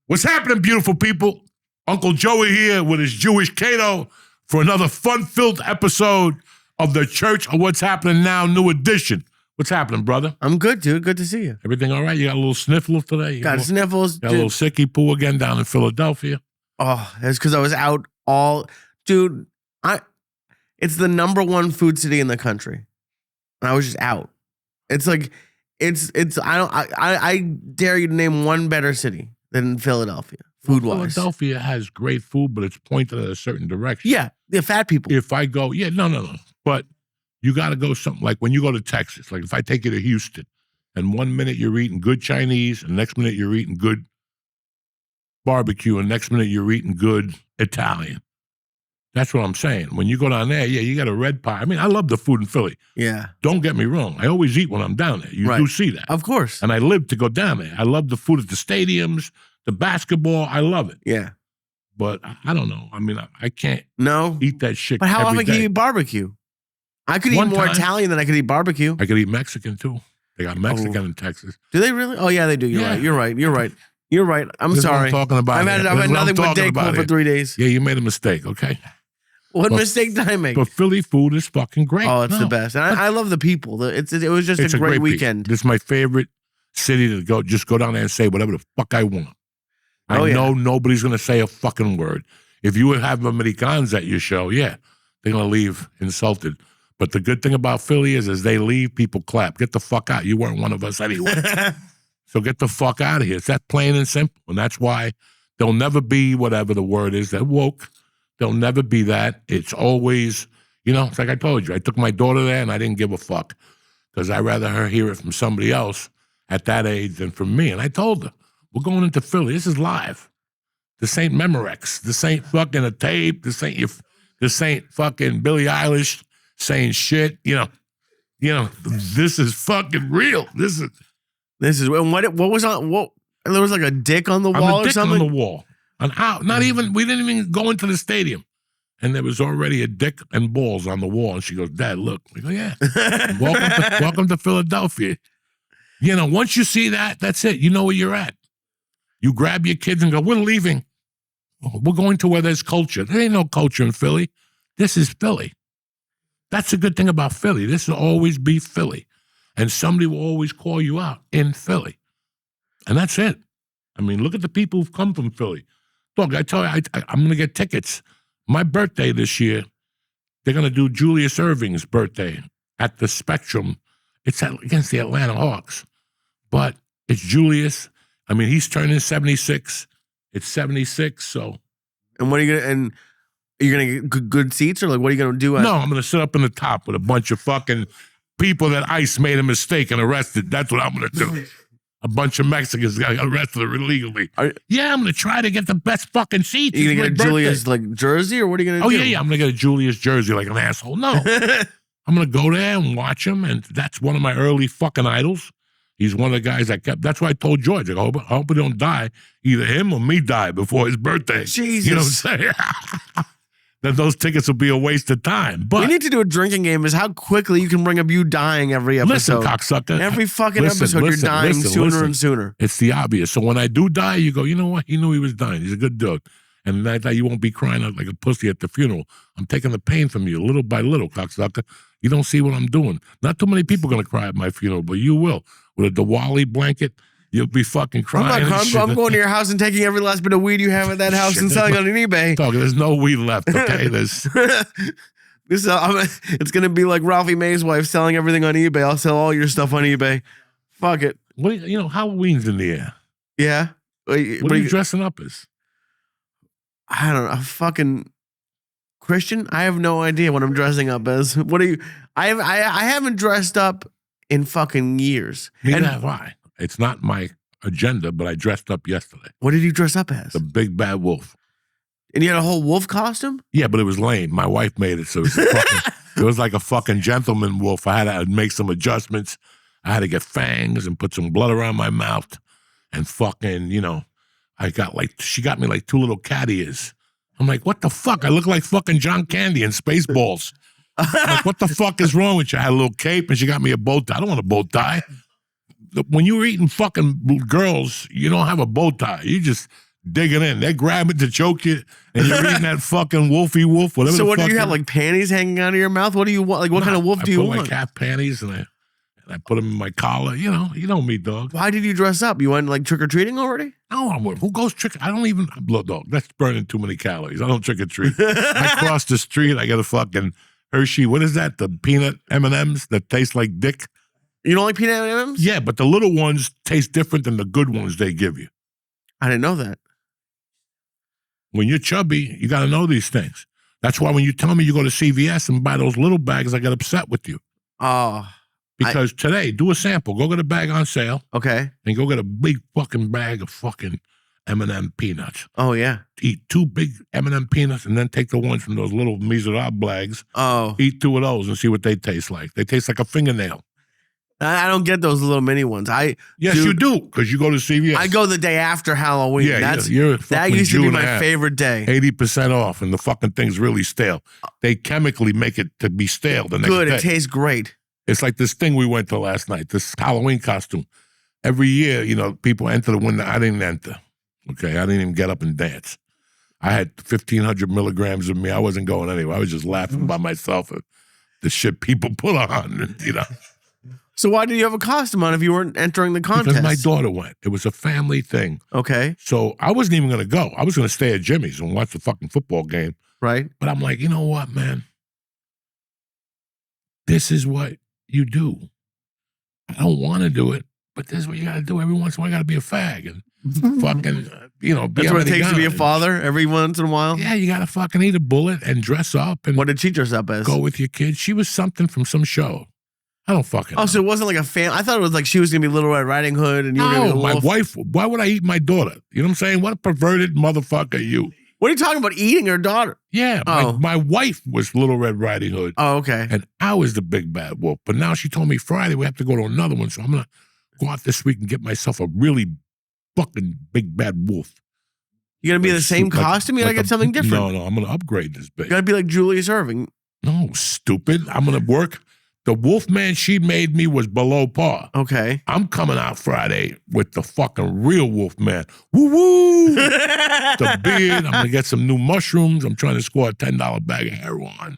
What's happening, beautiful people? Uncle Joey here with his Jewish Cato for another fun-filled episode of the Church of What's Happening Now, new edition. What's happening, brother? I'm good, dude. Good to see you. Everything all right? You got a little sniffles today? Got sniffles. Got a little sicky poo again down in Philadelphia? Oh, that's because I was out all... Dude, it's the #1 food city in the country. And I was just out. It's like, I dare you to name one better city than Philadelphia, food-wise. Philadelphia has great food, but it's pointed in a certain direction. Yeah, the fat people. If I go, no. But you got to go something like when you go to Texas, like if I take you to Houston, and 1 minute you're eating good Chinese, and next minute you're eating good barbecue, and next minute you're eating good Italian. That's what I'm saying. When you go down there, you got a red pie. I mean, I love the food in Philly. Yeah. Don't get me wrong. I always eat when I'm down there. You do see that. Of course. And I live to go down there. I love the food at the stadiums, the basketball. I love it. Yeah. But I don't know. I mean, I can't eat that shit. But how every often can day. you eat barbecue? I could eat more Italian than I could eat barbecue. I could eat Mexican too. They got Mexican in Texas. Do they really? Oh, yeah, they do. You're right. I'm sorry. I'm talking about. I've had nothing but Dayquil for 3 days. Yeah, you made a mistake, okay? What mistake did I make? But Philly food is fucking great. Oh, it's the best. And I love the people. It was just a great weekend. This is my favorite city to go. Just go down there and say whatever the fuck I want. I know nobody's going to say a fucking word. If you have Americans at your show, they're going to leave insulted. But the good thing about Philly is they leave, people clap. Get the fuck out. You weren't one of us anyway. So get the fuck out of here. It's that plain and simple. And that's why there'll never be whatever the word is, that woke. There'll never be that. It's always, it's like I told you. I took my daughter there and I didn't give a fuck because I'd rather her hear it from somebody else at that age than from me. And I told her, we're going into Philly. This is live. This ain't Memorex. This ain't fucking a tape. This ain't fucking Billie Eilish saying shit. This is fucking real. This is what was on, there was like a dick on the wall or something? On the wall. We didn't even go into the stadium. And there was already a dick and balls on the wall. And she goes, Dad, look. We go, yeah. welcome to Philadelphia. Once you see that, that's it. You know where you're at. You grab your kids and go, we're leaving. We're going to where there's culture. There ain't no culture in Philly. This is Philly. That's the good thing about Philly. This will always be Philly. And somebody will always call you out in Philly. And that's it. I mean, look at the people who've come from Philly. Look, I tell you, I'm going to get tickets. My birthday this year, they're going to do Julius Erving's birthday at the Spectrum. It's against the Atlanta Hawks. But it's Julius. I mean, he's turning 76. It's 76, so. And what are you going to, and are you going to get good seats or like what are you going to do? No, I'm going to sit up in the top with a bunch of fucking people that ICE made a mistake and arrested. That's what I'm going to do. A bunch of Mexicans got arrested illegally. I'm going to try to get the best fucking seats. Are you going to get a Julius jersey or what are you going to do? Oh, yeah, I'm going to get a Julius jersey like an asshole. No. I'm going to go there and watch him, and that's one of my early fucking idols. He's one of the guys that kept, that's why I told George, I hope he don't die. Either him or me die before his birthday. Jesus. You know what I'm saying? That those tickets will be a waste of time. But we need to do a drinking game is how quickly you can bring up you dying every episode. Listen, cocksucker. Every fucking episode you're dying sooner and sooner. It's the obvious. So when I do die, you go, you know what? He knew he was dying. He's a good dude. And that you won't be crying out like a pussy at the funeral. I'm taking the pain from you little by little, cocksucker. You don't see what I'm doing. Not too many people are going to cry at my funeral, but you will. With a Diwali blanket, you'll be fucking crying. I'm going to your house and taking every last bit of weed you have at that house and selling it on eBay. There's no weed left, okay? It's going to be like Ralphie May's wife selling everything on eBay. I'll sell all your stuff on eBay. Fuck it. Halloween's in the air. Yeah. What are you dressing up as? I don't know. A fucking Christian? I have no idea what I'm dressing up as. What are you? I haven't dressed up in fucking years. Neither have I. It's not my agenda, but I dressed up yesterday. What did you dress up as? The big bad wolf. And you had a whole wolf costume? Yeah, but it was lame. My wife made it, so it was like a fucking gentleman wolf. I had to make some adjustments. I had to get fangs and put some blood around my mouth and fucking, she got me like 2 little cat ears. I'm like, what the fuck? I look like fucking John Candy in Spaceballs. Like, what the fuck is wrong with you? I had a little cape and she got me a bow tie. I don't want a bow tie. When you were eating fucking girls, you don't have a bow tie. You just digging in. They grab it to choke you, and you're eating that fucking wolfy wolf, whatever. So the what fuck do you have, like panties hanging out of your mouth? What do you want? Like what kind of wolf do you want? I put like half panties, and I put them in my collar. You know me, dog. Why did you dress up? You went like trick-or-treating already? No, who goes trick? I don't even, dog, that's burning too many calories. I don't trick-or-treat. I cross the street, I got a fucking Hershey, what is that? The peanut M&Ms that taste like dick? You don't like peanut M&Ms? Yeah, but the little ones taste different than the good ones they give you. I didn't know that. When you're chubby, you got to know these things. That's why when you tell me you go to CVS and buy those little bags, I get upset with you. Oh. Because today, do a sample. Go get a bag on sale. Okay. And go get a big fucking bag of fucking M&M peanuts. Oh, yeah. Eat 2 big M&M peanuts and then take the ones from those little miserable bags. Oh. Eat 2 of those and see what they taste like. They taste like a fingernail. I don't get those little mini ones. Yes, you do, because you go to CVS. I go the day after Halloween. Yeah, that used to be my favorite day. 80% off, and the fucking thing's really stale. They chemically make it to be stale the next day. Good, it tastes great. It's like this thing we went to last night, this Halloween costume. Every year, people enter the window. I didn't enter. Okay, I didn't even get up and dance. I had 1,500 milligrams of me. I wasn't going anywhere. I was just laughing by myself at the shit people put on, So why did you have a costume on if you weren't entering the contest? Because my daughter went. It was a family thing. Okay. So I wasn't even going to go. I was going to stay at Jimmy's and watch the fucking football game. Right. But I'm like, you know what, man? This is what you do. I don't want to do it, but this is what you got to do. Every once in a while, you got to be a fag and fucking, be That's what it takes to be a father every once in a while? Yeah, you got to fucking eat a bullet and dress up. And what did she dress up as? Go with your kids. She was something from some show. I don't fucking know. So it wasn't like a fan. I thought it was like she was going to be Little Red Riding Hood and you were going to be my wife. Why would I eat my daughter? You know what I'm saying? What a perverted motherfucker you. What are you talking about, eating her daughter? Yeah, my wife was Little Red Riding Hood. Oh, okay. And I was the big bad wolf. But now she told me Friday we have to go to another one, so I'm going to go out this week and get myself a really fucking big bad wolf. You going to be the same costume? You got to get something different. No, I'm going to upgrade this bitch. You got to be like Julius Erving. No, stupid. I'm going to work. The Wolfman she made me was below par. Okay. I'm coming out Friday with the fucking real Wolfman. Woo-woo! The beard. I'm going to get some new mushrooms. I'm trying to score a $10 bag of heroin.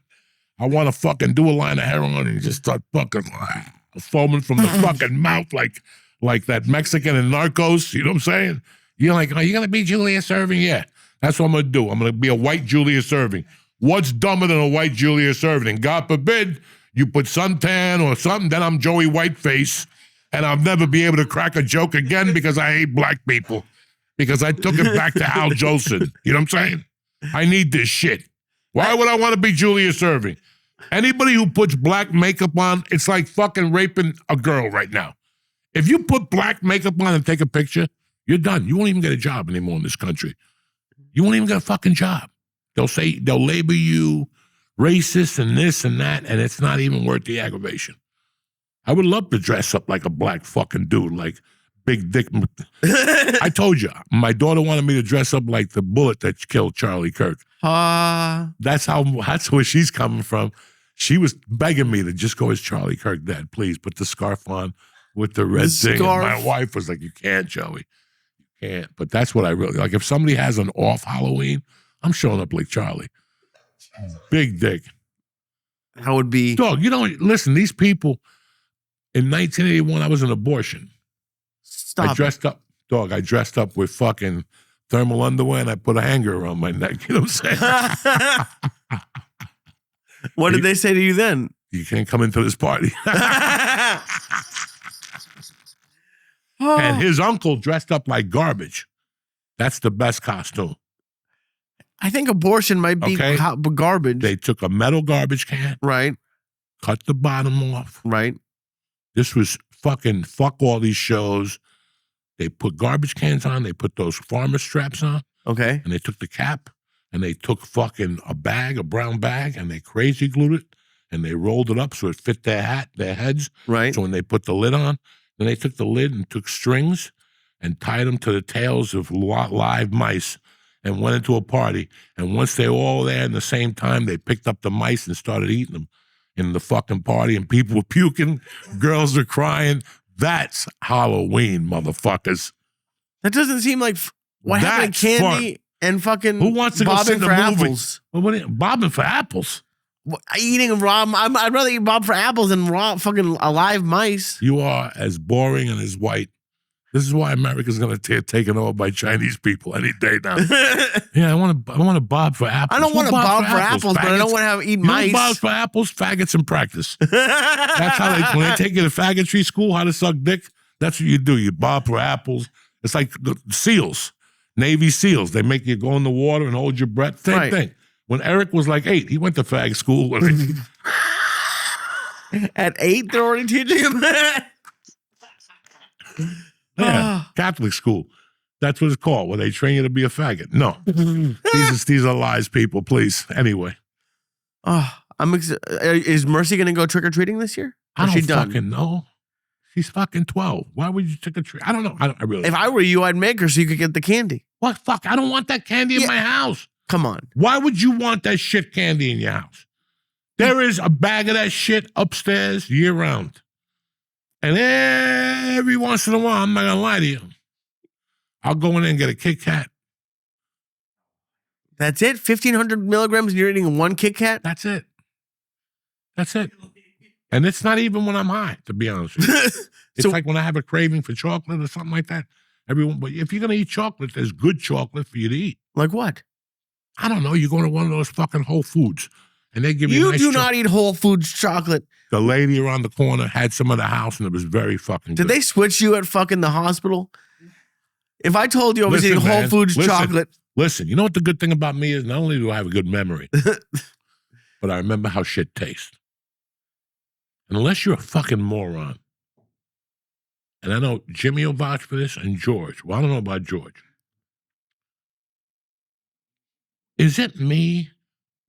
I want to fucking do a line of heroin and just start fucking foaming from the fucking mouth like that Mexican in Narcos. You know what I'm saying? You're like, are you going to be Julius Erving? Yeah. That's what I'm going to do. I'm going to be a white Julius Erving. What's dumber than a white Julius Erving? God forbid you put suntan or something, then I'm Joey Whiteface, and I'll never be able to crack a joke again because I hate black people. Because I took it back to Al Jolson. You know what I'm saying? I need this shit. Why would I want to be Julius Erving? Anybody who puts black makeup on, it's like fucking raping a girl right now. If you put black makeup on and take a picture, you're done. You won't even get a job anymore in this country. You won't even get a fucking job. They'll label you racist and this and that, and it's not even worth the aggravation. I would love to dress up like a black fucking dude, like Big Dick. I told you, my daughter wanted me to dress up like the bullet that killed Charlie Kirk. That's where she's coming from. She was begging me to just go as Charlie Kirk, Dad, please put the scarf on with the red thing. And my wife was like, you can't, Joey. You can't. But that's what I really like. If somebody has an off Halloween, I'm showing up like Charlie. Big dick. That would be... Dog, listen, these people, in 1981, I was an abortion. I dressed up with fucking thermal underwear and I put a hanger around my neck. You know what I'm saying? What did they say to you then? You can't come into this party. And his uncle dressed up like garbage. That's the best costume. I think abortion might be garbage. They took a metal garbage can. Right. Cut the bottom off. Right. This was fucking fuck all these shows. They put garbage cans on. They put those farmer straps on. Okay. And they took the cap and they took fucking a brown bag, and they crazy glued it and they rolled it up so it fit their heads. Right. So when they put the lid on, then they took the lid and took strings and tied them to the tails of live mice and went into a party. And once they were all there in the same time, they picked up the mice and started eating them in the fucking party, and people were puking, girls were crying. That's Halloween, motherfuckers. That doesn't seem like What happened to That's candy and fucking Who wants to go sit bobbing in the for movie? apples? Well, bobbing for apples. Eating raw. I'd rather eat bob for apples than raw fucking alive mice. You are as boring and as white. This is why America's going to get taken over by Chinese people any day now. Yeah, I want to bob for apples. I don't want to bob for apples, but I don't want to eat mice. You know bobs for apples, faggots in practice. That's how when they take you to faggotry school, how to suck dick, that's what you do. You bob for apples. It's like the SEALs, Navy SEALs. They make you go in the water and hold your breath. Same thing. When Eric was like 8, he went to fag school. At 8, they're already teaching him that? Yeah, Catholic school. That's what it's called, where they train you to be a faggot. No. these are lies, people, please. Anyway. Is Mercy going to go trick-or-treating this year? I don't fucking know. She's fucking 12. Why would you trick-or-treat? I don't know. I really. If I were you, I'd make her so you could get the candy. What? Fuck, I don't want that candy in my house. Come on. Why would you want that shit candy in your house? There is a bag of that shit upstairs year-round. And every once in a while, I'm not going to lie to you, I'll go in there and get a Kit Kat. That's it? 1,500 milligrams and you're eating one Kit Kat? That's it. That's it. And it's not even when I'm high, to be honest with you. It's like when I have a craving for chocolate or something like that. But if you're going to eat chocolate, there's good chocolate for you to eat. Like what? I don't know. You go to one of those fucking Whole Foods, and they give you You nice do not eat Whole Foods chocolate. The lady around the corner had some of the house, and it was very fucking good. Did they switch you at fucking the hospital? If I told you I was eating Whole Foods chocolate. Listen, you know what the good thing about me is? Not only do I have a good memory, but I remember how shit tastes. And unless you're a fucking moron, and I know Jimmy will vouch for this, and George. Well, I don't know about George. Is it me?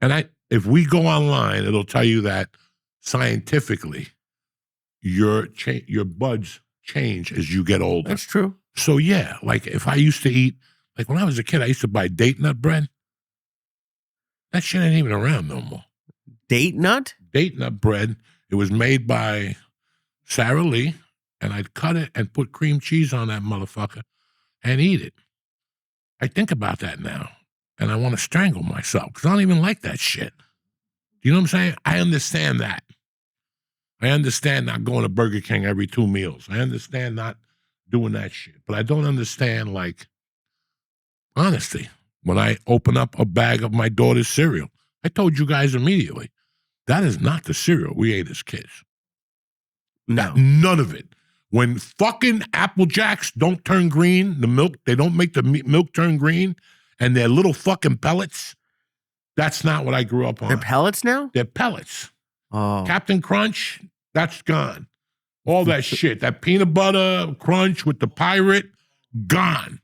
And if we go online, it'll tell you that scientifically, your buds change as you get older. That's true. So yeah, like if I used to eat, like when I was a kid, I used to buy date nut bread. That shit ain't even around no more. Date nut? Date nut bread. It was made by Sara Lee, and I'd cut it and put cream cheese on that motherfucker and eat it. I think about that now, and I want to strangle myself because I don't even like that shit. Do you know what I'm saying? I understand that. I understand not going to Burger King every 2 meals. I understand not doing that shit. But I don't understand, like, honesty. When I open up a bag of my daughter's cereal, I told you guys immediately, that is not the cereal we ate as kids. No. None of it. When fucking Apple Jacks don't turn green, the milk, they don't make the milk turn green, and they're little fucking pellets, that's not what I grew up on. They're pellets now? They're pellets. Oh. Captain Crunch, that's gone. All that shit. That peanut butter crunch with the pirate, gone.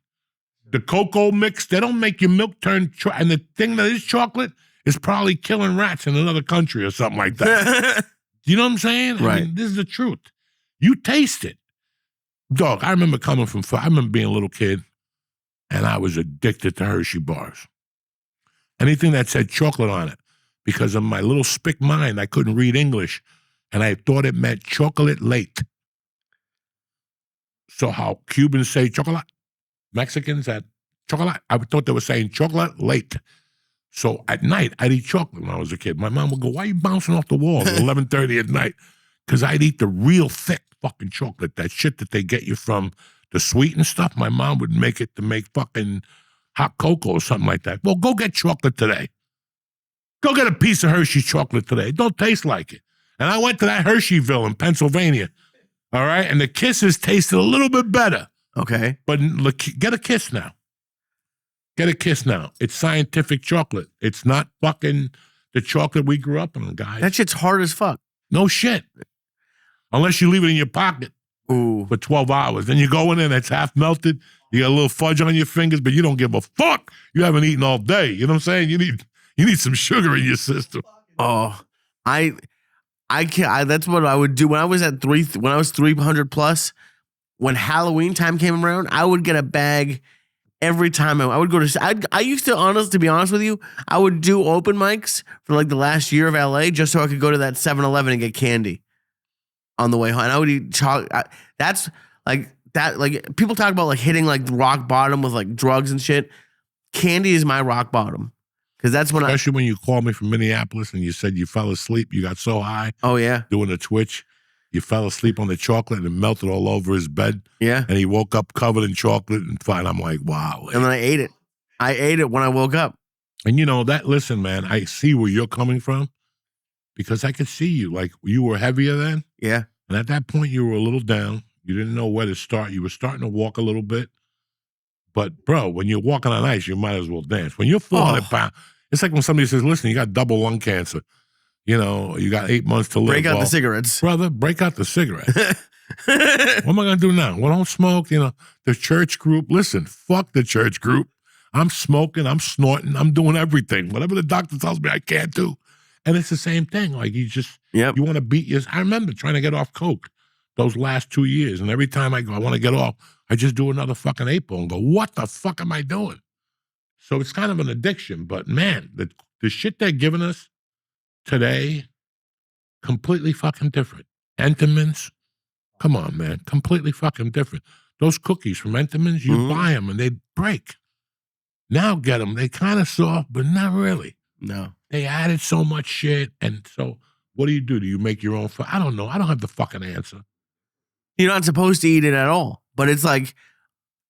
The cocoa mix, they don't make your milk turn, and the thing that is chocolate is probably killing rats in another country or something like that. You know what I'm saying? Right. I mean, this is the truth. You taste it. Dog, I remember I remember being a little kid, and I was addicted to Hershey bars. Anything that said chocolate on it, because of my little spick mind, I couldn't read English, and I thought it meant chocolate late. So how Cubans say chocolate, Mexicans at chocolate, I thought they were saying chocolate late. So at night, I'd eat chocolate when I was a kid. My mom would go, why are you bouncing off the wall at 11:30 at night? Because I'd eat the real thick fucking chocolate, that shit that they get you from the sweetened stuff. My mom would make it to make fucking hot cocoa or something like that. Well, go get chocolate today. Go get a piece of Hershey chocolate today. It don't taste like it. And I went to that Hersheyville in Pennsylvania, all right? And the Kisses tasted a little bit better. Okay. But look, get a Kiss now. Get a Kiss now. It's scientific chocolate. It's not fucking the chocolate we grew up on, guys. That shit's hard as fuck. No shit. Unless you leave it in your pocket for 12 hours. Then you go in there and it's half melted. You got a little fudge on your fingers, but you don't give a fuck. You haven't eaten all day. You know what I'm saying? You need some sugar in your system. Oh, I can't. That's what I would do when I was 300 plus. When Halloween time came around, I would get a bag every time. I would go to. I used to be honest with you, I would do open mics for like the last year of LA just so I could go to that 7-Eleven and get candy on the way home. And I would eat chocolate. That's that, like people talk about like hitting like rock bottom with like drugs and shit. Candy is my rock bottom. Because that's when Especially when you called me from Minneapolis and you said you fell asleep. You got so high. Oh, yeah. Doing a Twitch. You fell asleep on the chocolate and it melted all over his bed. Yeah. And he woke up covered in chocolate and fine. I'm like, wow. And then I ate it. I ate it when I woke up. And listen, man, I see where you're coming from because I could see you. Like, you were heavier then. Yeah. And at that point, you were a little down. You didn't know where to start. You were starting to walk a little bit. But, bro, when you're walking on ice, you might as well dance. When you're 400 pounds, it's like when somebody says, listen, you got double lung cancer. You got 8 months to live. Break out the cigarettes. Brother, break out the cigarette. What am I going to do now? Well, don't smoke. The church group. Listen, fuck the church group. I'm smoking. I'm snorting. I'm doing everything. Whatever the doctor tells me I can't do. And it's the same thing. Like, you want to beat your... I remember trying to get off coke those last 2 years. And every time I go, I want to get off, I just do another fucking 8-ball and go, what the fuck am I doing? So it's kind of an addiction. But, man, the shit they're giving us today, completely fucking different. Entenmann's, come on, man, completely fucking different. Those cookies from Entenmann's, you buy them and they break. Now get them. They kind of soft, but not really. No. They added so much shit. And so what do? Do you make your own? I don't know. I don't have the fucking answer. You're not supposed to eat it at all. But it's like,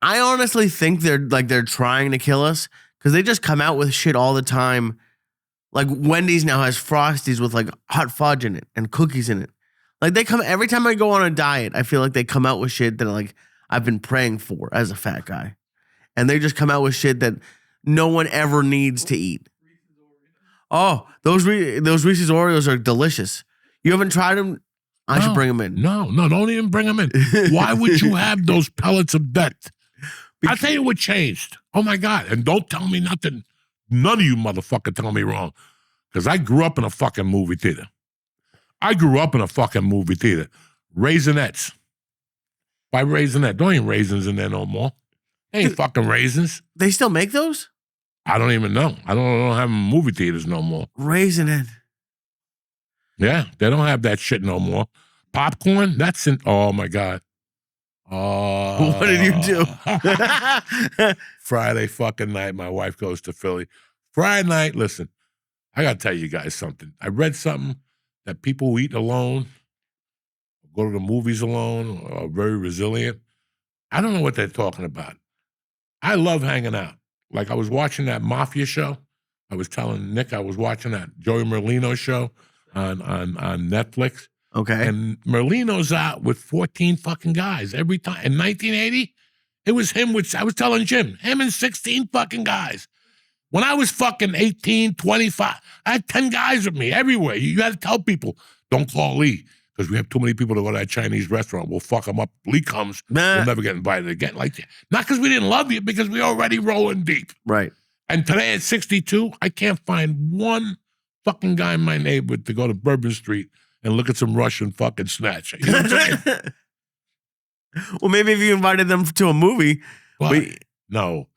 I honestly think they're trying to kill us because they just come out with shit all the time. Like Wendy's now has Frosties with like hot fudge in it and cookies in it. Like they come every time I go on a diet, I feel like they come out with shit that like I've been praying for as a fat guy. And they just come out with shit that no one ever needs to eat. Oh, those Reese's Oreos are delicious. You haven't tried them? I should bring them in. No, don't even bring them in. Why would you have those pellets of death? I'll tell you what changed. Oh, my God. And don't tell me nothing. None of you motherfucker tell me wrong. Because I grew up in a fucking movie theater. Raisinets. By Raisinette. Don't ain't raisins in there no more. They ain't fucking raisins. They still make those? I don't even know. I don't have movie theaters no more. Raisinette. Yeah, they don't have that shit no more. Popcorn, that's in, oh my God. Oh. What did you do? Friday fucking night, my wife goes to Philly. Friday night, listen, I got to tell you guys something. I read something that people who eat alone, go to the movies alone, are very resilient. I don't know what they're talking about. I love hanging out. Like I was watching that Mafia show. I was telling Nick I was watching that Joey Merlino show on Netflix. Okay. And Merlino's out with 14 fucking guys every time. In 1980, it was him with, I was telling Jim, him and 16 fucking guys. When I was fucking 18, 25, I had 10 guys with me everywhere. You got to tell people, don't call Lee because we have too many people to go to that Chinese restaurant. We'll fuck them up. Lee comes, we'll never get invited again. Like, not because we didn't love you, because we already rolling deep. Right. And today at 62, I can't find one fucking guy in my neighborhood to go to Bourbon Street and look at some Russian fucking snatch. You know what I'm saying? Well, maybe if you invited them to a movie. No.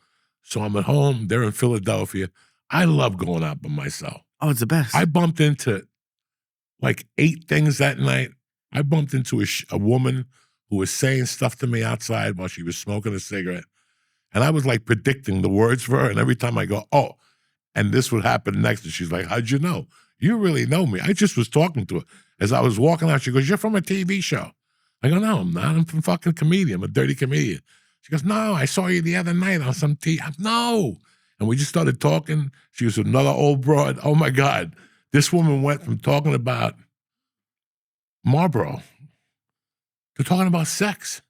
So I'm at home. They're in Philadelphia. I love going out by myself. Oh, it's the best. I bumped into like 8 things that night. I bumped into a woman who was saying stuff to me outside while she was smoking a cigarette. And I was like predicting the words for her. And every time I go, oh, and this would happen next. And she's like, how'd you know? You really know me. I just was talking to her. As I was walking out, she goes, you're from a TV show. I go, no, I'm not. I'm from fucking comedian. I'm a dirty comedian. She goes, no, I saw you the other night on some TV. No. And we just started talking. She was another old broad. Oh, my God. This woman went from talking about Marlboro to talking about sex.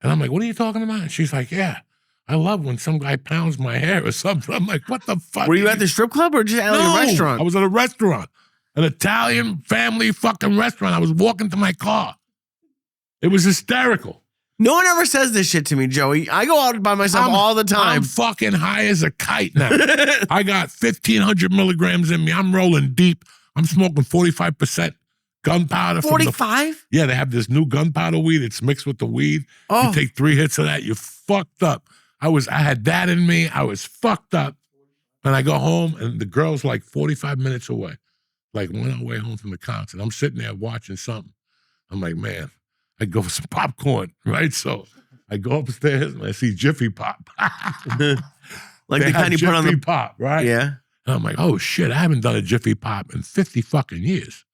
And I'm like, what are you talking about? And she's like, yeah, I love when some guy pounds my hair or something. I'm like, what the fuck? Were you at the strip club or just at a restaurant? I was at a restaurant, an Italian family fucking restaurant. I was walking to my car. It was hysterical. No one ever says this shit to me, Joey. I go out by myself all the time. I'm fucking high as a kite now. I got 1,500 milligrams in me. I'm rolling deep. I'm smoking 45% gunpowder. 45? Yeah, they have this new gunpowder weed. It's mixed with the weed. Oh. You take 3 hits of that, you're fucked up. I had that in me. I was fucked up. And I go home, and the girl's like 45 minutes away. Like, went on way home from the concert. I'm sitting there watching something. I'm like, man, I go for some popcorn, right? So I go upstairs and I see Jiffy Pop. Like the kind you put on the Pop, right? Yeah. And I'm like, oh shit, I haven't done a Jiffy Pop in 50 fucking years.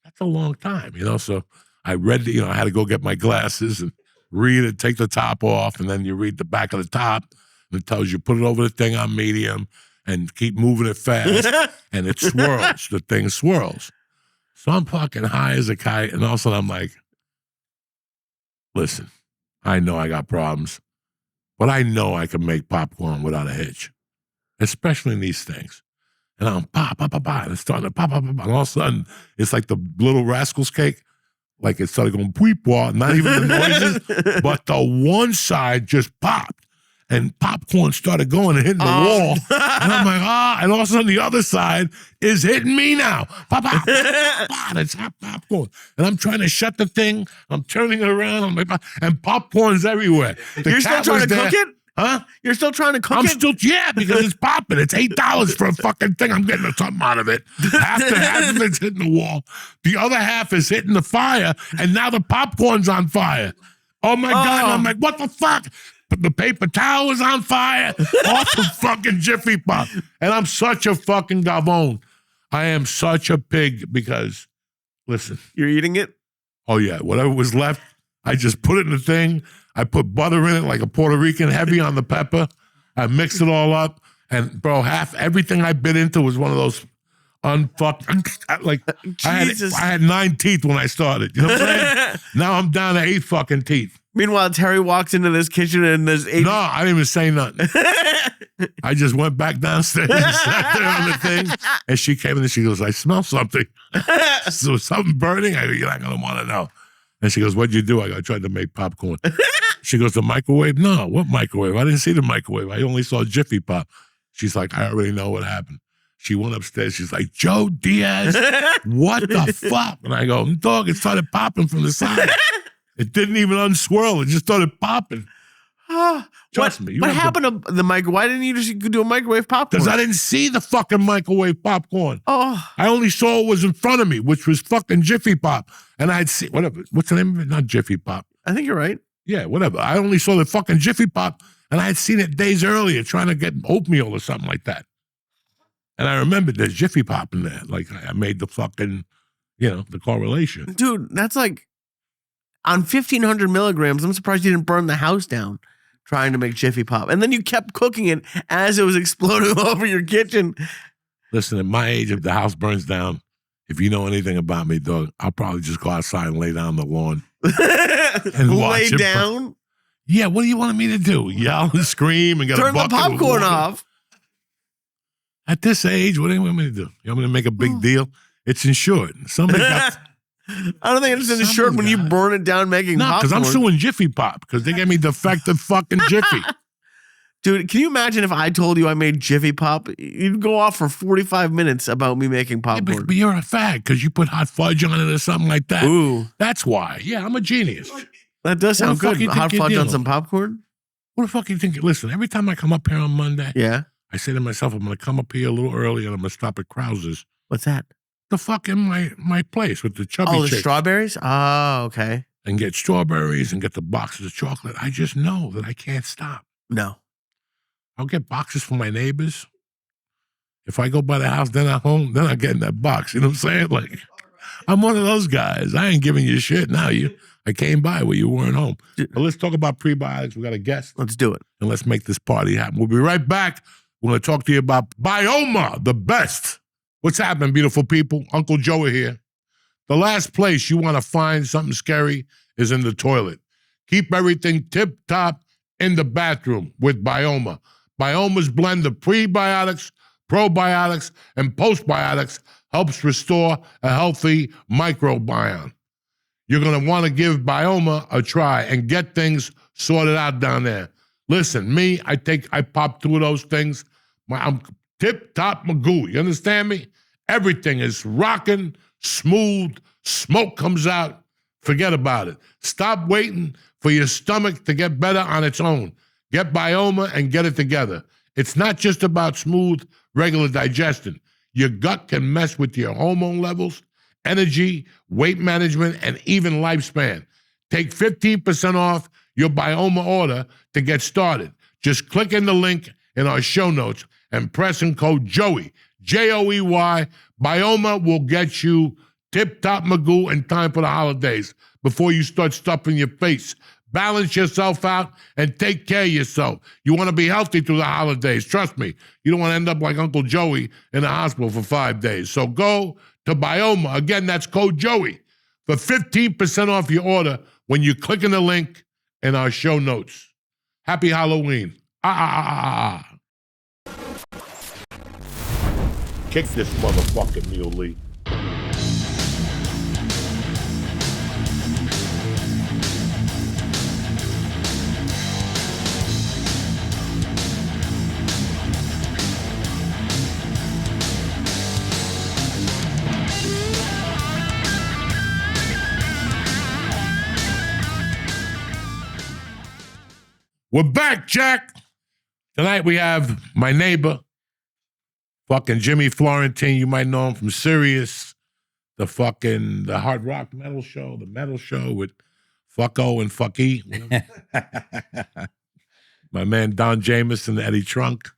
That's a long time, So I read, I had to go get my glasses and read it, take the top off, and then you read the back of the top, and it tells you put it over the thing on medium and keep moving it fast, and it swirls. The thing swirls. So I'm fucking high as a kite, and all of a sudden I'm like, listen, I know I got problems, but I know I can make popcorn without a hitch, especially in these things. And I'm pop, and it's starting to pop, and all of a sudden it's like the Little Rascals cake. Like it started going pweep-wah, not even the noises, but the one side just popped, and popcorn started going and hitting the wall. And I'm like, and all of a sudden the other side is hitting me now. Pop, pop, pop, pop, it's hot popcorn. And I'm trying to shut the thing. I'm turning it around. I'm like, and popcorn's everywhere. You're still trying to cook it? Huh? You're still trying to cook it? Yeah, because it's popping. It's $8 for a fucking thing. I'm getting something out of it. Half of it's hitting the wall. The other half is hitting the fire, and now the popcorn's on fire. Oh my God. I'm like, what the fuck? But the paper towel is on fire off the fucking Jiffy Pop. And I'm such a fucking gavone. I am such a pig because, listen. You're eating it? Oh yeah, whatever was left, I just put it in the thing. I put butter in it like a Puerto Rican, heavy on the pepper. I mixed it all up. And, bro, everything I bit into was one of those like, I had 9 teeth when I started. You know what I'm saying? Now I'm down to 8 fucking teeth. Meanwhile, Terry walks into this kitchen and there's 8. No, I didn't even say nothing. I just went back downstairs and sat there on the thing. And she came in and she goes, I smell something. So something burning? I go, you're not going to want to know. And she goes, what'd you do? I go, I tried to make popcorn. She goes, the microwave? No, what microwave? I didn't see the microwave. I only saw Jiffy Pop. She's like, I already know what happened. She went upstairs. She's like, Joe Diaz, what the fuck? And I go, dog, it started popping from the side. It didn't even unswirl. It just started popping. Trust me. What happened to the microwave? Why didn't you just do a microwave popcorn? Because I didn't see the fucking microwave popcorn. Oh. I only saw it was in front of me, which was fucking Jiffy Pop. And I'd see, whatever. What's the name of it? Not Jiffy Pop. I think you're right. Yeah, whatever. I only saw the fucking Jiffy Pop, and I had seen it days earlier trying to get oatmeal or something like that. And I remembered there's Jiffy Pop in there. Like, I made the fucking, the correlation. Dude, that's like, on 1,500 milligrams, I'm surprised you didn't burn the house down trying to make Jiffy Pop. And then you kept cooking it as it was exploding over your kitchen. Listen, at my age, if the house burns down, if you know anything about me, dog, I'll probably just go outside and lay down on the lawn. And lay down? Yeah, what do you want me to do? Yell and scream and get turn the popcorn off. At this age, what do you want me to do? You want me to make a big deal? It's insured. Somebody got... I don't think it's insured when you burn it down making popcorn. No, because I'm suing Jiffy Pop because they gave me defective fucking Jiffy. Dude, can you imagine if I told you I made Jiffy Pop? You'd go off for 45 minutes about me making popcorn. Yeah, but you're a fag because you put hot fudge on it or something like that. Ooh. That's why. Yeah, I'm a genius. That does sound good. Hot fudge on some popcorn? What the fuck you think? Listen, every time I come up here on Monday, I say to myself, I'm going to come up here a little early and I'm going to stop at Krause's. What's that? The fucking my place with the chubby chicks. The strawberries? Oh, okay. And get strawberries and get the boxes of chocolate. I just know that I can't stop. No. I'll get boxes from my neighbors. If I go by the house, then I'm home, then I get in that box. You know what I'm saying? Like, I'm one of those guys. I ain't giving you shit. Now I came by where you weren't home. But let's talk about prebiotics. We got a guest. Let's do it. And let's make this party happen. We'll be right back. We're going to talk to you about Bioma, the best. What's happening, beautiful people? Uncle Joe here. The last place you want to find something scary is in the toilet. Keep everything tip-top in the bathroom with Bioma. Bioma's blend of prebiotics, probiotics, and postbiotics helps restore a healthy microbiome. You're going to want to give Bioma a try and get things sorted out down there. Listen, me, I pop 2 of those things. I'm tip-top magoo. You understand me? Everything is rocking, smooth, smoke comes out. Forget about it. Stop waiting for your stomach to get better on its own. Get Bioma and get it together. It's not just about smooth, regular digestion. Your gut can mess with your hormone levels, energy, weight management, and even lifespan. Take 15% off your Bioma order to get started. Just click in the link in our show notes and press in code Joey, Joey. Bioma will get you tip-top magoo in time for the holidays before you start stuffing your face. Balance yourself out and take care of yourself. You want to be healthy through the holidays. Trust me, you don't want to end up like Uncle Joey in the hospital for 5 days. So go to Bioma. Again, that's code Joey for 15% off your order when you click in the link in our show notes. Happy Halloween. Kick this motherfucking muley. We're back, Jack. Tonight we have my neighbor, fucking Jimmy Florentine. You might know him from Sirius, the hard rock metal show, the metal show with Fucko and Fucky. My man Don Jameson, Eddie Trunk.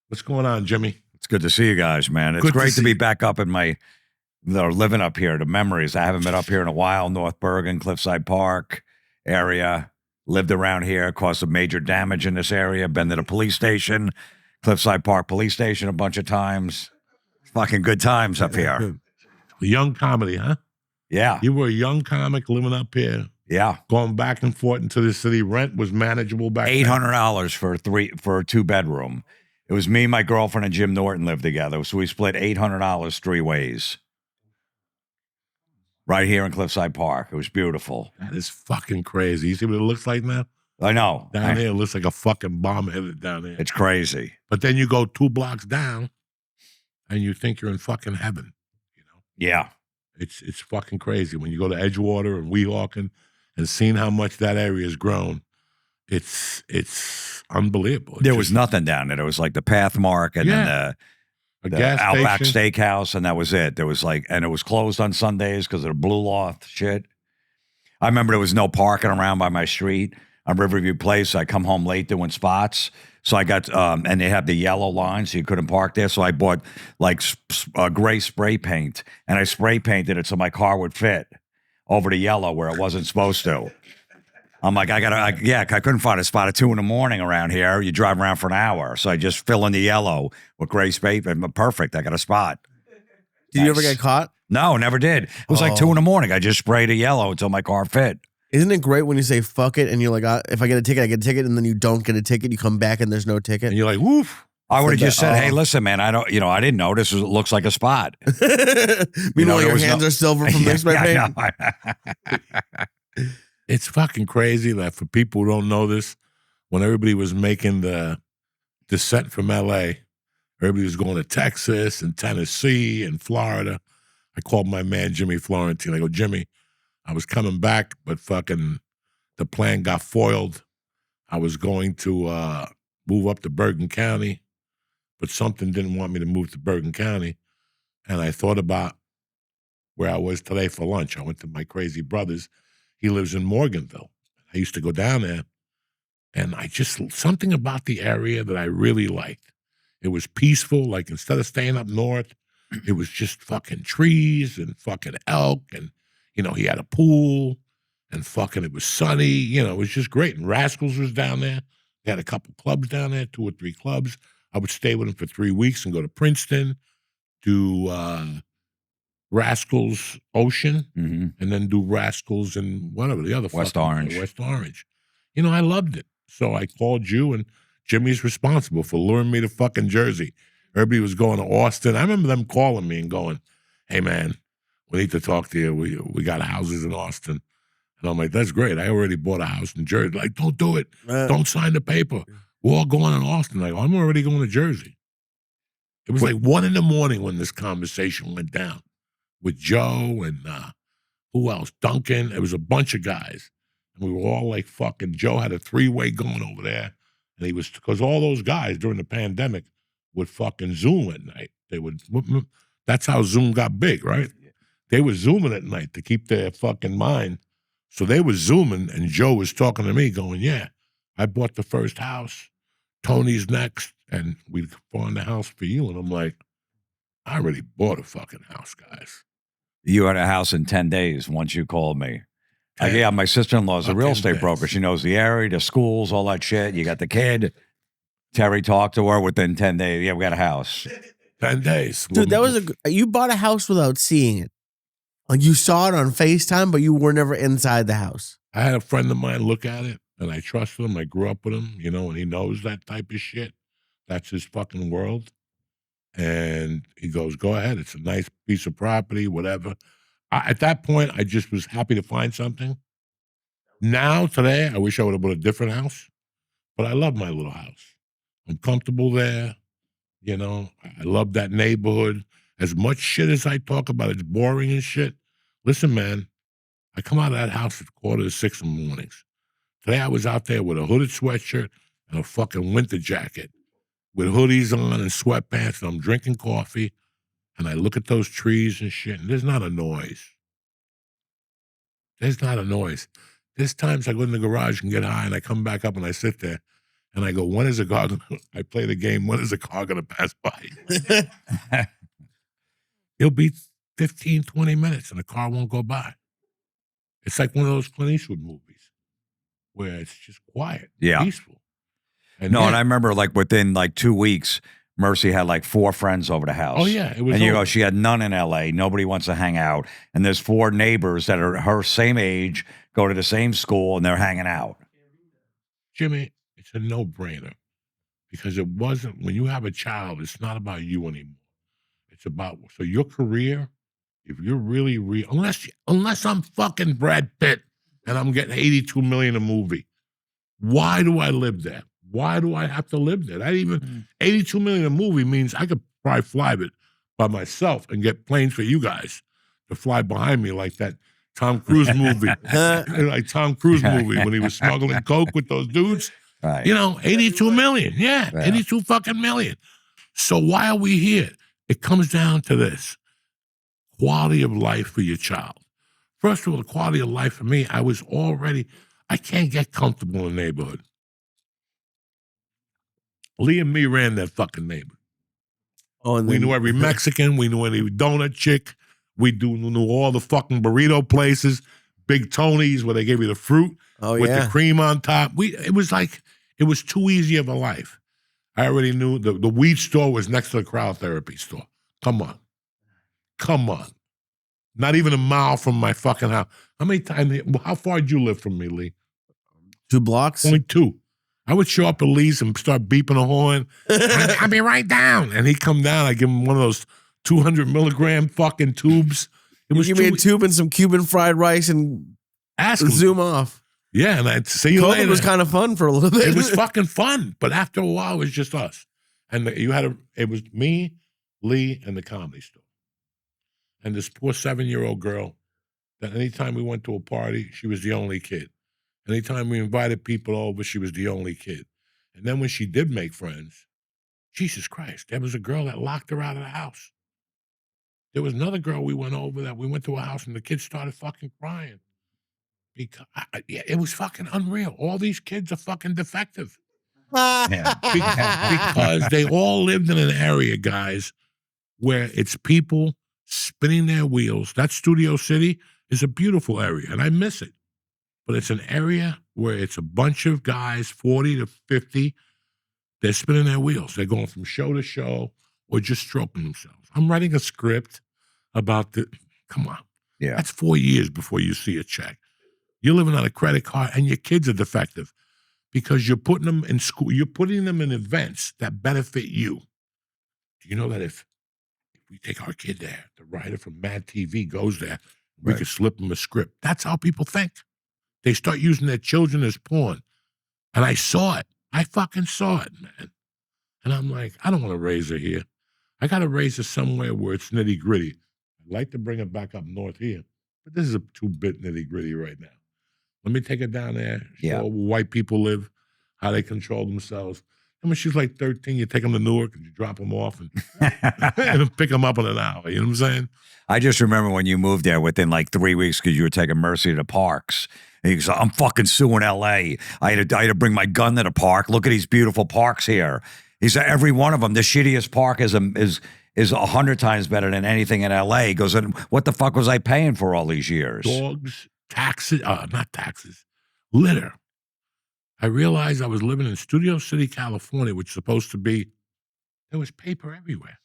What's going on, Jimmy? It's good to see you guys, man. It's great to be back up in living up here, the memories. I haven't been up here in a while. North Bergen, Cliffside Park area. Lived around here, caused some major damage in this area. Been to the police station, Cliffside Park Police Station a bunch of times. Fucking good times up here. Young comedy, huh? Yeah. You were a young comic living up here. Yeah. Going back and forth into the city. Rent was manageable back then. $800 for a 2-bedroom. It was me, my girlfriend, and Jim Norton lived together. So we split $800 3 ways. Right here in Cliffside Park. It was beautiful. That is fucking crazy. You see what it looks like now? I know. Down here, it looks like a fucking bomb headed down there. It's crazy. But then you go 2 blocks down, and you think you're in fucking heaven. You know? Yeah. It's fucking crazy. When you go to Edgewater and Weehawken and seeing how much that area has grown, it's unbelievable. There was nothing down there. There was like the Pathmark and then a the gas Outback station. Steakhouse, and that was it. There was and it was closed on Sundays because of the Blue Loft shit. I remember there was no parking around by my street on Riverview Place. I come home late doing spots. So I got, and they had the yellow line, so you couldn't park there. So I bought like gray spray paint, and I spray painted it so my car would fit over the yellow where it wasn't supposed to. I'm like, I couldn't find a spot at 2 a.m. around here. You drive around for an hour. So I just fill in the yellow with gray spray paint. Perfect. I got a spot. Did you ever get caught? No, never did. It was like 2 a.m. I just sprayed a yellow until my car fit. Isn't it great when you say fuck it and you're like, if I get a ticket, I get a ticket, and then you don't get a ticket, you come back and there's no ticket? And you're like, woof. I would have just said, hey, listen, man, I didn't know this. It looks like a spot. Meanwhile, your hands are silver from the spray paint. It's fucking crazy that for people who don't know this, when everybody was making the descent from L.A., everybody was going to Texas and Tennessee and Florida. I called my man Jimmy Florentine. I go, Jimmy, I was coming back, but fucking the plan got foiled. I was going to move up to Bergen County, but something didn't want me to move to Bergen County. And I thought about where I was today for lunch. I went to my crazy brother's. He lives in Morganville. I used to go down there, and something about the area that I really liked. It was peaceful. Like, instead of staying up north, it was just fucking trees and fucking elk, and, he had a pool, and fucking it was sunny. It was just great. And Rascals was down there. They had a couple clubs down there, 2 or 3 clubs. I would stay with him for 3 weeks and go to Princeton, do Rascals Ocean, and then do Rascals and whatever the other West Orange. West Orange. I loved it. So I called you, and Jimmy's responsible for luring me to fucking Jersey. Everybody was going to Austin. I remember them calling me and going, hey, man, we need to talk to you. We got houses in Austin. And I'm like, that's great. I already bought a house in Jersey. Like, don't do it. Don't sign the paper. We're all going in Austin. Like, I'm already going to Jersey. It was like 1 a.m. when this conversation went down with Joe and who else? Duncan. It was a bunch of guys. And we were all like fucking, Joe had a 3-way going over there. And because all those guys during the pandemic would fucking Zoom at night. That's how Zoom got big, right? They were Zooming at night to keep their fucking mind So they were Zooming, and Joe was talking to me going, yeah, I bought the first house. Tony's next, and we found the house for you. And I'm like, I already bought a fucking house, guys. You had a house in 10 days once you called me. Yeah, my sister-in-law's a real estate broker. She knows the area, the schools, all that shit. You got the kid. Terry talked to her within 10 days. Yeah, we got a house. 10 days. Dude, that was you bought a house without seeing it. Like you saw it on FaceTime, but you were never inside the house. I had a friend of mine look at it, and I trusted him. I grew up with him, and he knows that type of shit. That's his fucking world. And he goes, go ahead. It's a nice piece of property, whatever. At that point, I just was happy to find something. Now, today, I wish I would have bought a different house, but I love my little house. I'm comfortable there. I love that neighborhood. As much shit as I talk about, it's boring and shit. Listen, man, I come out of that house at 5:45 in the mornings. Today, I was out there with a hooded sweatshirt and a fucking winter jacket with hoodies on and sweatpants, and I'm drinking coffee, and I look at those trees and shit, and there's not a noise. There's not a noise. There's times I go in the garage and get high, and I come back up and I sit there, and I go, when is a car going to, I play the game, when is a car going to pass by? It'll be 15, 20 minutes, and the car won't go by. It's like one of those Clint Eastwood movies where it's just quiet, peaceful. And I remember within 2 weeks, Mercy had 4 friends over the house. Oh, yeah. It was and you go, she had none in L.A. Nobody wants to hang out. And there's 4 neighbors that are her same age, go to the same school, and they're hanging out. Jimmy, it's a no-brainer because it wasn't, when you have a child, it's not about you anymore. It's about, so your career, if you're really real, unless I'm fucking Brad Pitt and I'm getting $82 million a movie, why do I live there? Why do I have to live there? $82 million a movie means I could probably fly it by myself and get planes for you guys to fly behind me like that Tom Cruise movie. Like Tom Cruise movie when he was smuggling coke with those dudes. Right. 82 million. Yeah, 82 fucking million. So why are we here? It comes down to this. Quality of life for your child. First of all, the quality of life for me, I can't get comfortable in the neighborhood. Lee and me ran that fucking neighborhood. Oh, and we knew every Mexican. We knew any donut chick. We knew all the fucking burrito places, Big Tony's where they gave you the fruit with the cream on top. It was too easy of a life. I already knew the weed store was next to the cryotherapy store. Come on. Not even a mile from my fucking house. How far did you live from me, Lee? 2 blocks? 0.2. I would show up at Lee's and start beeping a horn. I'll be right down. And he'd come down. I'd give him one of those 200 milligram fucking tubes. Give me a tube and some Cuban fried rice and zoom off. Yeah, and I'd see you later. It was kind of fun for a little bit. It was fucking fun. But after a while, it was just us. And it was me, Lee, and the Comedy Store. And this poor 7-year-old girl that anytime we went to a party, she was the only kid. Anytime we invited people over, she was the only kid. And then when she did make friends, Jesus Christ, there was a girl that locked her out of the house. There was another girl we went over that we went to a house and the kids started fucking crying. Because it was fucking unreal. All these kids are fucking defective. Because they all lived in an area, guys, where it's people spinning their wheels. That Studio City is a beautiful area, and I miss it. But it's an area where it's a bunch of guys, 40 to 50. They're spinning their wheels. They're going from show to show or just stroking themselves. I'm writing a script about come on. Yeah. That's 4 years before you see a check. You're living on a credit card and your kids are defective because you're putting them in school. You're putting them in events that benefit you. Do you know that if we take our kid there, the writer from Mad TV goes there, we could slip them a script. That's how people think. They start using their children as pawn. And I saw it. I fucking saw it, man. And I'm like, I don't want to raise her here. I got to raise her somewhere where it's nitty gritty. I'd like to bring her back up north here, but this is a 2-bit nitty gritty right now. Let me take her down there, show her where white people live, how they control themselves. when she's like 13, you take them to Newark and you drop them off and, and pick them up in an hour. You know what I'm saying? I just remember when you moved there within like 3 weeks because you were taking Mercy to the parks. And he goes, I'm fucking suing L.A. I had to bring my gun to the park. Look at these beautiful parks here. He said, every one of them, the shittiest park is 100 times better than anything in L.A. He goes, and what the fuck was I paying for all these years? Dogs, taxes, not taxes, litter. I realized I was living in Studio City, California, which is supposed to be, there was paper everywhere.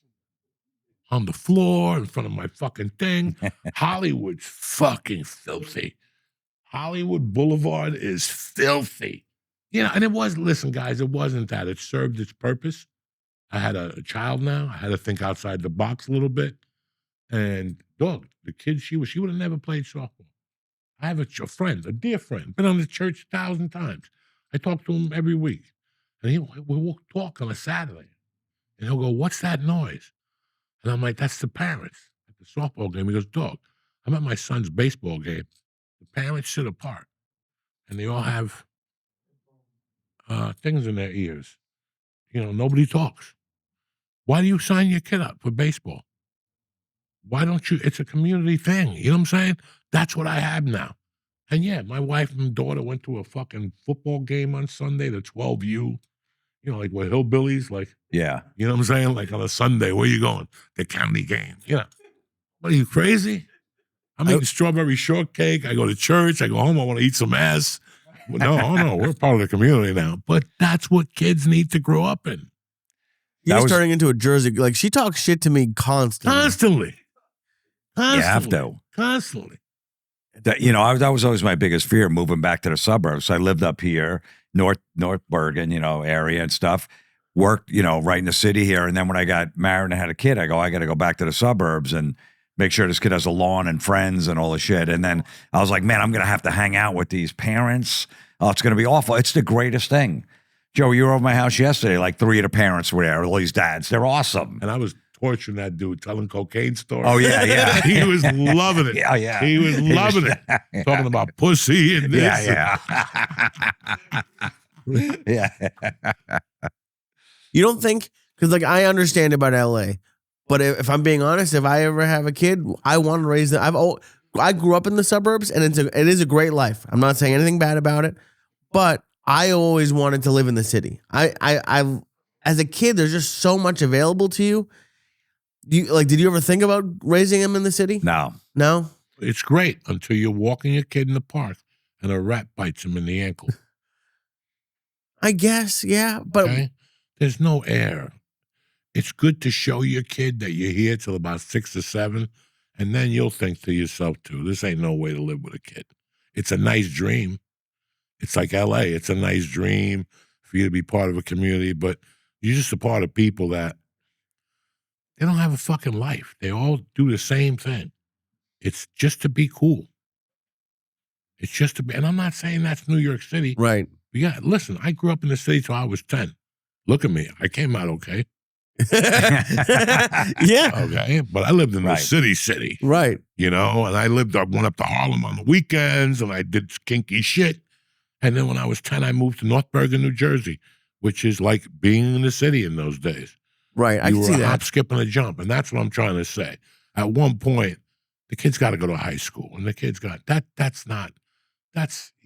On the floor, in front of my fucking thing. Hollywood's fucking filthy. Hollywood Boulevard is filthy. You know, and it was, listen, guys, it wasn't that. It served its purpose. I had a child now. I had to think outside the box a little bit. And, dog, the kid she would have never played softball. I have a friend, a dear friend, been on the church 1,000 times. I talk to him every week. And we'll talk on a Saturday. And he'll go, what's that noise? And I'm like, that's the parents at the softball game. He goes, dog, I'm at my son's baseball game. The parents sit apart, and they all have things in their ears. You know, nobody talks. Why do you sign your kid up for baseball? Why don't you? It's a community thing. You know what I'm saying? That's what I have now. And yeah, my wife and daughter went to a fucking football game on Sunday, the 12U. You know, like we're hillbillies, like, Yeah. you know what I'm saying? Like on a Sunday, where you going? The county game. You know, what are you, crazy? I'm eating strawberry shortcake. I go to church. I go home. I want to eat some ass. No, we're part of the community now. But that's what kids need to grow up in. You're turning into a Jersey. Like, she talks shit to me constantly. You have to. Constantly. That, you know, that was always my biggest fear, moving back to the suburbs. I lived up here, North Bergen, you know, area and stuff. Worked, you know, right in the city here. And then when I got married and had a kid, I got to go back to the suburbs and make sure this kid has a lawn and friends and all the shit. And then I was like, man, I'm going to have to hang out with these parents. Oh, it's going to be awful. It's the greatest thing. Joe, you were over my house yesterday. Like 3 of the parents were there, all these dads. They're awesome. And I was torturing that dude, telling cocaine stories. Oh, yeah. He was loving it. Yeah. He was loving it. Yeah. Talking about pussy and this. Yeah. You don't think, because like I understand about LA, but if I'm being honest, if I ever have a kid, I want to raise them. I grew up in the suburbs, and it is a great life. I'm not saying anything bad about it, but I always wanted to live in the city. I as a kid, there's just so much available to you. Did you ever think about raising him in the city? No. It's great until you're walking your kid in the park and a rat bites him in the ankle. I guess, yeah, but okay? There's no air. It's good to show your kid that you're here till about 6 or 7, and then you'll think to yourself too, this ain't no way to live with a kid. It's a nice dream. It's like LA. It's a nice dream for you to be part of a community, but you're just a part of people that they don't have a fucking life. They all do the same thing. It's just to be cool. It's just to be, and I'm not saying that's New York City. right. But yeah, listen, I grew up in the city till I was 10. Look at me. I came out okay. Yeah. Okay. But I lived in the Right. city. Right. You know, and I went up to Harlem on the weekends and I did kinky shit. And then when I was 10, I moved to North Bergen, New Jersey, which is like being in the city in those days. Right. I You can were see a that. hop, skip, and a jump. And that's what I'm trying to say. At one point, the kid's got to go to high school. And the kid's got,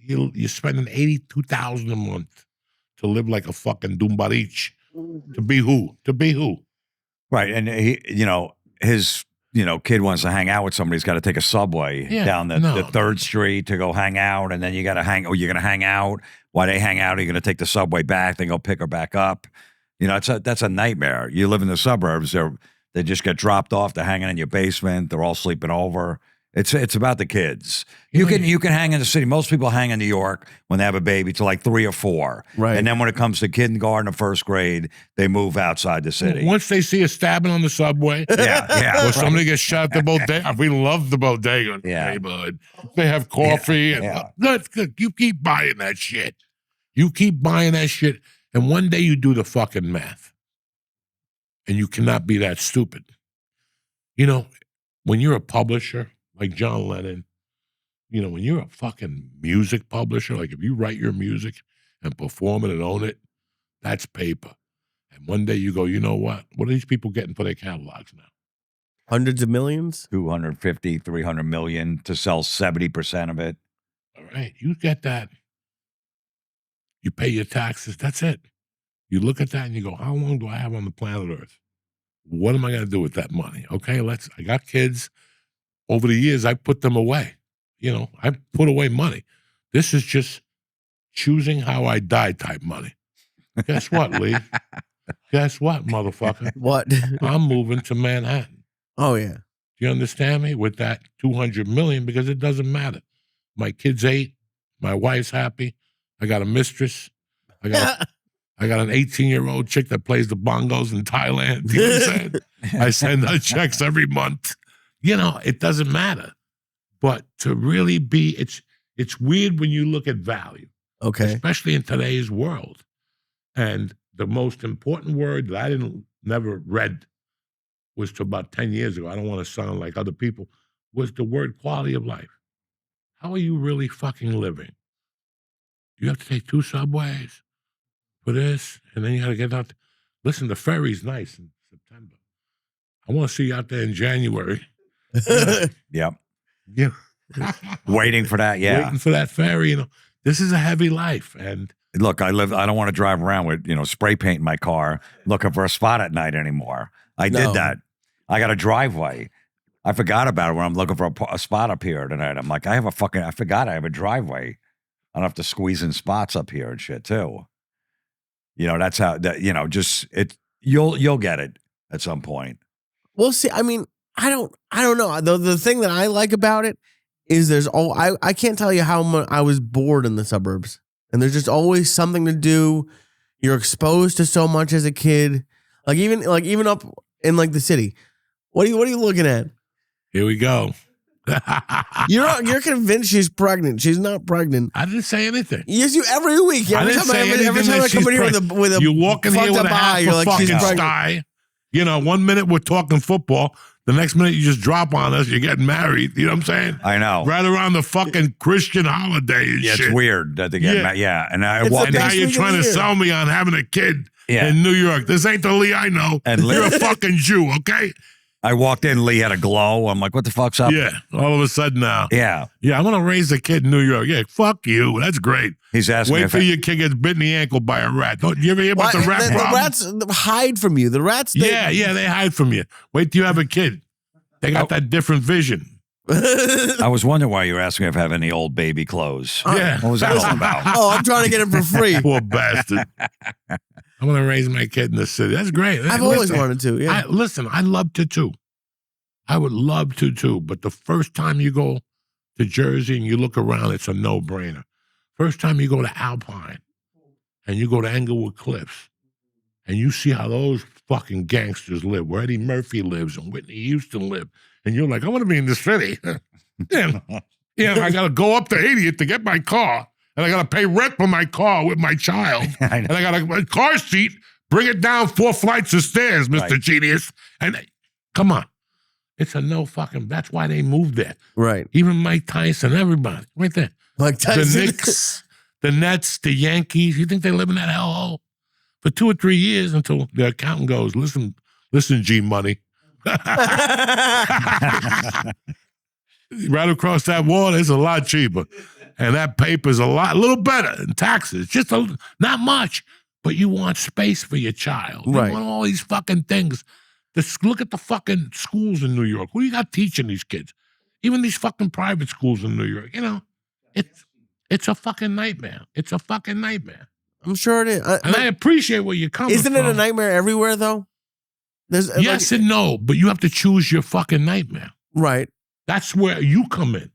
you're spending $82,000 a month to live like a fucking Dumbarich. To be who? Right. And his kid wants to hang out with somebody. He's got to take a subway down the 3rd Street to go hang out. And then you're going to hang out. While they hang out, you're going to take the subway back, then go pick her back up. You know, that's a nightmare. You live in the suburbs. They just get dropped off. They're hanging in your basement. They're all sleeping over. It's about the kids. You can hang in the city. Most people hang in New York when they have a baby to like 3 or 4. Right. And then when it comes to kindergarten or 1st grade, they move outside the city. Once they see a stabbing on the subway, Yeah. or somebody gets shot at the bodega. We love the bodega in the neighborhood. They have coffee. That's good. You keep buying that shit. And one day you do the fucking math. And you cannot be that stupid. You know, when you're a publisher, like John Lennon, you know, when you're a fucking music publisher, like if you write your music and perform it and own it, that's paper. And one day you go, you know what? What are these people getting for their catalogs now? Hundreds of millions? 250, 300 million to sell 70% of it. All right, you get that. You pay your taxes. That's it. You look at that and you go, how long do I have on the planet Earth? What am I going to do with that money? Okay, I got kids. Over the years, I put them away. You know, I put away money. This is just choosing how I die type money. Guess what, Lee? Guess what, motherfucker? What? I'm moving to Manhattan. Oh, yeah. Do you understand me? With that 200 million, because it doesn't matter. My kid's 8. My wife's happy. I got a mistress. I got an 18-year-old chick that plays the bongos in Thailand. You know what I'm saying? I send her checks every month. You know, it doesn't matter. But to really be, it's weird when you look at value. Okay. Especially in today's world. And the most important word that I never read was to about 10 years ago. I don't want to sound like other people. Was the word quality of life. How are you really fucking living? You have to take 2 subways for this, and then you got to get out. Listen, the ferry's nice in September. I want to see you out there in January. Yep. Yeah. Waiting for that. Yeah. Waiting for that ferry. You know, this is a heavy life. And look, I don't want to drive around with, spray paint in my car looking for a spot at night anymore. I did that. I got a driveway. I forgot about it when I'm looking for a spot up here tonight. I'm like, I forgot I have a driveway. I don't have to squeeze in spots up here and shit too. That's how you'll get it at some point. Well, see, I mean, I don't know. The thing that I like about it is I can't tell you how much I was bored in the suburbs. And there's just always something to do. You're exposed to so much as a kid. Like even up in like the city. What are you looking at? here we go. You're convinced she's pregnant. She's not pregnant. I didn't say anything. Yes, you every week. Every time I come in here with a you walk in here with a half a fucking sty. One minute we're talking football. The next minute you just drop on us. You're getting married. You know what I'm saying? I know. Right around the fucking Christian holiday and shit. It's weird that they get married. Yeah. And now you're trying to sell me on having a kid in New York. This ain't the Lee I know. And you're a fucking Jew, okay? I walked in, Lee had a glow. I'm like, what the fuck's up? Yeah, all of a sudden now. Yeah. Yeah, I'm going to raise a kid in New York. Yeah, fuck you. That's great. He's asking Wait till your kid gets bit in the ankle by a rat. Don't you ever hear about the rat problem? The rats hide from you. The rats. Yeah, they hide from you. Wait till you have a kid. They got that different vision. I was wondering why you were asking if I have any old baby clothes. Yeah. What was that all about? Oh, I'm trying to get him for free. Poor bastard. I'm going to raise my kid in the city. That's great. I've always wanted to, yeah. I love to too. I would love to too, but the first time you go to Jersey and you look around, it's a no-brainer. First time you go to Alpine and you go to Englewood Cliffs and you see how those fucking gangsters live, where Eddie Murphy lives and Whitney Houston live, and you're like, I want to be in the city. I got to go up to 80th to get my car, and I got to pay rent for my car with my child, and I got a car seat, bring it down 4 flights of stairs, Mr. Genius, and come on. It's a no fucking, that's why they moved there. Right. Even Mike Tyson, everybody, right there. Mike Tyson. The Knicks, the Nets, the Yankees, you think they live in that hellhole? For 2 or 3 years until the accountant goes, listen, G Money. Right across that water, it's a lot cheaper. And that paper's a little better in taxes. Just not much. But you want space for your child. You want all these fucking things. Look at the fucking schools in New York. Who you got teaching these kids? Even these fucking private schools in New York. It's a fucking nightmare. It's a fucking nightmare. I'm sure it is. And I appreciate where you're coming from. Isn't it a nightmare everywhere, though? Yes and no, but you have to choose your fucking nightmare. Right. That's where you come in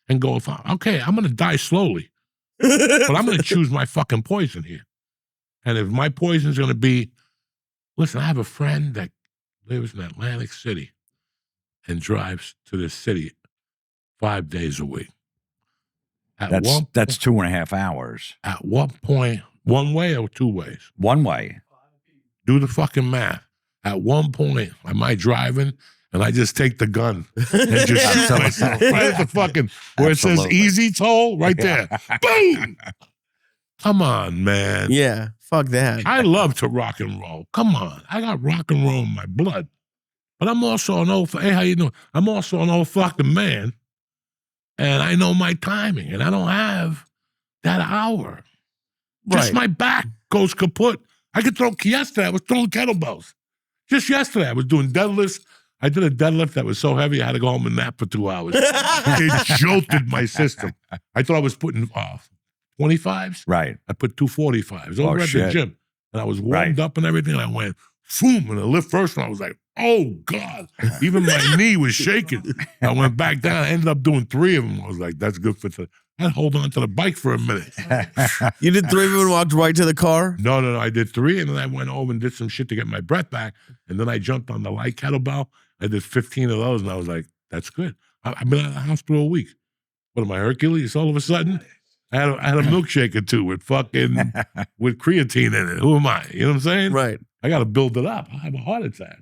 and go, I'm going to die slowly, but I'm going to choose my fucking poison here. And if my poison's going to be, listen, I have a friend that lives in Atlantic City and drives to this city 5 days a week. That's 2.5 hours. At what point, one way or 2 ways? One way. Do the fucking math. At one point, am I driving and I just take the gun and just shoot myself right at the fucking, where it says easy toll, right there. Boom! Come on, man. Yeah, fuck that. I love to rock and roll. Come on. I got rock and roll in my blood. But I'm also an old, hey, how you doing? I'm also an old fucking man. And I know my timing. And I don't have that hour. Just my back goes kaput. I could throw, yesterday I was throwing kettlebells. Just yesterday I was doing deadlifts. I did a deadlift that was so heavy I had to go home and nap for 2 hours. It jolted my system. I thought I was putting 25s. Right. I put 245s over at shit. the gym. And I was warmed up and everything. And I went, boom, and I lift first and I was like, oh, God. Even my knee was shaking. I went back down. I ended up doing 3 of them. I was like, that's good for today. I'd hold on to the bike for a minute. You did 3 of them and walked right to the car? No. I did 3, and then I went home and did some shit to get my breath back. And then I jumped on the light kettlebell. I did 15 of those, and I was like, that's good. I've been out of the hospital a week. What am I, Hercules? All of a sudden, I had a milkshake or 2 with with creatine in it. Who am I? You know what I'm saying? Right. I got to build it up. I have a heart attack.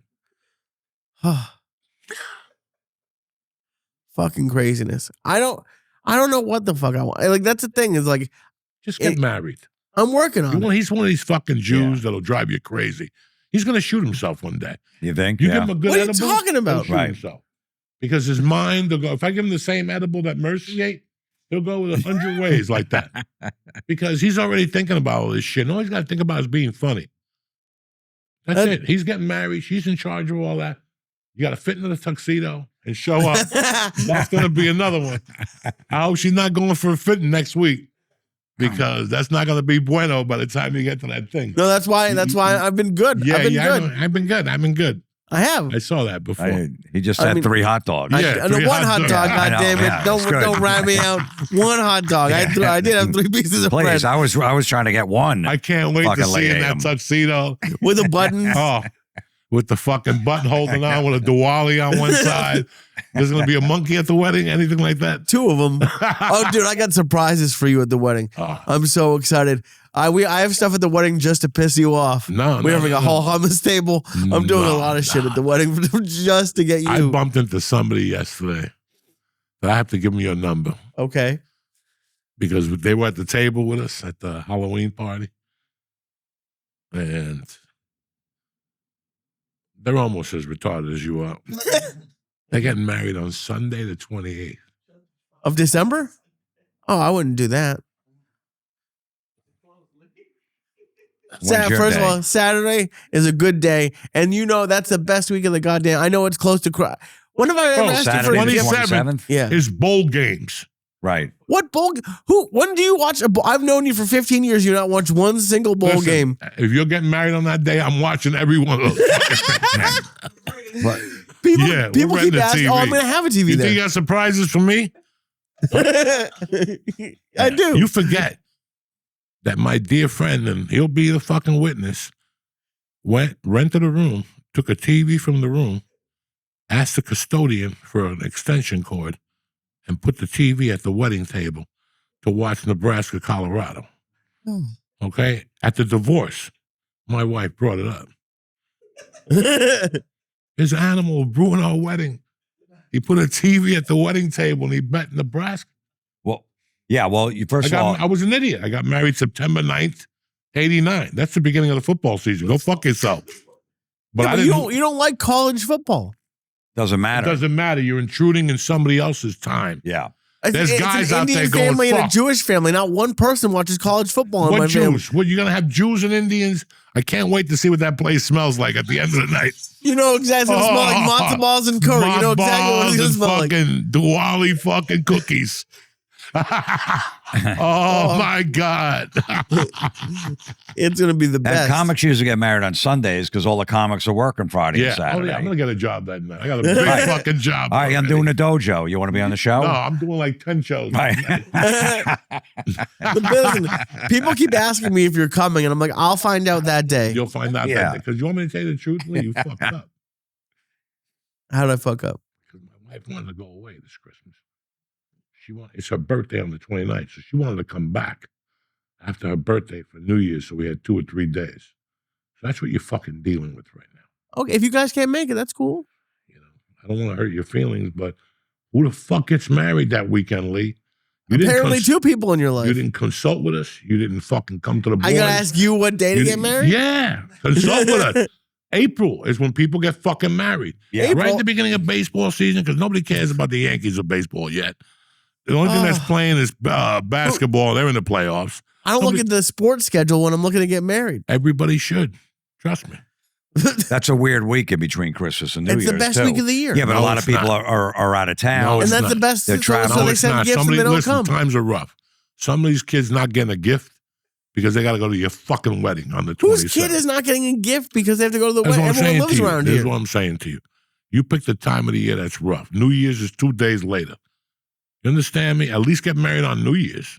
Fucking craziness. I don't know what the fuck I want. Like, that's the thing, is like, Just get married. I'm working on it. He's one of these fucking Jews that'll drive you crazy. He's going to shoot himself one day. You think? You give him a good What are you edible, talking about? he'll shoot himself. Because his mind will go, if I give him the same edible that Mercy ate, he'll go with 100 ways like that. Because he's already thinking about all this shit. And all he's got to think about is being funny. That's it. He's getting married. She's in charge of all that. You got to fit into the tuxedo and show up. That's going to be another one. I hope she's not going for a fitting next week, because that's not going to be bueno by the time you get to that thing. No, that's why I've been good. Yeah, I've been good. I've been good. I have. I saw that before. He just had 3 hot dogs. Yeah. And 3 one hot hot dog, dogs. I know, goddammit. yeah, it's good. Don't rat me out. 1 hot dog. I did have 3 pieces of Please, bread I was trying to get one. I can't wait to Fucking see in ate that 'em. tuxedo. with a button. Oh, with the fucking button holding on, with a Diwali on one side. There's going to be a monkey at the wedding, anything like that. 2 of them. Oh, dude, I got surprises for you at the wedding. Oh. I'm so excited. I have stuff at the wedding just to piss you off. We're having a whole hummus table. I'm doing a lot of shit at the wedding just to get you. I bumped into somebody yesterday, but I have to give them your number, Okay. because they were at the table with us at the Halloween party. And they're almost as retarded as you are. They're getting married on Sunday the 28th. Of December? Oh, I wouldn't do that. When's your First day? of all, Saturday is a good day, and you know that's the best week of the goddamn. I know it's close to. When have I ever asked you for Saturday a the gift? 27th? Yeah. Is bowl games. Right. What bowl? When do you watch a bowl? I've known you for 15 years. You not watch one single bowl Listen, game. If you're getting married on that day, I'm watching every one of those. But, People we're keep renting a asking, TV. "Oh, I'm going to have a TV You think there." you got surprises for me? I do. You forget that my dear friend, and he'll be the fucking witness, rented a room, took a TV from the room, asked the custodian for an extension cord, and put the TV at the wedding table to watch Nebraska, Colorado. Okay? At the divorce, my wife brought it up. His animal ruined our wedding. He put a TV at the wedding table and he bet Nebraska. well, yeah. Well, first of all, I was an idiot. I got married September 9th, 89. That's the beginning of the football season. Go fuck yourself. But Yeah, I but didn't. you don't like college football. doesn't It matter. doesn't matter. You're intruding in somebody else's time. Yeah. There's It's guys an out Indian there going, family and a "Fuck." Jewish family. Not one person watches college football in my What family. Jews? What, you're going to have Jews and Indians? I can't wait to see what that place smells like at the end of the night. You know exactly what it smells like. Matzo balls and curry. You know exactly what it's going to smell like. Fucking Diwali fucking cookies. Oh my God. It's going to be the And best. comics usually get married on Sundays because all the comics are working Friday and Yeah. Oh, Saturday. yeah. I'm going to get a job that night. I got a big Right. fucking job. All right, I'm already. doing a dojo. You want to be on the show? No, I'm doing like 10 shows. Right. The business. People keep asking me if you're coming, and I'm like, I'll find out that day. You'll find out Yeah. that because you want me to tell you the truth, Lee, you fucked up. How did I fuck up? Because my wife wanted to go away this Christmas. It's her birthday on the 29th, so she wanted to come back after her birthday for New Year's, so we had 2 or 3 days. So that's what you're fucking dealing with right now. Okay, if you guys can't make it, that's cool. You know, I don't want to hurt your feelings, but who the fuck gets married that weekend, Lee? Apparently, two people in your life. You didn't consult with us. You didn't fucking come to the board. I gotta ask you what day to get married? Yeah. Consult with us. April is when people get fucking married. Yeah. Right at the beginning of baseball season, because nobody cares about the Yankees or baseball yet. The only thing that's playing is basketball. They're in the playoffs. I don't look at the sports schedule when I'm looking to get married. Everybody should. Trust me. That's a weird week in between Christmas and New Year's. It's the best too. week of the year. Yeah, but No, a lot of it's people not. are out of town. No, and it's that's not. the best. They're traveling. So No, they it's send not. gifts and they don't Listen, come. times are rough. Some of these kids not getting a gift because they got to go to your fucking wedding on the 27th. Whose kid is not getting a gift because they have to go to the That's wedding? what I'm Everyone saying lives to you. around This here. is what I'm saying to you. You pick the time of the year that's rough. New Year's is 2 days later. You understand me? At least get married on New Year's.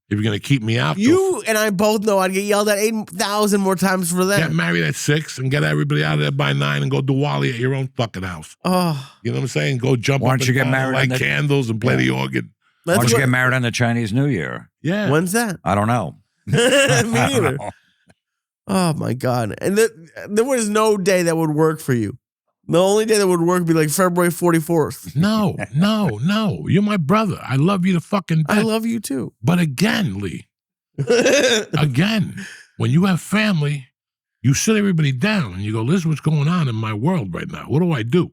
If you're going to keep me out. You and I both know I'd get yelled at 8,000 more times for that. Get married at 6 and get everybody out of there by 9 and go Diwali at your own fucking house. Oh, You know what I'm saying? Go jump Why up don't and you get down and married light on the- candles and play Yeah. the organ. Why that's don't you what, get married on the Chinese New Year? Yeah. when's that? I don't know. Me neither. Oh my God. And there was no day that would work for you. The only day that would work would be like February 44th. No. You're my brother. I love you to fucking death. I love you too. But again, Lee, when you have family, you sit everybody down and you go, this is what's going on in my world right now. What do I do?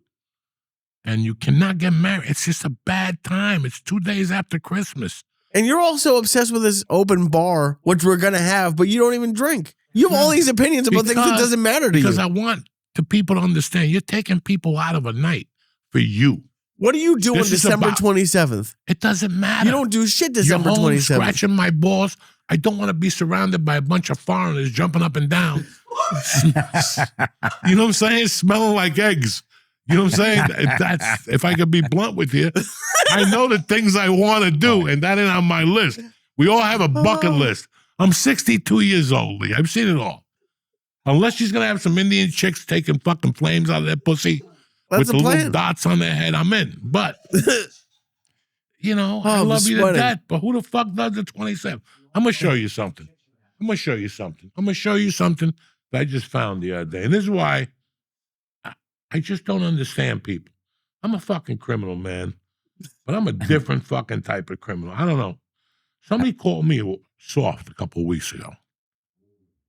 And you cannot get married. It's just a bad time. It's 2 days after Christmas. And you're also obsessed with this open bar, which we're going to have, but you don't even drink. You have all these opinions about things that doesn't matter to Because you. I want the people to understand you're taking people out of a night for you. What do you do on This is December about- 27th? It doesn't matter. You don't do shit December You're home 27th. scratching my balls. I don't want to be surrounded by a bunch of foreigners jumping up and down. You know what I'm saying? Smelling like eggs. You know what I'm saying? If I could be blunt with you, I know the things I want to do, and that ain't on my list. We all have a bucket list. I'm 62 years old, Lee. I've seen it all. Unless she's gonna have some Indian chicks taking fucking flames out of their pussy That's with the the little plan. dots on their head, I'm in. But you know, I I'm love you to sweating. death. But who the fuck does the 27th? I'm gonna show you something. I'm gonna show you something that I just found the other day, and this is why I just don't understand people. I'm a fucking criminal, man, but I'm a different fucking type of criminal. I don't know. Somebody called me soft a couple of weeks ago.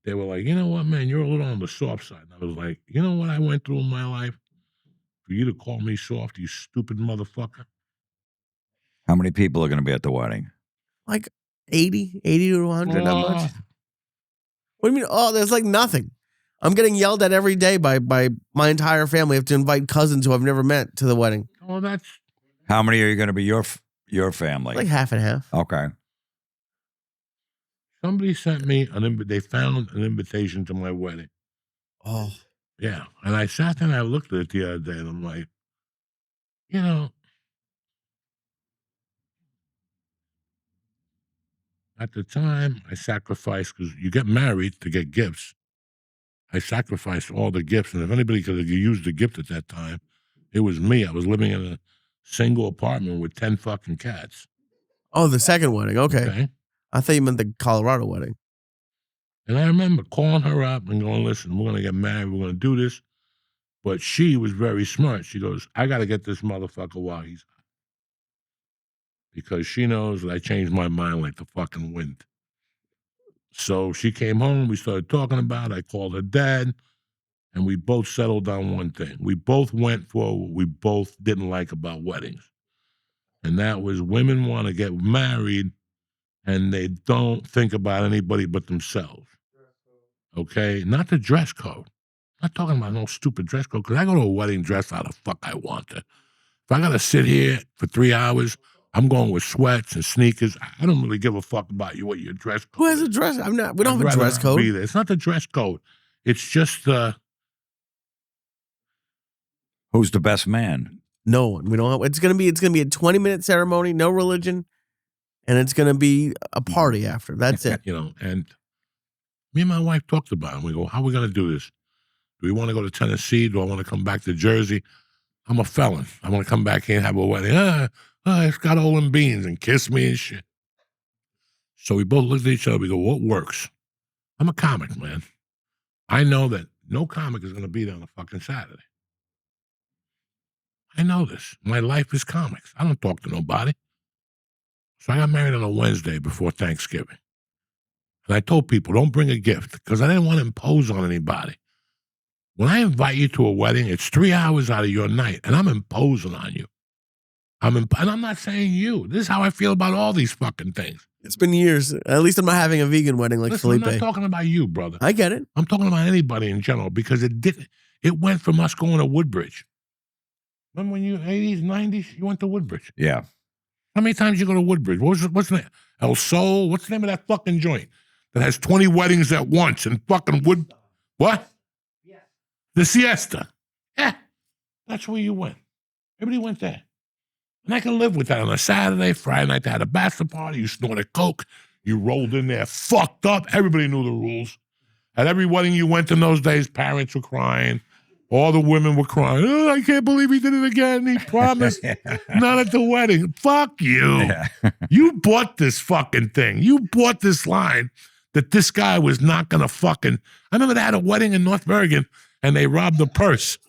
They were like, you know what, man, you're a little on the soft side. And I was like, you know what I went through in my life? For you to call me soft, you stupid motherfucker. How many people are going to be at the wedding? Like 80 to 100, not much. What do you mean? Oh, there's like nothing. I'm getting yelled at every day by my entire family. I have to invite cousins who I've never met to the wedding. Oh, that's How many are you going to be your family? Like half and half. Okay. somebody sent me they found an invitation to my wedding. Oh, Yeah. And I sat there and I looked at it the other day and I'm like, you know, at the time I sacrificed, because you get married to get gifts. I sacrificed all the gifts. And if anybody could have used the gift at that time, it was me. I was living in a single apartment with 10 fucking cats. oh, the second wedding. Okay. Okay. I thought you meant the Colorado wedding. And I remember calling her up and going, listen, we're going to get married. We're going to do this. But she was very smart. She goes, I got to get this motherfucker while he's hot. Because she knows that I changed my mind like the fucking wind. So she came home. We started talking about it. I called her dad. And we both settled on one thing. We both went for what we both didn't like about weddings. And that was women want to get married and they don't think about anybody but themselves. Okay? Not the dress code. I'm not talking about no stupid dress code, because I go to a wedding dressed how the fuck I want to. If I got to sit here for 3 hours, I'm going with sweats and sneakers. I don't really give a fuck about you, what your dress code Who has is. a dress? We don't have I'd a rather dress not code. be there. It's not the dress code. It's just Who's the best man? No one. We don't have, it's gonna be a 20-minute ceremony, no religion, and it's gonna be a party after. That's it. you know, and me and my wife talked about it. We go, how are we going to do this? Do we want to go to Tennessee? Do I want to come back to Jersey? I'm a felon. I want to come back here and have a wedding. It's got all them beans and kiss me and shit. So we both looked at each other. We go, what works? I'm a comic, man. I know that no comic is going to be there on a fucking Saturday. I know this. My life is comics. I don't talk to nobody. So I got married on a Wednesday before Thanksgiving. And I told people, don't bring a gift because I didn't want to impose on anybody. When I invite you to a wedding, it's 3 hours out of your night, and I'm imposing on you. And I'm not saying you. This is how I feel about all these fucking things. It's been years. At least I'm not having a vegan wedding like Listen, Felipe. I'm not talking about you, brother. I get it. I'm talking about anybody in general because it went from us going to Woodbridge. Remember when you 80s, 90s, you went to Woodbridge? Yeah. How many times you go to Woodbridge? What's the name? El Sol? What's the name of that fucking joint that has 20 weddings at once and fucking what? Yeah. The Siesta. Yeah. That's where you went. Everybody went there. And I can live with that on a Saturday, Friday night. They had a bachelor party. You snorted coke. You rolled in there, fucked up. Everybody knew the rules. At every wedding you went in those days, parents were crying. All the women were crying. Oh, I can't believe he did it again. He promised not at the wedding. Fuck you. Yeah. You bought this fucking thing. You bought this line that this guy was not going to fucking. I remember they had a wedding in North Bergen and they robbed the purse.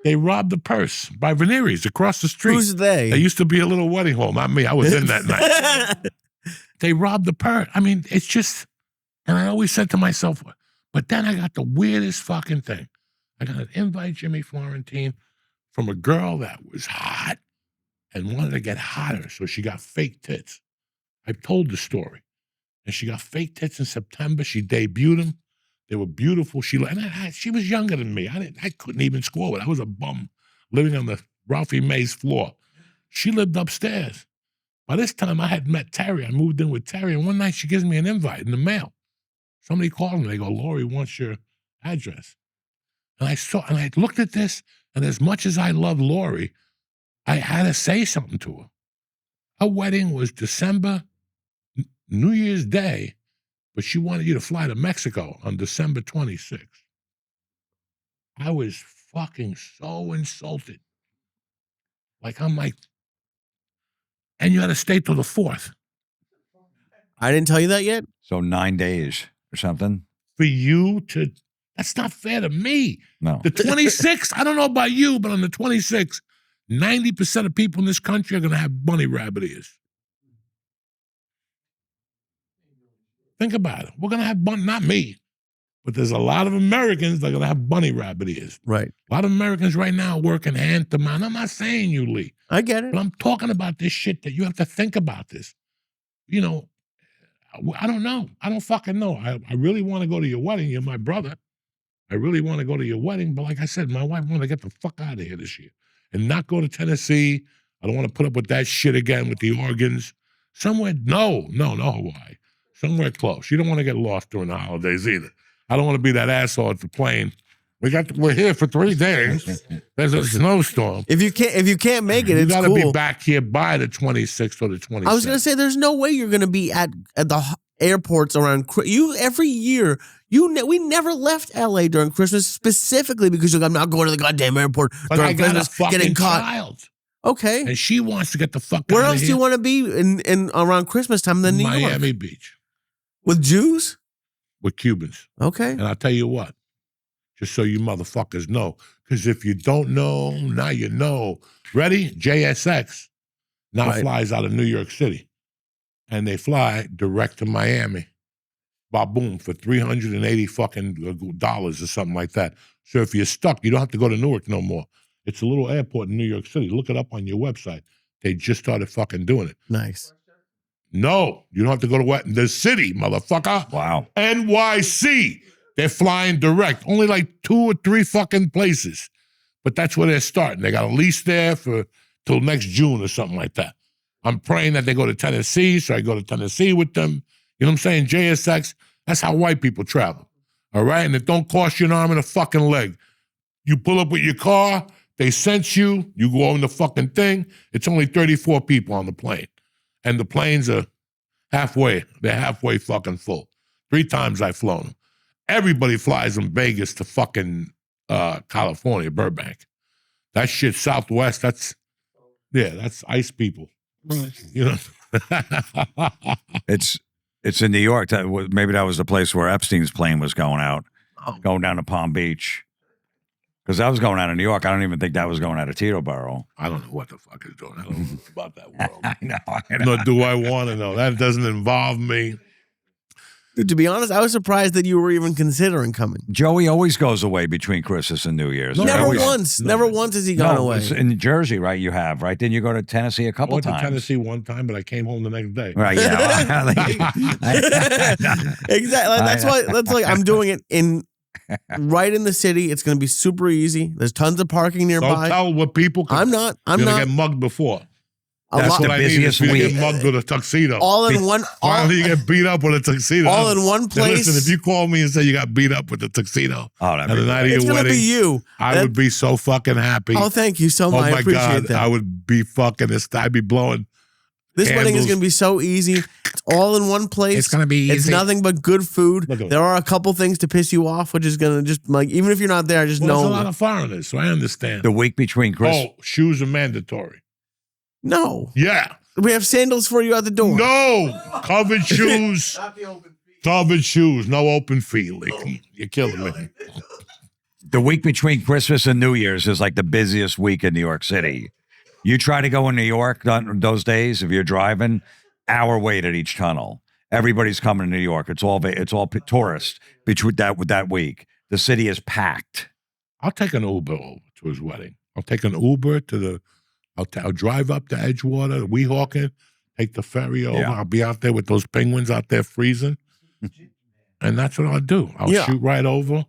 They robbed the purse by Veneries across the street. Who's they? There used to be a little wedding hall. Not me. I was in that night. They robbed the purse. I mean, it's just, and I always said to myself, but then I got the weirdest fucking thing. I got an invite, Jimmy Florentine, from a girl that was hot and wanted to get hotter, so she got fake tits. I've told the story. And she got fake tits in September. She debuted them. They were beautiful. She was younger than me. I couldn't even score with. I was a bum living on the Ralphie Mays floor. She lived upstairs. By this time, I had met Terry. I moved in with Terry, and one night she gives me an invite in the mail. Somebody called me. They go, Lori wants your address. And I looked at this, and as much as I love Lori, I had to say something to her. Her wedding was December, New Year's Day, but she wanted you to fly to Mexico on December 26th. I was fucking so insulted. I'm like, and you had to stay till the 4th. I didn't tell you that yet? So 9 days or something? For you to, that's not fair to me. No. The 26th, I don't know about you, but on the 26th, 90% of people in this country are going to have bunny rabbit ears. Think about it. We're going to have not me, but there's a lot of Americans that are going to have bunny rabbit ears. Right. A lot of Americans right now are working hand to mouth. I'm not saying you, Lee. I get it. But I'm talking about this shit that you have to think about this. You know, I don't know. I don't fucking know. I really want to go to your wedding. You're my brother. I really want to go to your wedding. But like I said, my wife wanted to get the fuck out of here this year and not go to Tennessee. I don't want to put up with that shit again with the organs. Somewhere, no Hawaii. Somewhere close. You don't want to get lost during the holidays either. I don't want to be that asshole at the plane. We're here for 3 days. There's a snowstorm. If you can't make it, you it's gotta cool. be back here by the 26th or the 27th. I was gonna say, there's no way you're gonna be at the airports around every year. We never left LA during Christmas specifically because I'm not going to the goddamn airport But during I got Christmas a fucking getting caught. child. Okay. And she wants to get the fuck Where out else of do here. you want to be in around Christmas time than New York? Miami Beach With Jews? with Cubans. Okay. And I'll tell you what, just so you motherfuckers know, because if you don't know, now you know. Ready? JSX now flies out of New York City. And they fly direct to Miami. Boom, for $380 fucking dollars or something like that. So if you're stuck, you don't have to go to Newark no more. It's a little airport in New York City. Look it up on your website. They just started fucking doing it. Nice. No, you don't have to go to the city, motherfucker. Wow. NYC. They're flying direct. Only like 2 or 3 fucking places. But that's where they're starting. They got a lease there till next June or something like that. I'm praying that they go to Tennessee, so I go to Tennessee with them. You know what I'm saying? JSX, that's how white people travel. All right? And it don't cost you an arm and a fucking leg. You pull up with your car, they sense you go on the fucking thing. It's only 34 people on the plane. And the planes are halfway. They're halfway fucking full. 3 times I've flown them. Everybody flies from Vegas to fucking California, Burbank. That shit Southwest, that's ice people. You know? It's in New York. Maybe that was the place where Epstein's plane was going out, going down to Palm Beach. Because I was going out of New York. I don't even think that was going out of Teterboro. I don't know what the fuck is doing. I don't know about that world. I know. Nor do I want to know. That doesn't involve me. Dude, to be honest, I was surprised that you were even considering coming. Joey always goes away between Christmas and New Year's. No, Never always- once. no. Never once has he gone away. it's in Jersey, right? You have, right? Didn't you go to Tennessee a I couple went to times? Tennessee one time, but I came home the next day. Right, yeah. Exactly. That's why. That's like I'm doing it right in the city. It's going to be super easy. There's tons of parking Don't nearby. tell what people. I'm not. I'm You're not. gonna get mugged before. A That's lot- the What I need is busiest for you to week. get mugged with a tuxedo. all in one. Finally, you get beat up with a tuxedo. All in one Now, place. listen, if you call me and say you got beat up with a tuxedo Oh, on that'd the be night of It's your going to wedding, be you. I would be so fucking happy. Oh, thank you so much. I my appreciate God, that. I would be fucking. I'd be blowing. This wedding is candles. going to be so easy. It's all in one place. It's gonna be It's easy. nothing but good food. Look at There are a couple things to piss you off, which is going to just like, even if you're not there, just Well, there's a lot know. of foreigners, so I understand. the week between Christmas. Oh, shoes are mandatory. No. Yeah. We have sandals for you at the door. No. Covered shoes. Covered shoes. No open feet. Lee. You're killing me. The week between Christmas and New Year's is like the busiest week in New York City. You try to go in New York on those days, if you're driving, hour wait at each tunnel. Everybody's coming to New York. It's all tourists between that week. The city is packed. I'll take an Uber over to his wedding. I'll take an Uber to the. I'll drive up to Edgewater, Weehawken, take the ferry over. Yeah. I'll be out there with those penguins out there freezing, and that's what I'll do. I'll shoot right over.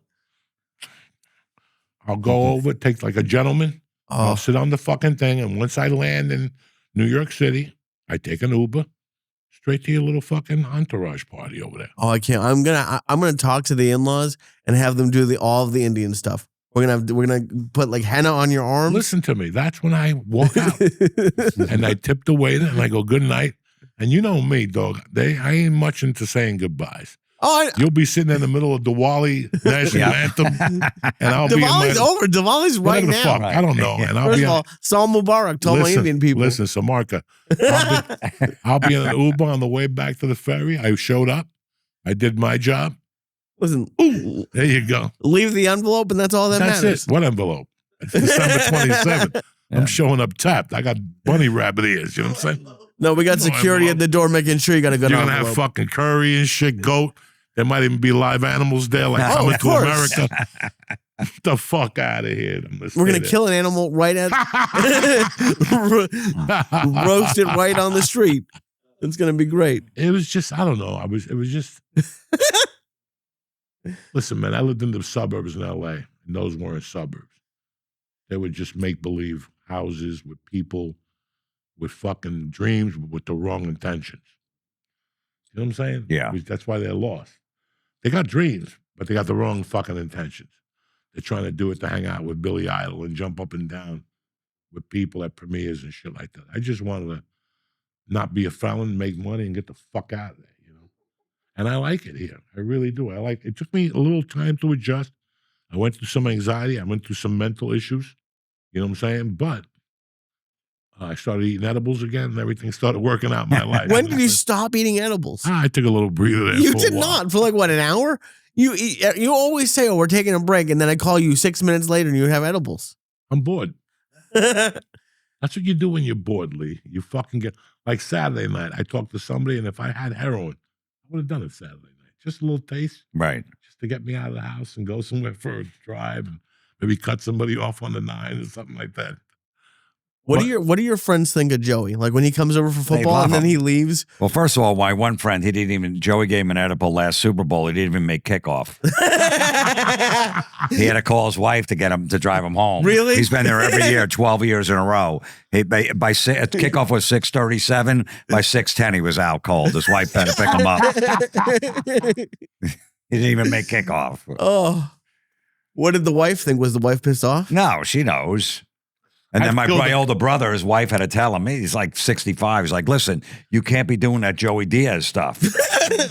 I'll go over, take like a gentleman. I'll sit on the fucking thing, and once I land in New York City, I take an Uber straight to your little fucking entourage party over there. Oh, I can't. I'm gonna talk to the in-laws and have them do all of the Indian stuff. We're gonna put like henna on your arms. Listen to me. That's when I walk out and I tip the waiter and I go, good night. And you know me, dog. I ain't much into saying goodbyes. Oh, You'll be sitting in the middle of Diwali national anthem, and I'll be in my, Diwali's over. Diwali's right whatever the now. fuck, I don't know. And I'll First be of all, Saul Mubarak told my Indian people. Listen, Samarka. I'll be in an Uber on the way back to the ferry. I showed up. I did my job. Listen, There you go. leave the envelope, and that's all that That's matters. it. What envelope? It's December 27th. I'm showing up tapped. I got bunny rabbit ears. You know what I'm saying? No, we got No security envelope. at the door making sure you got a good You're gonna envelope. have fucking curry and shit, goat. There might even be live animals there, like Oh, coming of to course. America. Get the fuck out of here. We're gonna kill an animal right at roast it right on the street. It's gonna be great. It was just, I don't know. It was just. Listen, man, I lived in the suburbs in LA, and those weren't suburbs. They were just make believe houses with people with fucking dreams with the wrong intentions. You know what I'm saying? Yeah. That's why they're lost. They got dreams, but they got the wrong fucking intentions. They're trying to do it to hang out with Billy Idol and jump up and down with people at premieres and shit like that. I just wanted to not be a felon, make money, and get the fuck out of there, you know? And I like it here. I really do. It took me a little time to adjust. I went through some anxiety. I went through some mental issues. You know what I'm saying? But I started eating edibles again, and everything started working out in my life. When did you stop eating edibles? I took a little breather there. You for a did while. not for like what, an hour? You always say, "Oh, we're taking a break," and then I call you 6 minutes later and you have edibles. I'm bored. That's what you do when you're bored, Lee. You fucking get, like Saturday night, I talked to somebody, and if I had heroin, I would have done it Saturday night. Just a little taste, Right. just to get me out of the house and go somewhere for a drive and maybe cut somebody off on the 9 or something like that. What do your friends think of Joey? Like when he comes over for football love and then him. he leaves? Well, first of all, my one friend, Joey gave him an edible last Super Bowl. He didn't even make kickoff. He had to call his wife to get him to drive him home. Really? He's been there every year, 12 years in a row. Kickoff was 6:37. By 6:10, he was out cold. His wife had to pick him up. He didn't even make kickoff. Oh, what did the wife think? Was the wife pissed off? No, she knows. And then my older brother, his wife had to tell him, he's like 65. He's like, listen, you can't be doing that Joey Diaz stuff.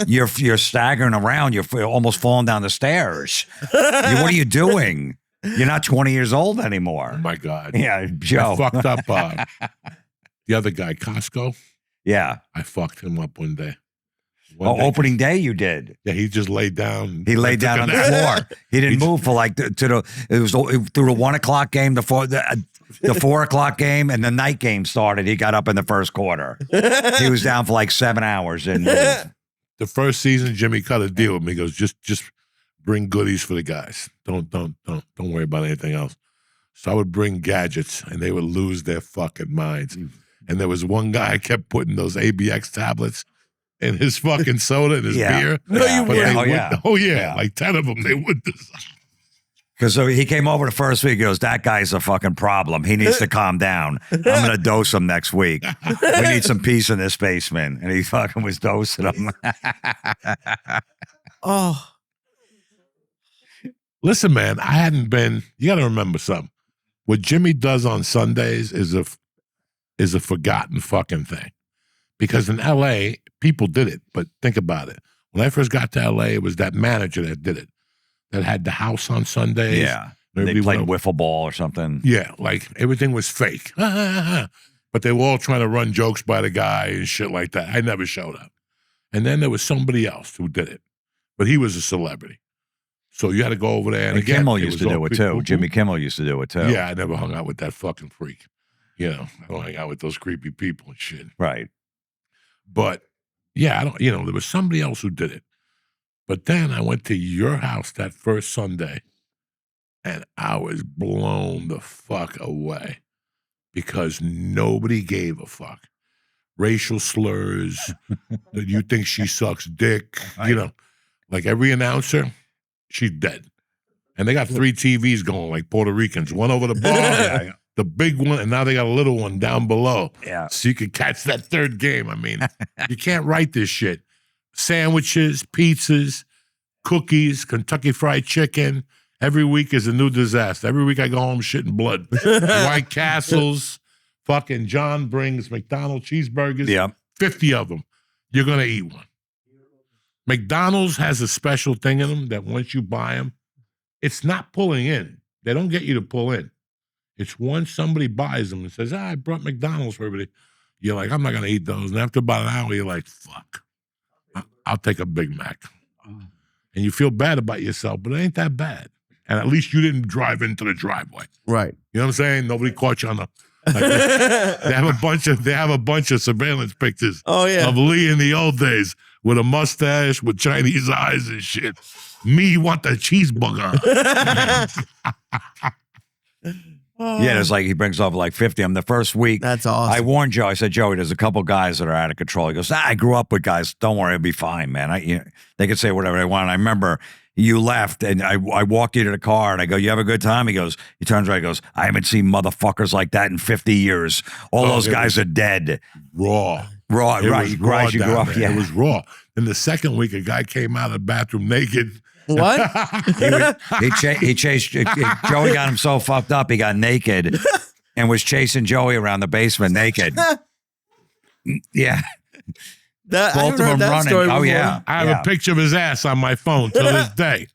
You're staggering around. You're almost falling down the stairs. What are you doing? You're not 20 years old anymore. Oh, my God. Yeah, Joe. I fucked up the other guy, Costco. Yeah. I fucked him up one day. One day- opening day you did. Yeah, he just laid down. He laid down on the floor. He didn't move for like it was through the 1 o'clock game, the 4 o'clock game, and the night game started. He got up in the first quarter. He was down for like 7 hours. And The first season, Jimmy cut a deal with me. He goes, just bring goodies for the guys. Don't worry about anything else. So I would bring gadgets, and they would lose their fucking minds. And there was one guy I kept putting those ABX tablets in his fucking soda and his beer. No, you But wouldn't. they Oh, would- yeah. like 10 of them, they would. because he came over the first week, he goes, that guy's a fucking problem. He needs to calm down. I'm going to dose him next week. We need some peace in this basement. And he fucking was dosing him. Oh, Listen, man, I hadn't been. You got to remember something. What Jimmy does on Sundays is a forgotten fucking thing. Because in L.A., people did it. But think about it. When I first got to L.A., it was that manager that did it. That had the house on Sundays. Yeah. They Everybody played went- wiffle ball or something. Yeah, like everything was fake. But they were all trying to run jokes by the guy and shit like that. I never showed up. And then there was somebody else who did it. But he was a celebrity. So you had to go over there. And again, Kimmel it used was to all do it big too. boo-boo. Jimmy Kimmel used to do it too. Yeah, I never hung out with that fucking freak. You know, I don't hang out with those creepy people and shit. Right. But yeah, I don't, you know, there was somebody else who did it. But then I went to your house that first Sunday and I was blown the fuck away because nobody gave a fuck. Racial slurs, you think she sucks dick, you know, like every announcer, she's dead. And they got 3 TVs going like Puerto Ricans, one over the bar, the big one, and now they got a little one down below. Yeah. So you can catch that third game. I mean, you can't write this shit. Sandwiches, pizzas, cookies, Kentucky Fried Chicken. Every week is a new disaster. Every week I go home shitting blood. White Castles, fucking John brings McDonald's cheeseburgers. Yeah. 50 of them. You're going to eat one. McDonald's has a special thing in them that once you buy them, it's not pulling in. They don't get you to pull in. It's once somebody buys them and says, I brought McDonald's for everybody. You're like, I'm not going to eat those. And after about an hour, you're like, fuck, I'll take a Big Mac. And you feel bad about yourself, but it ain't that bad. And at least you didn't drive into the driveway. right. You know what I'm saying? Nobody caught you on the. Like, they have a bunch of surveillance pictures Oh, yeah. of Lee in the old days with a mustache, with Chinese eyes and shit. Me want the cheeseburger. Yeah, it's like he brings over like 50 of them. The first week, That's awesome. I warned Joe. I said, Joey, there's a couple guys that are out of control. He goes, I grew up with guys. Don't worry, it'll be fine, man. They can say whatever they want. And I remember you left, and I walked you to the car, and I go, you have a good time? He turns around, he goes, I haven't seen motherfuckers like that in 50 years. All those guys are dead. Raw. Raw, It right? was raw Guys you grew down up, there. yeah. It was raw. Then the second week, a guy came out of the bathroom naked. What? He chased Joey. Got him so fucked up, he got naked and was chasing Joey around the basement naked. Yeah, I both haven't of heard them that running. story Oh before. yeah, I have yeah. a picture of his ass on my phone till this day.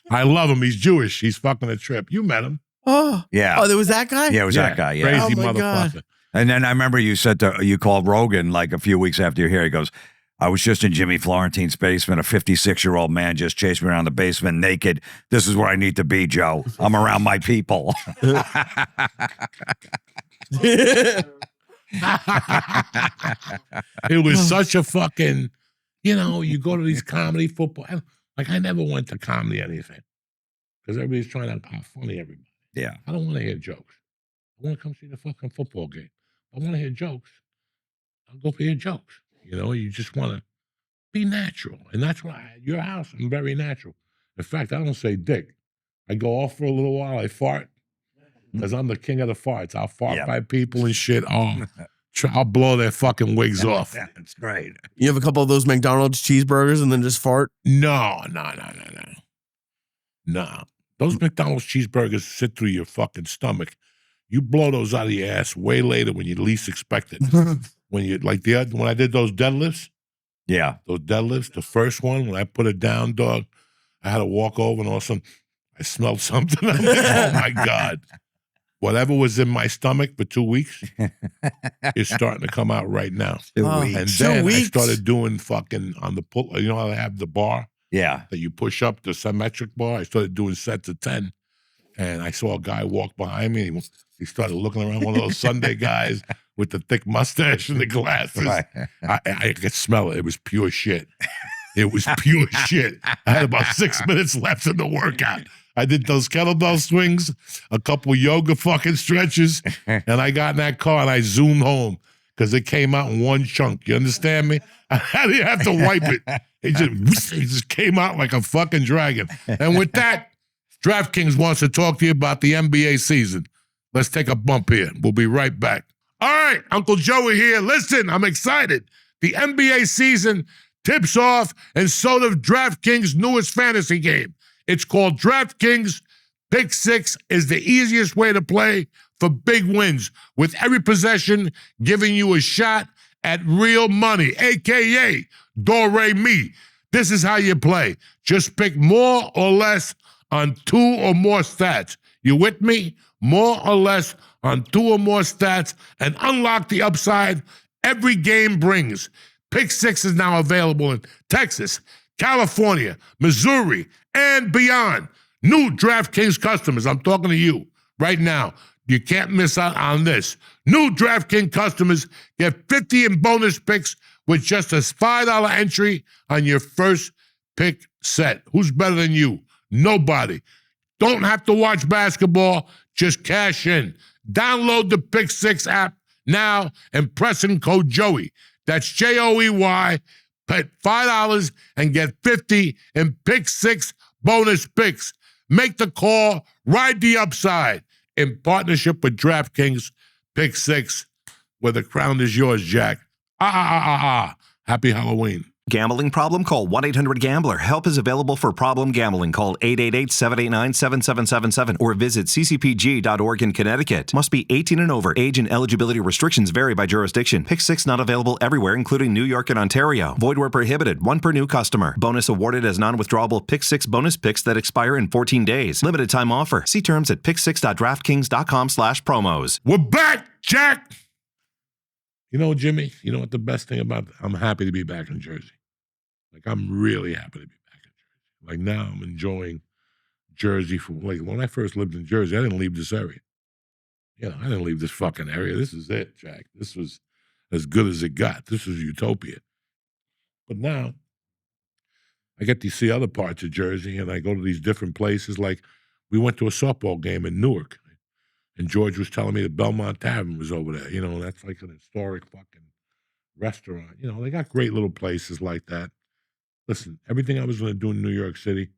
I love him. He's Jewish. He's fucking a trip. You met him. Oh, Yeah. Oh, there was that guy? Yeah, it was that guy. Yeah. Crazy Oh, my motherfucker. God. And then I remember you said you called Rogan like a few weeks after you're here. He goes, I was just in Jimmy Florentine's basement. A 56-year-old man just chased me around the basement naked. This is where I need to be, Joe. I'm around my people. It was such a fucking, you know, you go to these comedy football. Like, I never went to comedy anything because everybody's trying to funny everybody. Yeah. I don't want to hear jokes. I want to come see the fucking football game. I want to hear jokes. I'll go for your jokes. You know, you just want to be natural. And that's why at your house, I'm very natural. In fact, I don't say dick. I go off for a little while. I fart because I'm the king of the farts. I'll fart by people and shit. I'll blow their fucking wigs off. That's great. You have a couple of those McDonald's cheeseburgers and then just fart? No. Those McDonald's cheeseburgers sit through your fucking stomach. You blow those out of your ass way later when you least expect it. When you when I did those deadlifts, the first one, when I put it down, dog, I had to walk over and all of a sudden I smelled something. I'm like, oh my God. whatever was in my stomach for 2 weeks is starting to come out right now. 2 Oh. weeks. And 2 then I weeks? started doing fucking on the pull. You know how they have the bar Yeah. that you push up, the symmetric bar? I started doing sets of 10. And I saw a guy walk behind me. He started looking around, one of those Sunday guys with the thick mustache and the glasses. Right. I could smell it. It was pure shit. It was pure shit. I had about 6 minutes left in the workout. I did those kettlebell swings, a couple yoga fucking stretches, and I got in that car and I zoomed home because it came out in one chunk. You understand me? I didn't have to wipe it. It just came out like a fucking dragon. And with that, DraftKings wants to talk to you about the NBA season. Let's take a bump here. We'll be right back. All right, Uncle Joey here. Listen, I'm excited. The NBA season tips off, and so does DraftKings' newest fantasy game. It's called DraftKings Pick Six. Is the easiest way to play for big wins, with every possession giving you a shot at real money, a.k.a. Do-Re-Mi. This is how you play. Just pick more or less on 2 or more stats. You with me? More or less on 2 or more stats, and unlock the upside every game brings. Pick Six is now available in Texas, California, Missouri, and beyond. New DraftKings customers, I'm talking to you right now. You can't miss out on this. New DraftKings customers get 50 in bonus picks with just a $5 entry on your first pick set. Who's better than you? Nobody. Don't have to watch basketball. Just cash in. Download the Pick Six app now and press in code Joey. That's Joey. Pay $5 and get 50 in Pick Six bonus picks. Make the call. Ride the upside. In partnership with DraftKings Pick Six, where the crown is yours, Jack. Happy Halloween. Gambling problem? Call 1-800-GAMBLER. Help is available for problem gambling. Call 888-789-7777 or visit ccpg.org in Connecticut. Must be 18 and over. Age and eligibility restrictions vary by jurisdiction. Pick Six not available everywhere, including New York and Ontario. Void where prohibited. 1 per new customer. Bonus awarded as non-withdrawable Pick Six bonus picks that expire in 14 days. Limited time offer. See terms at picksix.draftkings.com/promos. We're back, Jack. You know, Jimmy, you know what the best thing about I'm happy to be back in Jersey. Like, I'm really happy to be back in Jersey. Like, now I'm enjoying Jersey. Like, when I first lived in Jersey, I didn't leave this area. You know, I didn't leave this fucking area. This is it, Jack. This was as good as it got. This was utopia. But now, I get to see other parts of Jersey, and I go to these different places. Like, we went to a softball game in Newark, and George was telling me the Belmont Tavern was over there. You know, that's like an historic fucking restaurant. You know, they got great little places like that. Listen, everything I was going to do in New York City,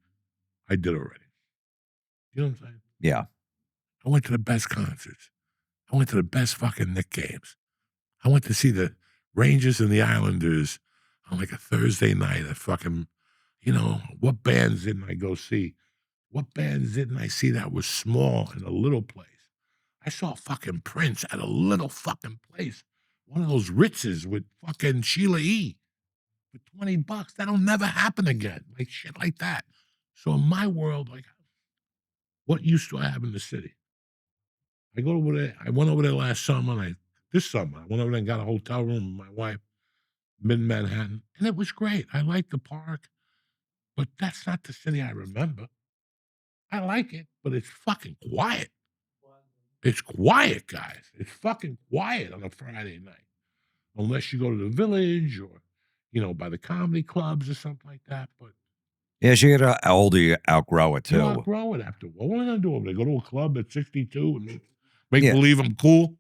I did already. You know what I'm saying? Yeah. I went to the best concerts. I went to the best fucking Knicks games. I went to see the Rangers and the Islanders on like a Thursday night at fucking, you know, what bands didn't I go see? What bands didn't I see that was small in a little place? I saw fucking Prince at a little fucking place. One of those Ritzes with fucking Sheila E. for $20. That'll never happen again. Like shit like that. So in my world, like, what used to I have in the city? I went over there last summer, this summer, I went over there and got a hotel room with my wife, mid-Manhattan, and it was great. I liked the park, but that's not the city I remember. I like it, but it's fucking quiet. It's quiet, guys. It's fucking quiet on a Friday night. Unless you go to the Village or, you know, by the comedy clubs or something like that. But Yeah, as you get older, you outgrow it, too. you outgrow it after. What am I going to do over there? Go to a club at 62 and make believe I'm cool?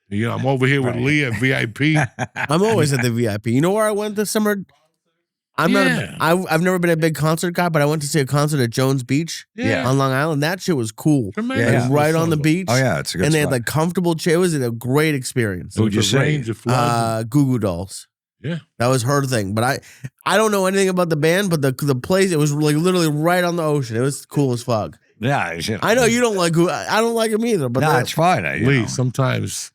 You know, I'm over here with Lee at VIP. I'm always at the VIP. You know where I went this summer? I've never been a big concert guy, but I went to see a concert at Jones Beach on Long Island. That shit was cool. Tremendous. Like, right on the beach. Oh, yeah, it's a good And they had spot. like comfortable chairs. It was a great experience. Who'd you With the see? rains, it floods. Goo Goo Dolls. Yeah. That was her thing. But I don't know anything about the band, but the place, it was like literally right on the ocean. It was cool as fuck. Yeah. I know you don't like Goo. I don't like him either. But No, it's fine. Lee, sometimes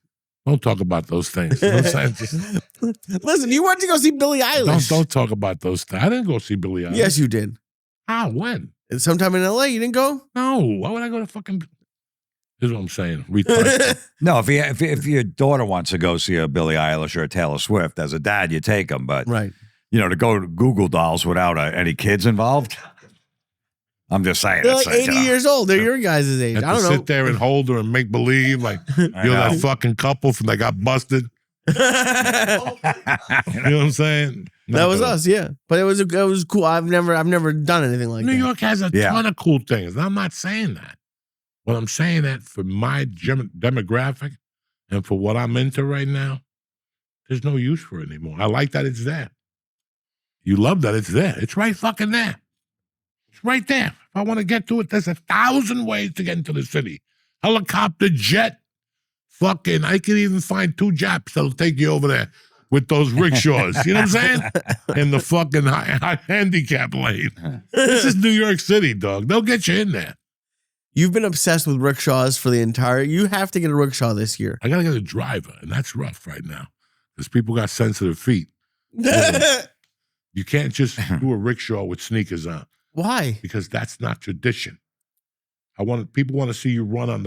don't talk about those things. You know what I'm saying? Listen, you went to go see Billie Eilish. Don't talk about those things. I didn't go see Billie Eilish. Yes, you did. How? When? Sometime in LA, you didn't go? No. Why would I go to fucking... This is what I'm saying. Retard. No, if your daughter wants to go see a Billie Eilish or a Taylor Swift, as a dad, you take them. But Right. to go to Google Dolls without any kids involved, I'm just saying. They're it's like 80 years old. They're your guys' age. Have I to don't know. sit there and hold her and make believe like you're that fucking couple from that got busted. You know what I'm saying? That was us, yeah. But it was cool. I've never done anything like New that. York has a ton of cool things. I'm not saying that. But I'm saying that for my demographic and for what I'm into right now, there's no use for it anymore. I like that it's there. You love that it's there. It's right fucking there. It's right there. If I want to get to it, there's 1,000 ways to get into the city. Helicopter, jet, fucking, I can even find 2 Japs that'll take you over there with those rickshaws. You know what I'm saying? In the fucking high handicap lane. This is New York City, dog. They'll get you in there. You've been obsessed with rickshaws for the entire. You have to get a rickshaw this year. I got to get a driver, and that's rough right now because people got sensitive feet. You can't just do a rickshaw with sneakers on. Why? Because that's not tradition. People want to see you run on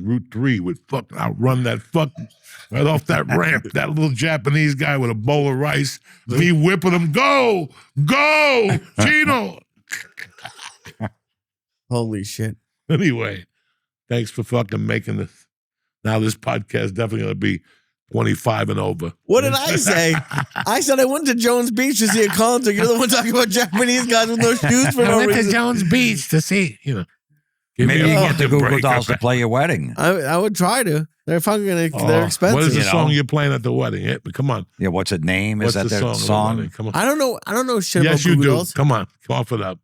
Route 3 with fucking outrun that fucking right off that ramp. That little Japanese guy with a bowl of rice, me whipping him. Go, Chino. Holy shit. Anyway, thanks for fucking making this. Now this podcast definitely going to be 25 and over. What did I say? I said I went to Jones Beach to see a concert. You're the one talking about Japanese guys with no shoes for no reason. I went to Jones Beach to see, Maybe you a get the fucking Google break. Dolls to play your wedding. I would try to. They're fucking they're expensive. What is the You know? song you're playing at the wedding? Yeah, but come on. Yeah, what's its name? What's Is that the their at the song? wedding? Come on. I don't know shit Yes, about you Google do. Dolls. Come on. Cough it up.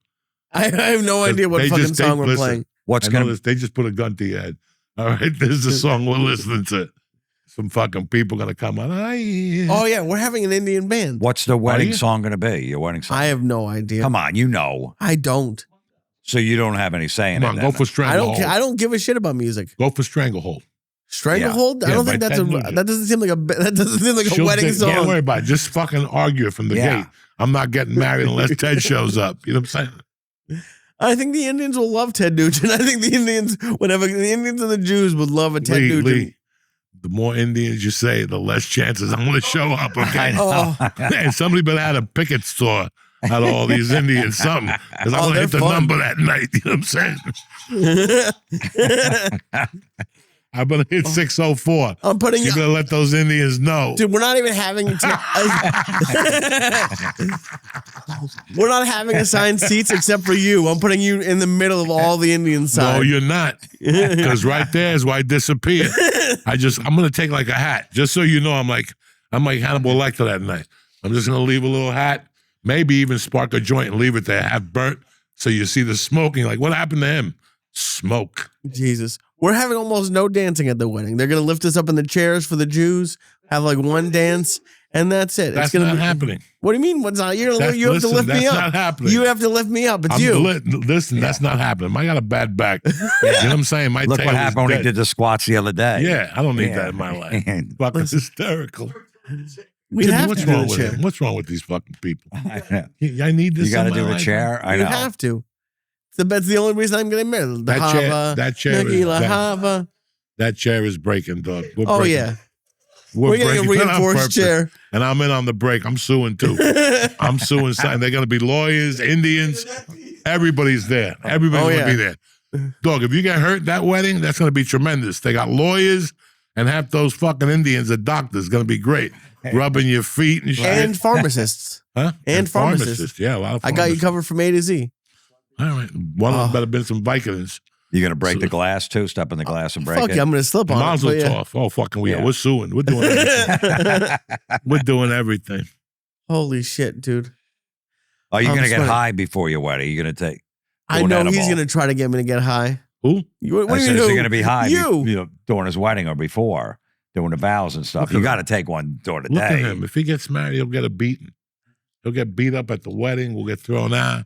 I have no idea what They fucking just- song we're listen. playing. What's I know going this, they just put a gun to your head. All right, this is the song we're listening to. Some fucking people gonna come on. Oh yeah, we're having an Indian band. What's the wedding you? song going to be? Your wedding song? I have no idea. Come on, you know. I don't. So you don't have any say in Come on, it. go then. for Stranglehold. I don't give a shit about music. Go for Stranglehold. Stranglehold? I Yeah, don't by think that's Ted Nugent. that doesn't seem like a She'll wedding Don't song. worry about it. Just fucking argue it from the Yeah. gate. I'm not getting married unless Ted shows up. You know what I'm saying? I think the Indians will love Ted Nugent. I think the Indians and the Jews would love a Ted Nugent. Lee, the more Indians you say, the less chances I'm going to show up, okay? Oh, And somebody better have a picket store out of all these Indians, something. Because I'm going to they're hit the fun. number that night. You know what I'm saying? I'm going to hit 604. I'm putting You you. better let those Indians know. Dude, we're not even having. We're not having assigned seats except for you. I'm putting you in the middle of all the Indian No, side. you're not. Because right there is why I disappear. I'm going to take like a hat. Just so you know, I'm like Hannibal Lecter that night. I'm just going to leave a little hat, maybe even spark a joint and leave it there, half burnt. So you see the smoking. Like, what happened to him? Smoke. Jesus. We're having almost no dancing at the wedding. They're going to lift us up in the chairs for the Jews, have like one dance, and that's it. That's it's gonna not be happeling. What do you mean? What's not? You have to Listen, lift me that's up. not happening. You have to lift me up. It's you. Listen, that's not happening. I got a bad back. You know what I'm saying? My Look tail what is happened when he dead. did the squats the other day. Yeah, I don't need Yeah. that in my life. Fucking hysterical. We Jimmy, have what's to do wrong the with chair. him? What's wrong with these fucking people? I I need this. You got to in my do a life. chair. I You know. have to. That's the only reason I'm getting married. The That chair is Nagila bad. Hava. That chair is breaking, dog. Oh breaking. yeah, We're getting a breaking it on reinforced purpose. chair. And I'm in on the break. I'm suing too. I'm suing. They're going to be lawyers, Indians. Everybody's there. Everybody's Oh, going to yeah. be there. Dog, if you get hurt that wedding, that's going to be tremendous. They got lawyers and half those fucking Indians are doctors. Going to be great. Rubbing your feet and shit. And pharmacists. huh? and pharmacists. Yeah, a lot of I got you pharmacists. covered from A to Z. All right. One of them better been some Vicodins. You going to break the glass too? Step in the glass and break Fuck it? yeah, I'm gonna slip on it. Mazel but yeah. tov. Oh, fucking we are. Yeah. We're suing. We're doing everything. We're doing everything. Holy shit, dude. Are you I'm going to get sweating. high before your wedding? You're going to take. I do an know he's edible? gonna try to get me to get high. Who? What I do said, you is do? he going to be high You. during his wedding or before? Doing the vows and stuff. Look You at got to take one during the Look day. at him. If he gets married, he'll get a beating. He'll get beat up at the wedding. We'll get thrown out.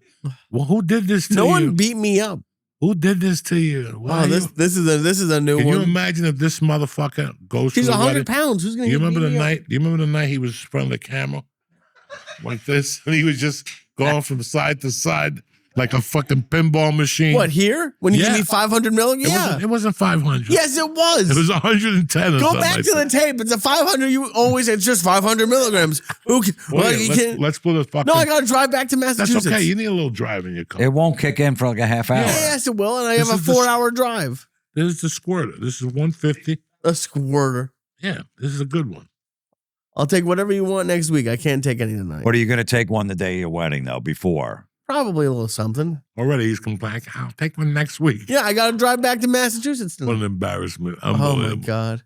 Well, who did this to No you? one beat me up. Who did this to you? Why Oh, this is a new Can one. you imagine if this motherfucker goes She's to the 100 wedding? pounds. Who's gonna You beat remember the me up? night? You remember the night he was in front of the camera like this, and he was just going from side to side, like a fucking pinball machine. What, here? When you Yeah. give me 500 milligrams? Yeah. It wasn't 500. Yes, it was. It was 110 or Go something back like to that. the tape. It's a 500. You always say it's just 500 milligrams. Well, You yeah, can't- let's put a fucking... No, I got to drive back to That's Massachusetts. okay. You need a little drive in your car. It won't kick in for like a half hour. Yes, it will. And I This have a is the- 4-hour drive. This is the squirter. This is 150. A squirter. Yeah, this is a good one. I'll take whatever you want next week. I can't take any tonight. What are you going to take one the day of your wedding, though, before? Probably a little something. Already he's complaining. I'll take one next week. Yeah, I got to drive back to Massachusetts What an tonight. embarrassment. Oh, my Unbelievable. God.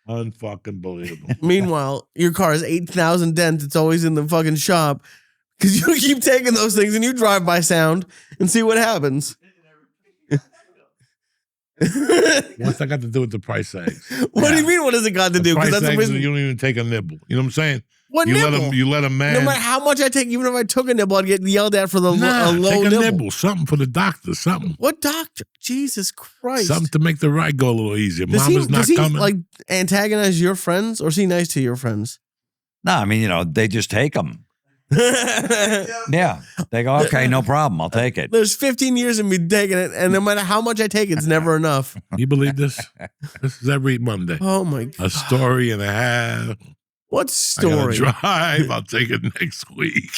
Unfucking believable. Meanwhile, your car has 8,000 dents. It's always in the fucking shop because you keep taking those things and you drive by sound and see what happens. What's that got to do with the price of eggs? What do you mean? What has it got to do? Price Because that's of the eggs, reason. you don't even take a nibble. You know what I'm saying? What you nibble? let a man. No matter how much I take, even if I took a nibble, I'd get yelled at for the Nah, a low take a nibble. nibble. Something for the doctor. Something. What doctor? Jesus Christ! Something to make the ride go a little easier. Mama's not does he coming. like antagonize your friends, or is he nice to your friends? No, I mean, they just take them. Yeah. They go, okay, no problem. I'll take it. There's 15 years of me taking it, and no matter how much I take, it's never enough. You believe this? This is every Monday. Oh my God! A story and a half. What I story? gotta drive. I'll take it next week.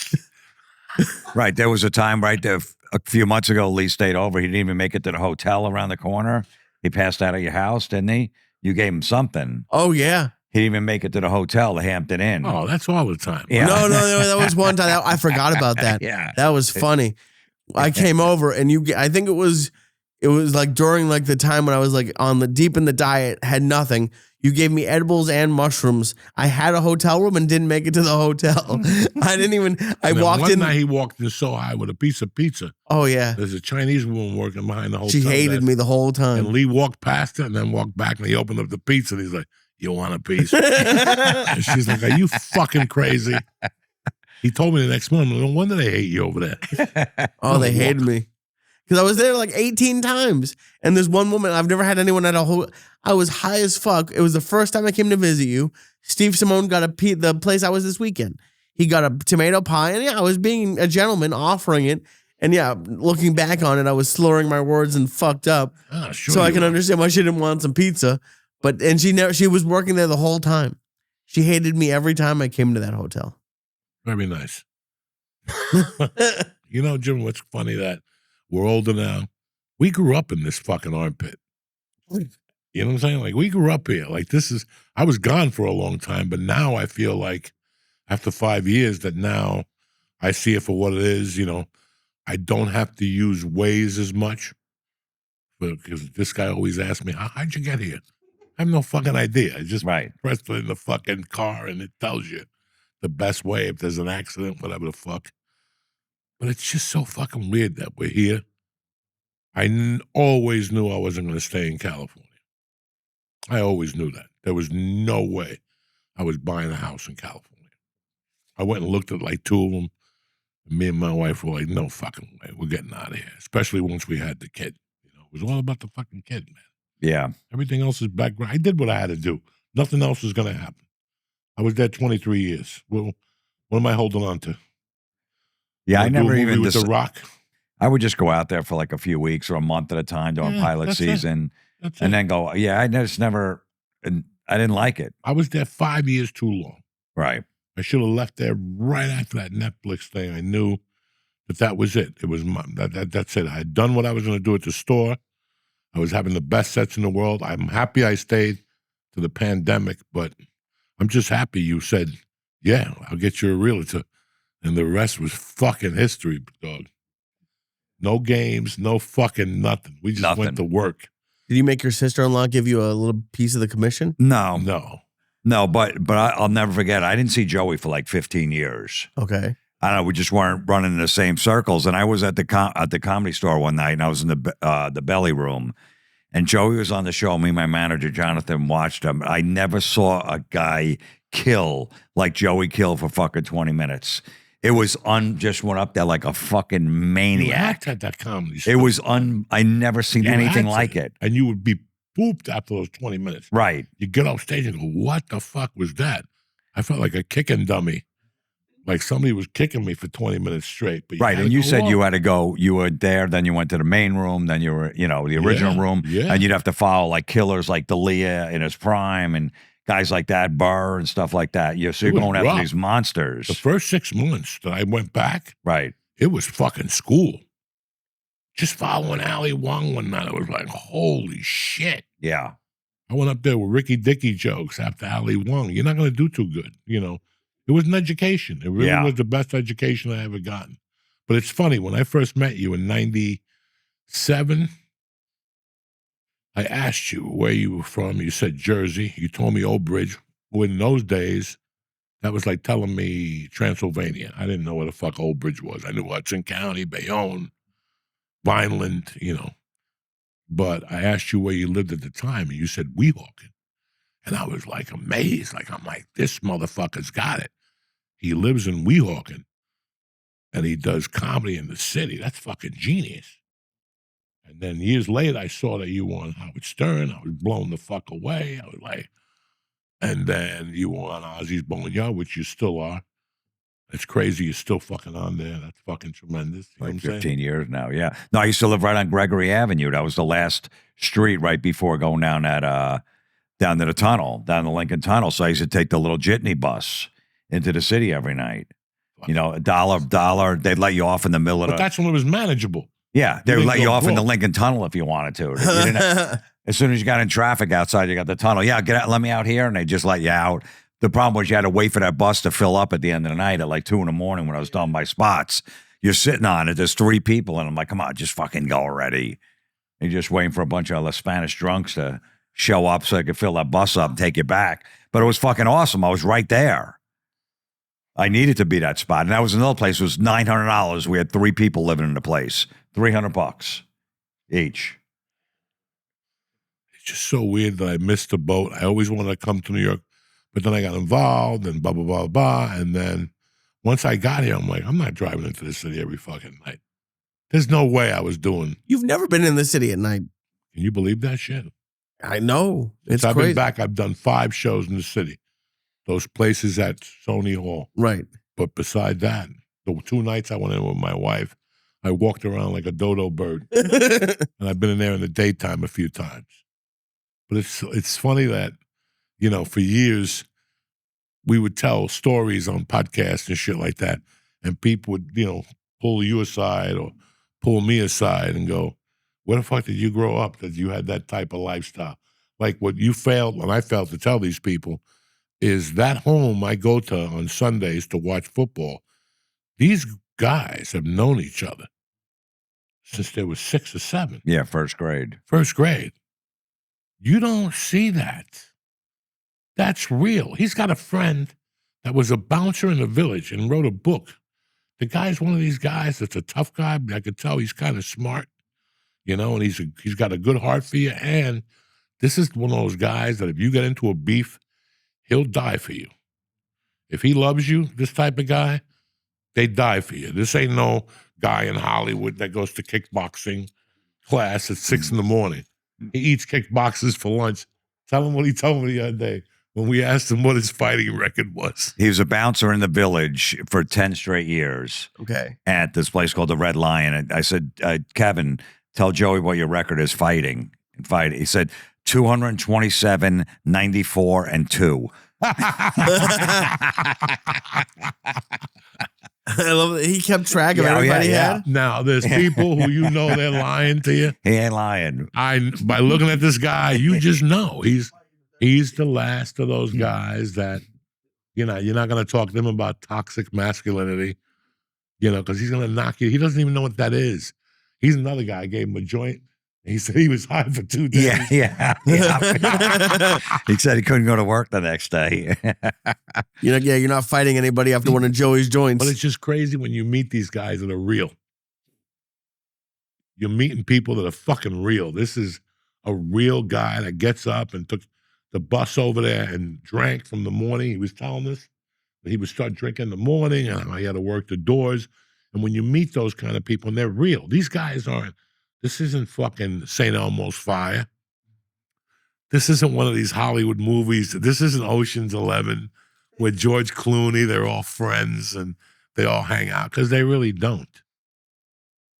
Right. There was a time right there a few months ago, Lee stayed over. He didn't even make it to the hotel around the corner. He passed out of your house, didn't he? You gave him something. Oh yeah. He didn't even make it to the hotel, the Hampton Inn. Oh, that's all the time. Yeah. No, that was one time. I forgot about that. Yeah. That was funny. I came over and I think it was like during like the time when I was like on the deep in the diet, had nothing. You gave me edibles and mushrooms. I had a hotel room and didn't make it to the hotel. I didn't even, I And then walked one in. night he walked in so high with a piece of pizza. Oh yeah. There's a Chinese woman working behind the hotel. She hated desk. me the whole And time. Lee walked past her and then walked back and he opened up the pizza and he's like, "You want a piece?" And she's like, "Are you fucking crazy?" He told me the next morning, "No wonder they hate you over there." Oh, they hated me. Because I was there like 18 times. And there's one woman, I've never had anyone at a whole, I was high as fuck. It was the first time I came to visit you. Steve Simone got the place I was this weekend. He got a tomato pie. And yeah, I was being a gentleman offering it. And yeah, looking back on it, I was slurring my words and fucked up. Ah, sure So I you can are. understand why she didn't want some pizza. And she was working there the whole time. She hated me every time I came to that hotel. Very nice. You know, Jim, what's funny that we're older now. We grew up in this fucking armpit. You know what I'm saying? Like, we grew up here. Like, I was gone for a long time, but now I feel like after 5 years that now I see it for what it is. You know, I don't have to use Waze as much because this guy always asks me, how'd you get here? I have no fucking idea. I just Right. press it in the fucking car and it tells you the best way if there's an accident, whatever the fuck. But it's just so fucking weird that we're here. I always knew I wasn't going to stay in California. I always knew that. There was no way I was buying a house in California. I went and looked at like 2 of them. And me and my wife were like, no fucking way. We're getting out of here. Especially once we had the kid. You know, it was all about the fucking kid, man. Yeah. Everything else is background. I did what I had to do. Nothing else was going to happen. I was there 23 years. Well, what am I holding on to? Yeah. I Wanna do a never movie even. with The Rock. I would just go out there for like a few weeks or a month at a time during Yeah, pilot that's it. season That's and it. then go, yeah, I just never, and I didn't like it. I was there 5 years too long. Right. I should have left there right after that Netflix thing. I knew that was it. It was that's it. I had done what I was going to do at the store. I was having the best sets in the world. I'm happy I stayed to the pandemic, but I'm just happy you said, yeah, I'll get you a realtor. And the rest was fucking history, dog. No games, no fucking nothing. We just Nothing. went to work. Did you make your sister-in-law give you a little piece of the commission? No, No. but I'll never forget. I didn't see Joey for like 15 years. Okay. I don't know. We just weren't running in the same circles. And I was at the comedy store one night, and I was in the belly room, and Joey was on the show. Me and my manager Jonathan watched him. I never saw a guy kill like Joey killed for fucking 20 minutes. It was just went up there like a fucking You maniac. act at that comedy show. It was I never seen You anything acted. like it. And you would be pooped after those 20 minutes. Right. You get off stage and go, what the fuck was that? I felt like a kicking dummy. like somebody was kicking me for 20 minutes straight. But Right, and you said off. you had to go. You were there, then you went to the main room, then you were, the original room, and you'd have to follow like killers like D'Elia in his prime and guys like that, Burr and stuff like that. So you're going after these monsters. The first 6 months that I went back, right, it was fucking school. Just following Ali Wong one night, I was like, holy shit. Yeah. I went up there with Ricky Dicky jokes after Ali Wong. You're not going to do too good, It was an education. It really was the best education I ever gotten. But it's funny, when I first met you in 97, I asked you where you were from. You said Jersey. You told me Old Bridge. Well, in those days, that was like telling me Transylvania. I didn't know what the fuck Old Bridge was. I knew Hudson County, Bayonne, Vineland, But I asked you where you lived at the time, and you said Weehawken. And I was like amazed. I'm like, this motherfucker's got it. He lives in Weehawken, and he does comedy in the city. That's fucking genius. And then years later, I saw that you were on Howard Stern. I was blown the fuck away. I was like, and then you were on Ozzy's Boneyard, which you still are. It's crazy you're still fucking on there. That's fucking tremendous. You know like what I'm 15 saying? years now, yeah. No, I used to live right on Gregory Avenue. That was the last street right before going down to the tunnel, down the Lincoln Tunnel. So I used to take the little jitney bus into the city every night. $1. They'd let you off in the middle of But that's when it was manageable. Yeah, they would didn't let you go off in the broke. Lincoln Tunnel if you wanted to. You didn't as soon as you got in traffic outside, you got the tunnel. Yeah, get out, let me out here, and they just let you out. The problem was you had to wait for that bus to fill up at the end of the night at like 2 a.m. when I was done my spots. You're sitting on it. There's 3 people, and I'm like, come on, just fucking go already. And you're just waiting for a bunch of Spanish drunks to show up so they could fill that bus up and take you back. But it was fucking awesome. I was right there. I needed to be that spot. And that was another place. It was $900. We had 3 people living in the place. $300 each. It's just so weird that I missed the boat. I always wanted to come to New York, but then I got involved and blah, blah, blah, blah. And then once I got here, I'm like, I'm not driving into the city every fucking night. There's no way I was doing. You've never been in the city at night. Can you believe that shit? I know. It's Since I've crazy. been back, I've done 5 shows in the city. Those places at Sony Hall. Right. But beside that, the 2 nights I went in with my wife, I walked around like a dodo bird. And I've been in there in the daytime a few times. But it's funny that, for years, we would tell stories on podcasts and shit like that. And people would, pull you aside or pull me aside and go, where the fuck did you grow up that you had that type of lifestyle? Like what you failed, and I failed to tell these people, is that home I go to on Sundays to watch football. These guys have known each other since they were 6 or 7. Yeah, first grade. First grade. You don't see that. That's real. He's got a friend that was a bouncer in the village and wrote a book. The guy's one of these guys that's a tough guy, but I could tell he's kind of smart, and he's got a good heart for you. And this is one of those guys that if you get into a beef, he'll die for you. If he loves you, this type of guy, they die for you. This ain't no guy in Hollywood that goes to kickboxing class at 6 a.m. He eats kickboxers for lunch. Tell him what he told me the other day when we asked him what his fighting record was. He was a bouncer in the village for 10 straight years. Okay. At this place called the Red Lion. And I said, Kevin, tell Joey what your record is fighting. He said 227, 94, and 2. I love that he kept track of everybody he had. Now, there's people who they're lying to you. He ain't lying. By looking at this guy, you just know he's the last of those guys that, you're not going to talk to him about toxic masculinity, because he's going to knock you. He doesn't even know what that is. He's another guy. I gave him a joint. He said he was high for 2 days. Yeah. He said he couldn't go to work the next day. You're not fighting anybody after one of Joey's joints. But it's just crazy when you meet these guys that are real. You're meeting people that are fucking real. This is a real guy that gets up and took the bus over there and drank from the morning. He was telling us that he would start drinking in the morning and he had to work the doors. And when you meet those kind of people, and they're real, these guys aren't. This isn't fucking St. Elmo's Fire. This isn't one of these Hollywood movies. This isn't Ocean's 11. with George Clooney. They're all friends and they all hang out because they really don't.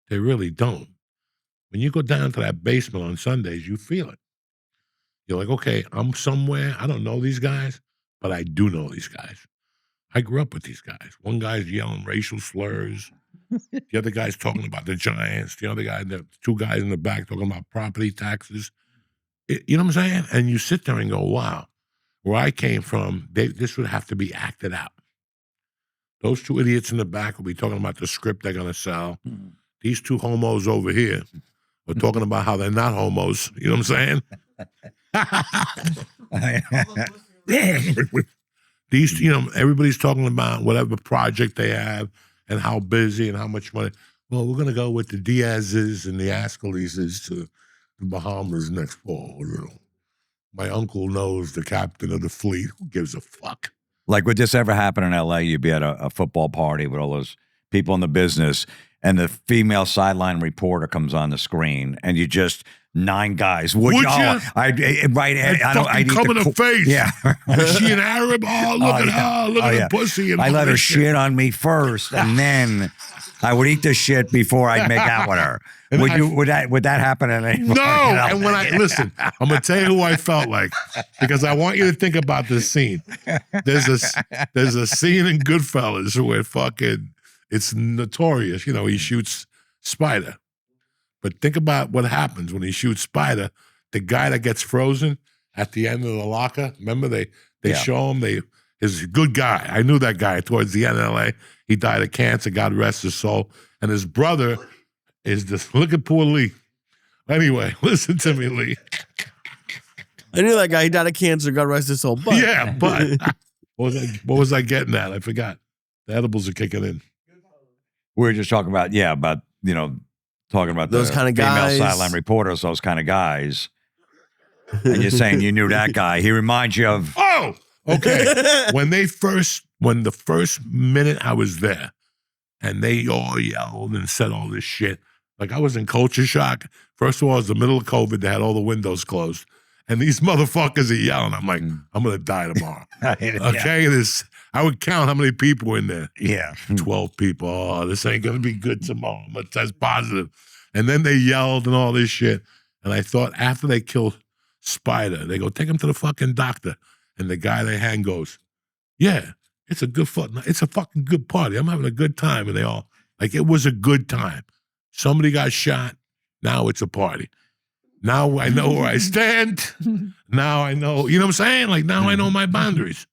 They really don't. When you go down to that basement on Sundays, you feel it. You're like, okay, I'm somewhere. I don't know these guys, but I do know these guys. I grew up with these guys. One guy's yelling racial slurs. The other guy's talking about the Giants. The other guy, the two guys in the back talking about property taxes. You know what I'm saying? And you sit there and go, wow, where I came from, this would have to be acted out. Those two idiots in the back will be talking about the script they're going to sell. These two homos over here are talking about how they're not homos. You know what I'm saying? These, everybody's talking about whatever project they have and how busy and how much money. Well, we're going to go with the Diaz's and the Ascaleses to the Bahamas next fall. My uncle knows the captain of the fleet. Who gives a fuck? Like, would this ever happen in LA? You'd be at a football party with all those people in the business, and the female sideline reporter comes on the screen, and you just 9 guys. Would you? I fucking come in the face. Yeah. Is she an Arab? Oh, look at her. Look at the pussy. And I let her shit on me first, and then I would eat the shit before I'd make out with her. Would that happen at any point? No. And when listen, I'm gonna tell you who I felt like, because I want you to think about this scene. There's a scene in Goodfellas where it's notorious. He shoots Spider. But think about what happens when he shoots Spider. The guy that gets frozen at the end of the locker, remember they show him is a good guy. I knew that guy towards the end of LA. He died of cancer, God rest his soul. And his brother is this, look at poor Lee. Anyway, listen to me, Lee. I knew that guy. He died of cancer, God rest his soul. But yeah, but what was I getting at? I forgot. The edibles are kicking in. We were just talking about, talking about those kind of guys. Female sideline reporters, those kind of guys. And you're saying you knew that guy. He reminds you of... Oh, okay. when the first minute I was there, and they all yelled and said all this shit, like I was in culture shock. First of all, it was the middle of COVID. They had all the windows closed. And these motherfuckers are yelling. I'm like, I'm going to die tomorrow. Okay? I would count how many people were in there. Yeah. 12 people. Oh, this ain't going to be good tomorrow. I'm going to test positive. And then they yelled and all this shit. And I thought after they killed Spider, they go, take him to the fucking doctor. And the guy they hang goes, yeah, it's a fucking good party. I'm having a good time. And they all, like, it was a good time. Somebody got shot. Now it's a party. Now I know where I stand. Now I know, you know what I'm saying? Like, now I know my boundaries.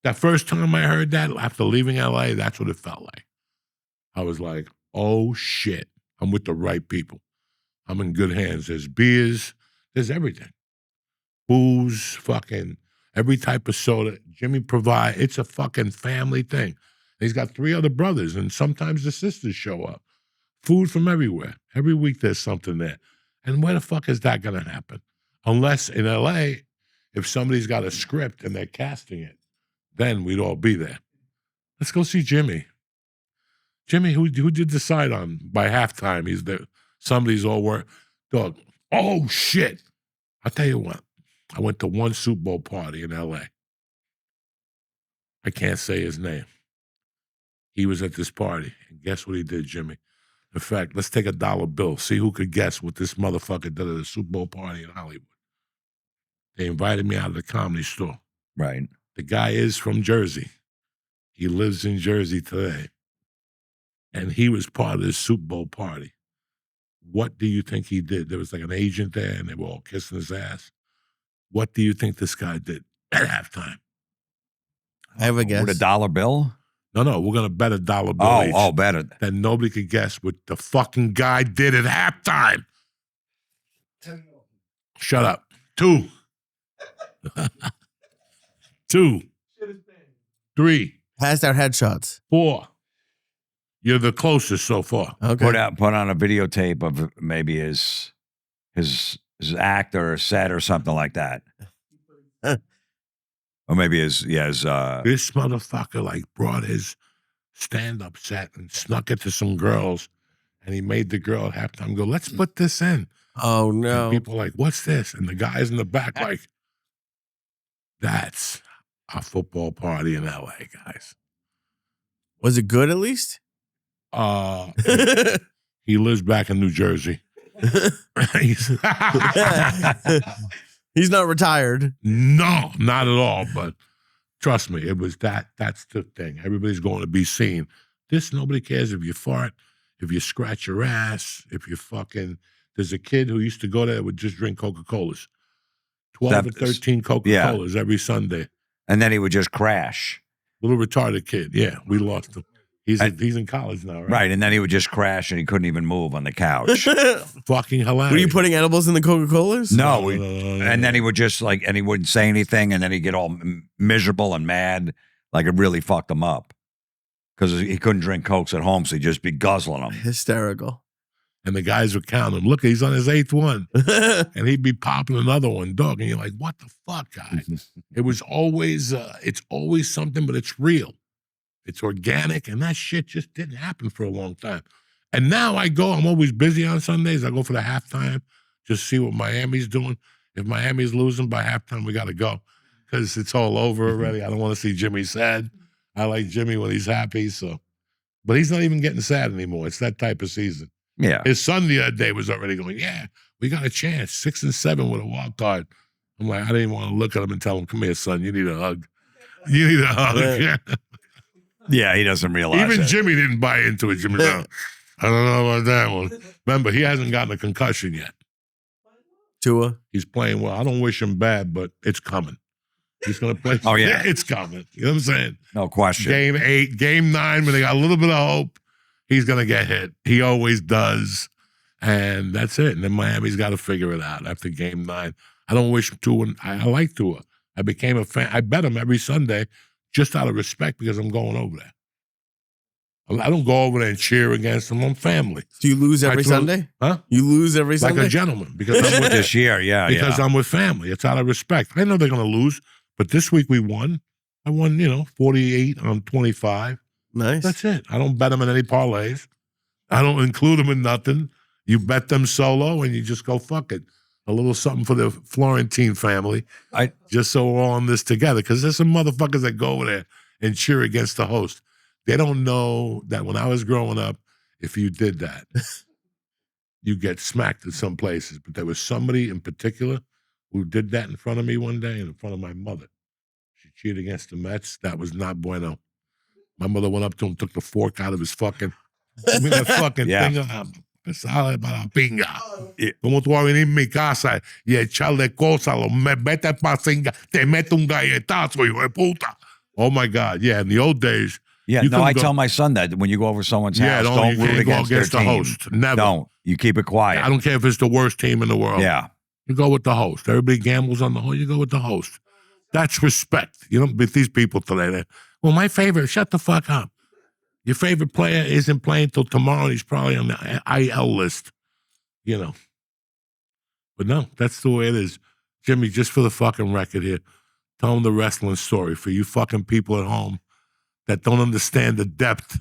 That first time I heard that after leaving LA, that's what it felt like. I was like, oh shit, I'm with the right people. I'm in good hands. There's beers, there's everything. Booze, fucking every type of soda. Jimmy provide. It's a fucking family thing. He's got 3 other brothers, and sometimes the sisters show up. Food from everywhere. Every week there's something there. And where the fuck is that going to happen? Unless in LA, if somebody's got a script and they're casting it, then we'd all be there. Let's go see Jimmy. Jimmy, who did decide on by halftime? He's there. Somebody's all work. Dog. Oh, shit. I'll tell you what. I went to one Super Bowl party in LA. I can't say his name. He was at this party. And guess what he did, Jimmy? In fact, let's take a dollar bill. See who could guess what this motherfucker did at a Super Bowl party in Hollywood. They invited me out of the Comedy Store. Right. The guy is from Jersey. He lives in Jersey today. And he was part of this Super Bowl party. What do you think he did? There was like an agent there, and they were all kissing his ass. What do you think this guy did at halftime? I have a guess. With a dollar bill? No, we're going to bet a dollar bill each. Oh, bet it. That nobody could guess what the fucking guy did at halftime. Shut up. 2. 2. 3. Passed out headshots. 4. You're the closest so far. Okay. Put on a videotape of maybe his act or set or something like that. Or maybe his This motherfucker like brought his stand-up set and snuck it to some girls, and he made the girl at halftime go, let's put this in. Oh, no. And people are like, what's this? And the guys in the back like, that's a football party in LA, guys. Was it good at least? He lives back in New Jersey. He's not retired. No, not at all. But trust me, it was that. That's the thing. Everybody's going to be seen. Nobody cares if you fart, if you scratch your ass, if you fucking. There's a kid who used to go there that would just drink Coca-Colas. 12 or 13 Coca-Colas every Sunday. And then he would just crash. Little retarded kid. Yeah, we lost him. He's in college now, right? Right, and then he would just crash and he couldn't even move on the couch. Fucking hilarious. Were you putting edibles in the Coca-Colas? No. And then he would just and he wouldn't say anything, and then he'd get all miserable and mad. Like it really fucked him up. Because he couldn't drink Cokes at home, so he'd just be guzzling them. Hysterical. And the guys would count him. Look, he's on his 8th one. And he'd be popping another one, dog. And you're like, what the fuck, guy? It was always, it's always something, but it's real. It's organic, and that shit just didn't happen for a long time. And now I'm always busy on Sundays. I go for the halftime, just see what Miami's doing. If Miami's losing by halftime, we got to go because it's all over already. I don't want to see Jimmy sad. I like Jimmy when he's happy, so. But he's not even getting sad anymore. It's that type of season. Yeah. His son the other day was already going, yeah, we got a chance, 6 and 7 with a wild card. I'm like, I didn't even want to look at him and tell him, come here, son, you need a hug. You need a hug. Yeah. Yeah, he doesn't realize Even it. Jimmy didn't buy into it. Jimmy, no, I don't know about that one. Remember, he hasn't gotten a concussion yet. Tua. He's playing well. I don't wish him bad, but it's coming. He's going to play. Oh, yeah. It's coming. You know what I'm saying? No question. Game 8, Game 9, when they got a little bit of hope, he's going to get hit. He always does. And that's it. And then Miami's got to figure it out after Game 9. I don't wish Tua. I like Tua. I became a fan. I bet him every Sunday just out of respect because I'm going over there. I don't go over there and cheer against them. I'm family. Do you lose every Sunday? Huh? You lose every Sunday? Like a gentleman. Because I'm with This year, because I'm with family. It's out of respect. I know they're going to lose, but this week we won. I won, 48 on 25. Nice. That's it. I don't bet them in any parlays. I don't include them in nothing. You bet them solo and you just go, fuck it. A little something for the Florentine family. Just so we're all in this together. Because there's some motherfuckers that go over there and cheer against the host. They don't know that when I was growing up, if you did that, you get smacked in some places. But there was somebody in particular who did that in front of me one day and in front of my mother. She cheered against the Mets. That was not bueno. My mother went up to him, took the fork out of his fucking, that fucking thing. Sale para pinga. Como tú vas a venir en mi casa y echarle cosas, me mete pa singa, te mete un galletazo, hijo de puta. Oh my God. Yeah, in the old days. Yeah, no, I tell my son that when you go over someone's house, don't root against their the team. host. Never. Don't. You keep it quiet. I don't care if it's the worst team in the world. Yeah. You go with the host. Everybody gambles on the host. You go with the host. That's respect. You don't beat these people today. Well, my favorite, shut the fuck up. Your favorite player isn't playing till tomorrow. He's probably on the IL list, But no, that's the way it is. Jimmy, just for the fucking record here, tell them the wrestling story for you fucking people at home that don't understand the depth.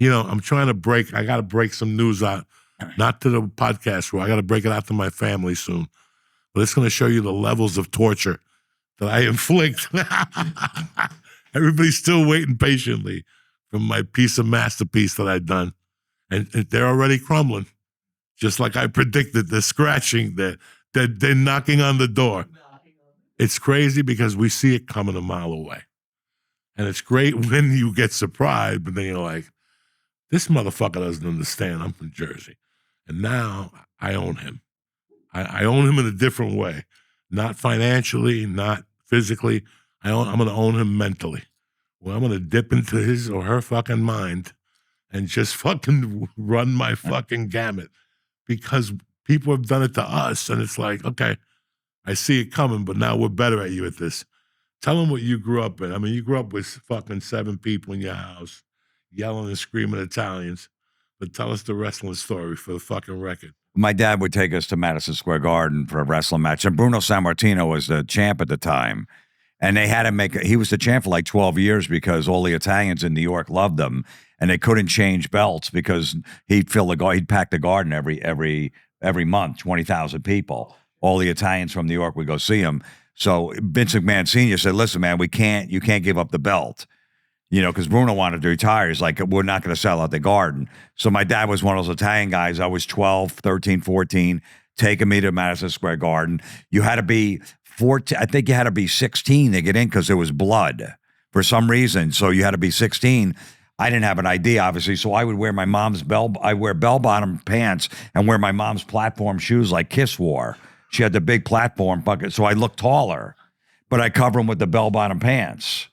I'm trying to I got to break some news out, not to the podcast where I got to break it out to my family soon. But it's going to show you the levels of torture that I inflict. Everybody's still waiting patiently from my piece of masterpiece that I've done. And they're already crumbling. Just like I predicted, they're scratching, they're knocking on the door. It's crazy because we see it coming a mile away. And it's great when you get surprised, but then you're like, this motherfucker doesn't understand. I'm from Jersey. And now I own him. I own him in a different way. Not financially, not physically. I'm going to own him mentally. Well, I'm going to dip into his or her fucking mind and just fucking run my fucking gamut because people have done it to us. And it's like, okay, I see it coming, but now we're better at you at this. Tell them what you grew up in. I mean, you grew up with fucking 7 people in your house yelling and screaming Italians. But tell us the wrestling story for the fucking record. My dad would take us to Madison Square Garden for a wrestling match. And Bruno Sammartino was the champ at the time. And they had to he was the champ for like 12 years because all the Italians in New York loved him. And they couldn't change belts because he'd pack the garden every month, 20,000 people. All the Italians from New York would go see him. So Vince McMahon Sr. said, listen, man, you can't give up the belt. Because Bruno wanted to retire. He's like, we're not going to sell out the Garden. So my dad was one of those Italian guys. I was 12, 13, 14, taking me to Madison Square Garden. You had to be 14. I think you had to be 16 to get in because there was blood for some reason. So you had to be 16. I didn't have an ID, obviously. So I would wear my mom's bell-bottom pants and wear my mom's platform shoes like Kiss wore. She had the big platform bucket. So I looked taller, but I cover them with the bell-bottom pants.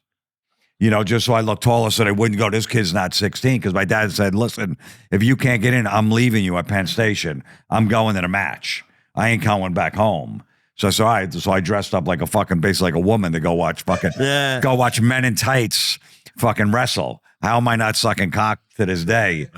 Just so I look taller so they wouldn't go, this kid's not 16. Because my dad said, listen, if you can't get in, I'm leaving you at Penn Station. I'm going to the match. I ain't coming back home. So I said, all right. So I dressed up like basically like a woman to go watch go watch men in tights fucking wrestle. How am I not sucking cock to this day?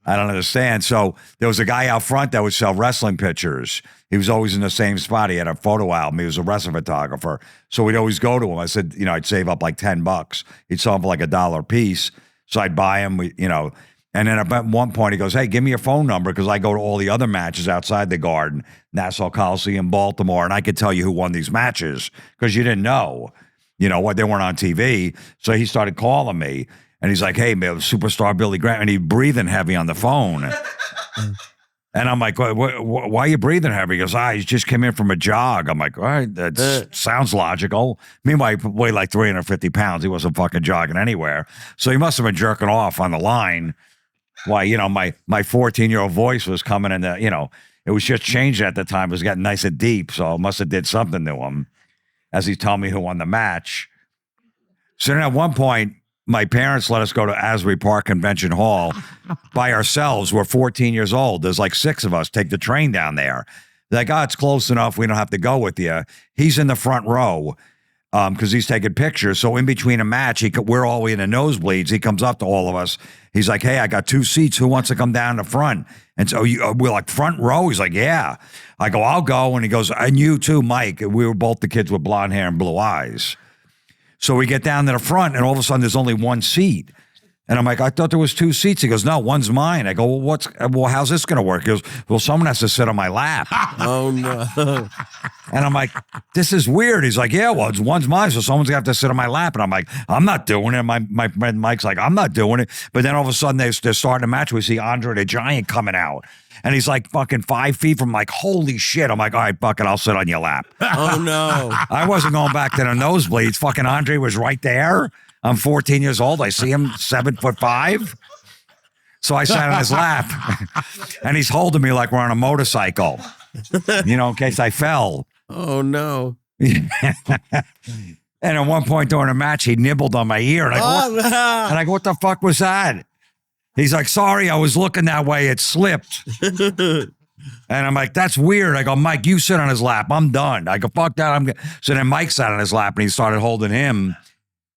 I don't understand. So there was a guy out front that would sell wrestling pictures. He was always in the same spot. He had a photo album. He was a wrestling photographer. So we'd always go to him. I said, I'd save up like $10. He'd sell them for like $1 a piece. So I'd buy him, and then at one point he goes, hey, give me your phone number because I go to all the other matches outside the Garden, Nassau Coliseum, Baltimore, and I could tell you who won these matches because you didn't know, what they weren't on TV. So he started calling me. And he's like, hey, man, superstar Billy Graham. And he's breathing heavy on the phone. And I'm like, why are you breathing heavy? He goes, he just came in from a jog. I'm like, all right, that sounds logical. Meanwhile, he weighed like 350 pounds. He wasn't fucking jogging anywhere. So he must have been jerking off on the line. Why, my 14-year-old voice was coming in it was just changed at the time. It was getting nice and deep. So it must have did something to him as he's telling me who won the match. So then at one point, my parents let us go to Asbury Park Convention Hall by ourselves. We're 14 years old. There's like 6 of us. Take the train down there. They're like, it's close enough. We don't have to go with you. He's in the front row because he's taking pictures. So in between a match, we're all in the nosebleeds. He comes up to all of us. He's like, hey, I got 2 seats. Who wants to come down the front? And so we're like, front row? He's like, yeah. I go, I'll go. And he goes, and you too, Mike. We were both the kids with blonde hair and blue eyes. So we get down to the front, and all of a sudden, there's only 1 seat. And I'm like, I thought there was 2 seats. He goes, no, one's mine. I go, well, how's this going to work? He goes, well, someone has to sit on my lap. Oh, no. And I'm like, this is weird. He's like, yeah, well, one's mine, so someone's going to have to sit on my lap. And I'm like, I'm not doing it. My friend Mike's like, I'm not doing it. But then all of a sudden, they're starting a match. We see Andre the Giant coming out. And he's like fucking 5 feet from like, holy shit. I'm like, all right, fuck it, I'll sit on your lap. Oh, no. I wasn't going back to the nosebleeds. Fucking Andre was right there. I'm 14 years old. I see him 7'5". So I sat on his lap. And he's holding me like we're on a motorcycle, in case I fell. Oh, no. And at one point during a match, he nibbled on my ear. And I go, what the fuck was that? He's like, sorry, I was looking that way. It slipped. And I'm like, that's weird. I go, Mike, you sit on his lap. I'm done. I go, fuck that. So then Mike sat on his lap and he started holding him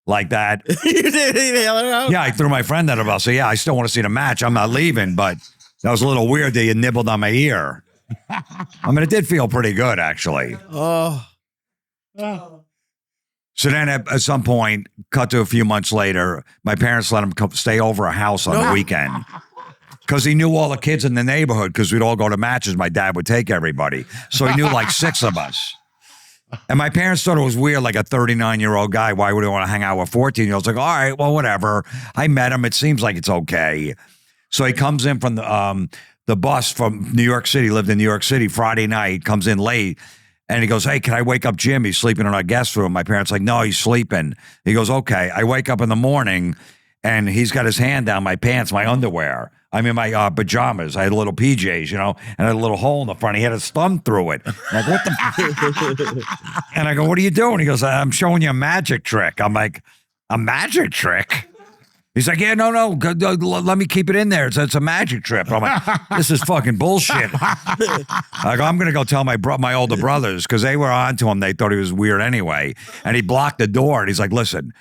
like that. You did nail it out? Yeah, I threw my friend out of us. So yeah, I still want to see the match. I'm not leaving, but that was a little weird that you nibbled on my ear. I mean, it did feel pretty good, actually. Oh. So then at some point, cut to a few months later, my parents let him stay over a house on the weekend because he knew all the kids in the neighborhood because we'd all go to matches. My dad would take everybody. So he knew like 6 of us. And my parents thought it was weird, like a 39-year-old guy. Why would he want to hang out with 14-year-olds? Like, all right, well, whatever. I met him. It seems like it's okay. So he comes in from the bus from New York City, lived in New York City, Friday night, comes in late. And he goes, hey, can I wake up Jim? He's sleeping in our guest room. My parents like, no, he's sleeping. He goes, okay. I wake up in the morning, and he's got his hand down my pants, my underwear. I mean, my pajamas. I had little PJs, and I had a little hole in the front. He had his thumb through it. I'm like, what the? And I go, what are you doing? He goes, I'm showing you a magic trick. I'm like, a magic trick? He's like, yeah, no, let me keep it in there. It's a magic trip. I'm like, this is fucking bullshit. I go, I'm going to go tell my older brothers because they were on to him. They thought he was weird anyway. And he blocked the door. And he's like, listen,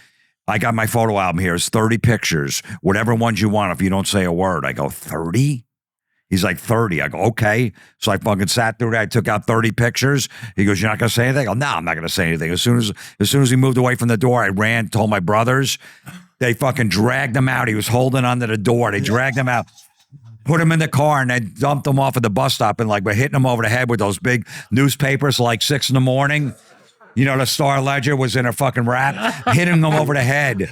I got my photo album here. It's 30 pictures, whatever ones you want if you don't say a word. I go, 30? He's like, 30. I go, okay. So I fucking sat through that. I took out 30 pictures. He goes, you're not going to say anything? I go, no, I'm not going to say anything. As soon as he moved away from the door, I ran, told my brothers. They fucking dragged him out. He was holding onto the door. They dragged him out, put him in the car, and they dumped him off at the bus stop and like we're hitting him over the head with those big newspapers like 6 a.m. You know, the Star Ledger was in a fucking rap, hitting him over the head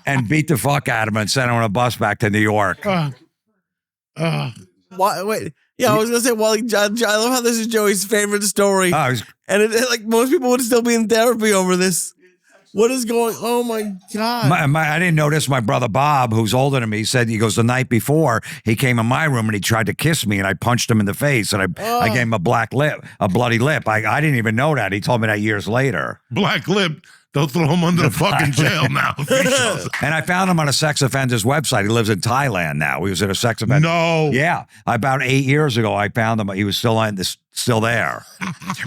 and beat the fuck out of him and sent him on a bus back to New York. Why, wait. Yeah, I was gonna say, Wally. I love how this is Joey's favorite story, and like most people would still be in therapy over this. What is going? Oh my god! I didn't notice. My brother Bob, who's older than me, said he goes the night before he came in my room and he tried to kiss me and I punched him in the face and I gave him a bloody lip. I didn't even know that. He told me that years later. Black lip. They'll throw him under the fucking jail now. And I found him on a sex offender's website. He lives in Thailand now. He was in a sex offender. No. Yeah. About 8 years ago, I found him. He was still there.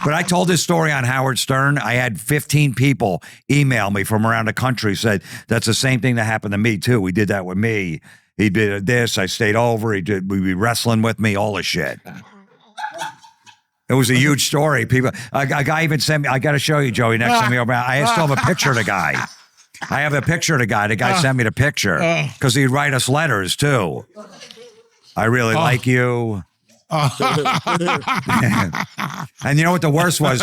But I told this story on Howard Stern. I had 15 people email me from around the country, said, that's the same thing that happened to me, too. We did that with me. He did this. I stayed over. We'd be wrestling with me, all the shit. It was a huge story. People, a guy even sent me, I got to show you, Joey, next time you're around. I still have a picture of the guy. I have a picture of the guy. The guy sent me the picture because he'd write us letters, too. I really like you. And you know what the worst was?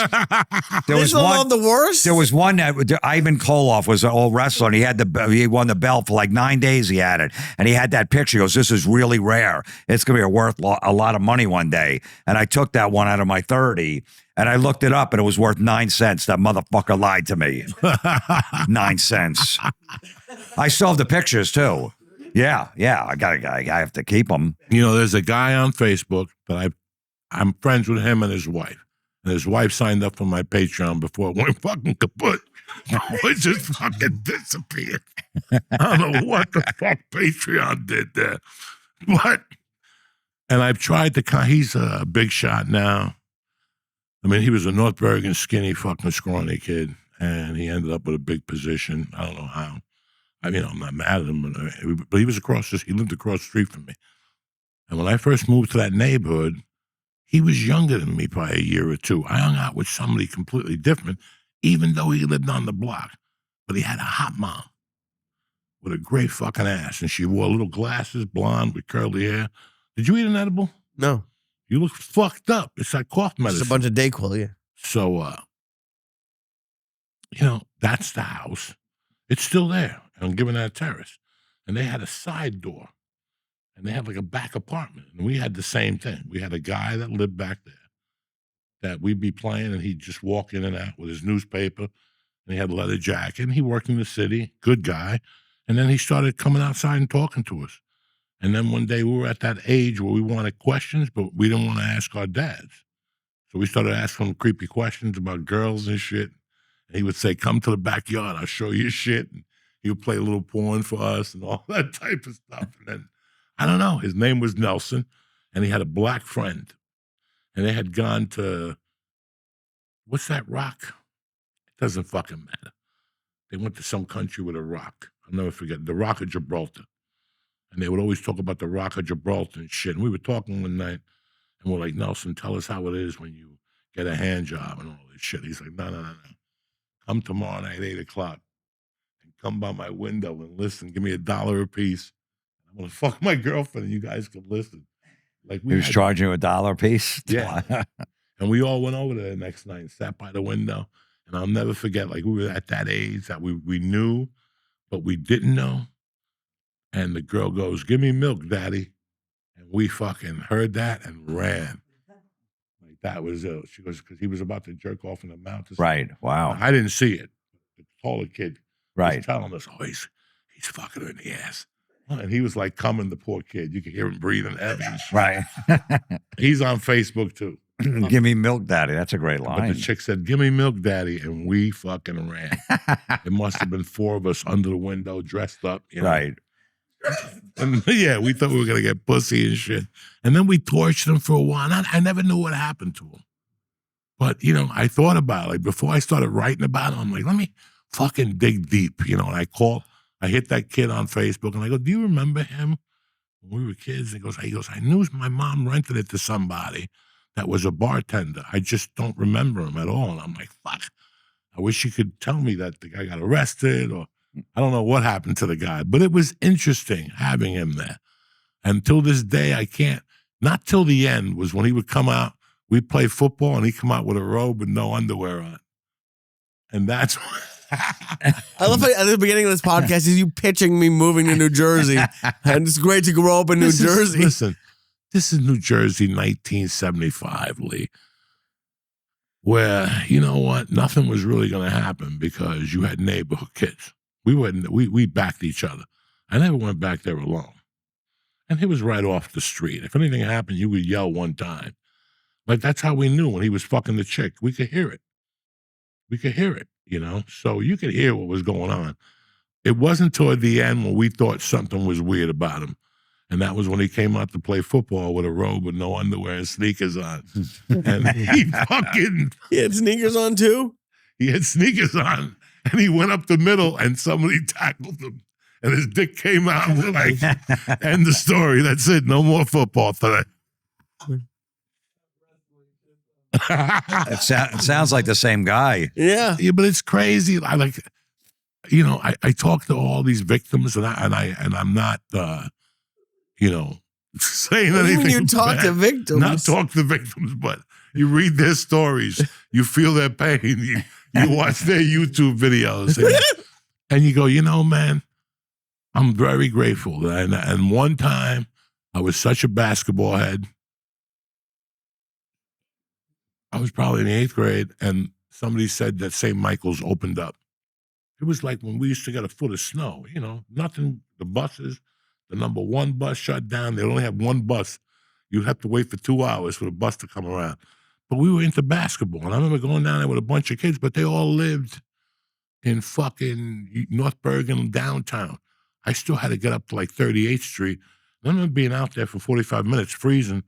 There was one. The worst. There was one that Ivan Koloff was an old wrestler, and he won the belt for like 9 days. He had it, and he had that picture. He goes, "This is really rare. It's gonna be worth a lot of money one day." And I took that one out of my 30, and I looked it up, and it was worth 9 cents. That motherfucker lied to me. 9 cents. I still have the pictures too. Yeah. I have to keep them. You know, there's a guy on Facebook that I'm friends with him and his wife. And his wife signed up for my Patreon before it went fucking kaput. It just fucking disappeared. I don't know what the fuck Patreon did there. But, and I've tried to, he's a big shot now. I mean, he was a North Bergen skinny fucking scrawny kid. And he ended up with a big position. I don't know how. I mean, I'm not mad at him, but he lived across the street from me. And when I first moved to that neighborhood, he was younger than me by a year or two. I hung out with somebody completely different, even though he lived on the block. But he had a hot mom with a great fucking ass. And she wore little glasses, blonde with curly hair. Did you eat an edible? No. You look fucked up. It's like cough medicine. It's a bunch of Dayquil, yeah. So, you know, that's the house. It's still there on Gibbonette Terrace. And they had a side door. And they had like a back apartment. And we had the same thing. We had a guy that lived back there that we'd be playing, and he'd just walk in and out with his newspaper. And he had a leather jacket. And he worked in the city. Good guy. And then he started coming outside and talking to us. And then one day we were at that age where we wanted questions, but we didn't want to ask our dads. So we started asking him creepy questions about girls and shit. And he would say, come to the backyard, I'll show you shit. And he would play a little porn for us and all that type of stuff. And then, I don't know, his name was Nelson, and he had a black friend. And they had gone to, what's that rock? It doesn't fucking matter. They went to some country with a rock. I'll never forget, the Rock of Gibraltar. And they would always talk about the Rock of Gibraltar and shit. And we were talking one night, and we're like, Nelson, tell us how it is when you get a hand job and all this shit. He's like, no. Come tomorrow night at 8 o'clock and come by my window and listen. Give me $1 a piece. I'm going to fuck my girlfriend and you guys can listen. Like He was charging you $1 a piece? Yeah. And we all went over there the next night and sat by the window. And I'll never forget, like, we were at that age that we knew, but we didn't know. And the girl goes, give me milk, daddy. And we fucking heard that and ran. Like, that was it. She goes, because he was about to jerk off in the mouth. Right. Wow. I didn't see it. The taller kid Right. was telling us, oh, he's fucking her in the ass. And he was like coming, the poor kid. You could hear him breathing heavy. Right. He's on Facebook too. Give me milk, daddy. That's a great But line. the chick said, give me milk, daddy. And we fucking ran. It must have been 4 of us under the window, dressed up. You know? Right. And yeah, we thought we were going to get pussy and shit. And then we tortured him for a while. I never knew what happened to him. But, you know, I thought about it. Like, before I started writing about it, I'm like, let me fucking dig deep. You know, and I hit that kid on Facebook, and I go, do you remember him when we were kids? And he goes, I knew my mom rented it to somebody that was a bartender. I just don't remember him at all. And I'm like, fuck. I wish you could tell me that the guy got arrested, or I don't know what happened to the guy. But it was interesting having him there. And till this day, I can't, not till the end was when he would come out, we'd play football, and he'd come out with a robe and no underwear on. And that's I love how at the beginning of this podcast is you pitching me moving to New Jersey. And it's great to grow up in New Jersey. Listen, this is New Jersey, 1975, Lee, where, you know what, nothing was really going to happen because you had neighborhood kids. We backed each other. I never went back there alone. And he was right off the street. If anything happened, you would yell one time. Like, that's how we knew when he was fucking the chick. We could hear it. We could hear it, you know? So you could hear what was going on. It wasn't toward the end when we thought something was weird about him. And that was when he came out to play football with a robe with no underwear and sneakers on. And he had sneakers on too? He had sneakers on. And he went up the middle and somebody tackled him. And his dick came out and we're like, end the story. That's it. No more football today. It sounds like the same guy. Yeah. Yeah, but it's crazy. I like, you know, I talk to all these victims and I'm not, you know, saying anything. When you talk bad. to victims. Not talk to victims, but you read their stories, you feel their pain, you watch their YouTube videos, and you go, you know, man, I'm very grateful. And one time, I was such a basketball head. I was probably in the 8th grade, and somebody said that St. Michael's opened up. It was like when we used to get a foot of snow, you know, nothing, the buses, the number 1 bus shut down. They only have 1 bus. You'd have to wait for 2 hours for the bus to come around. But we were into basketball, and I remember going down there with a bunch of kids, but they all lived in fucking North Bergen downtown. I still had to get up to like 38th Street. And I remember being out there for 45 minutes, freezing,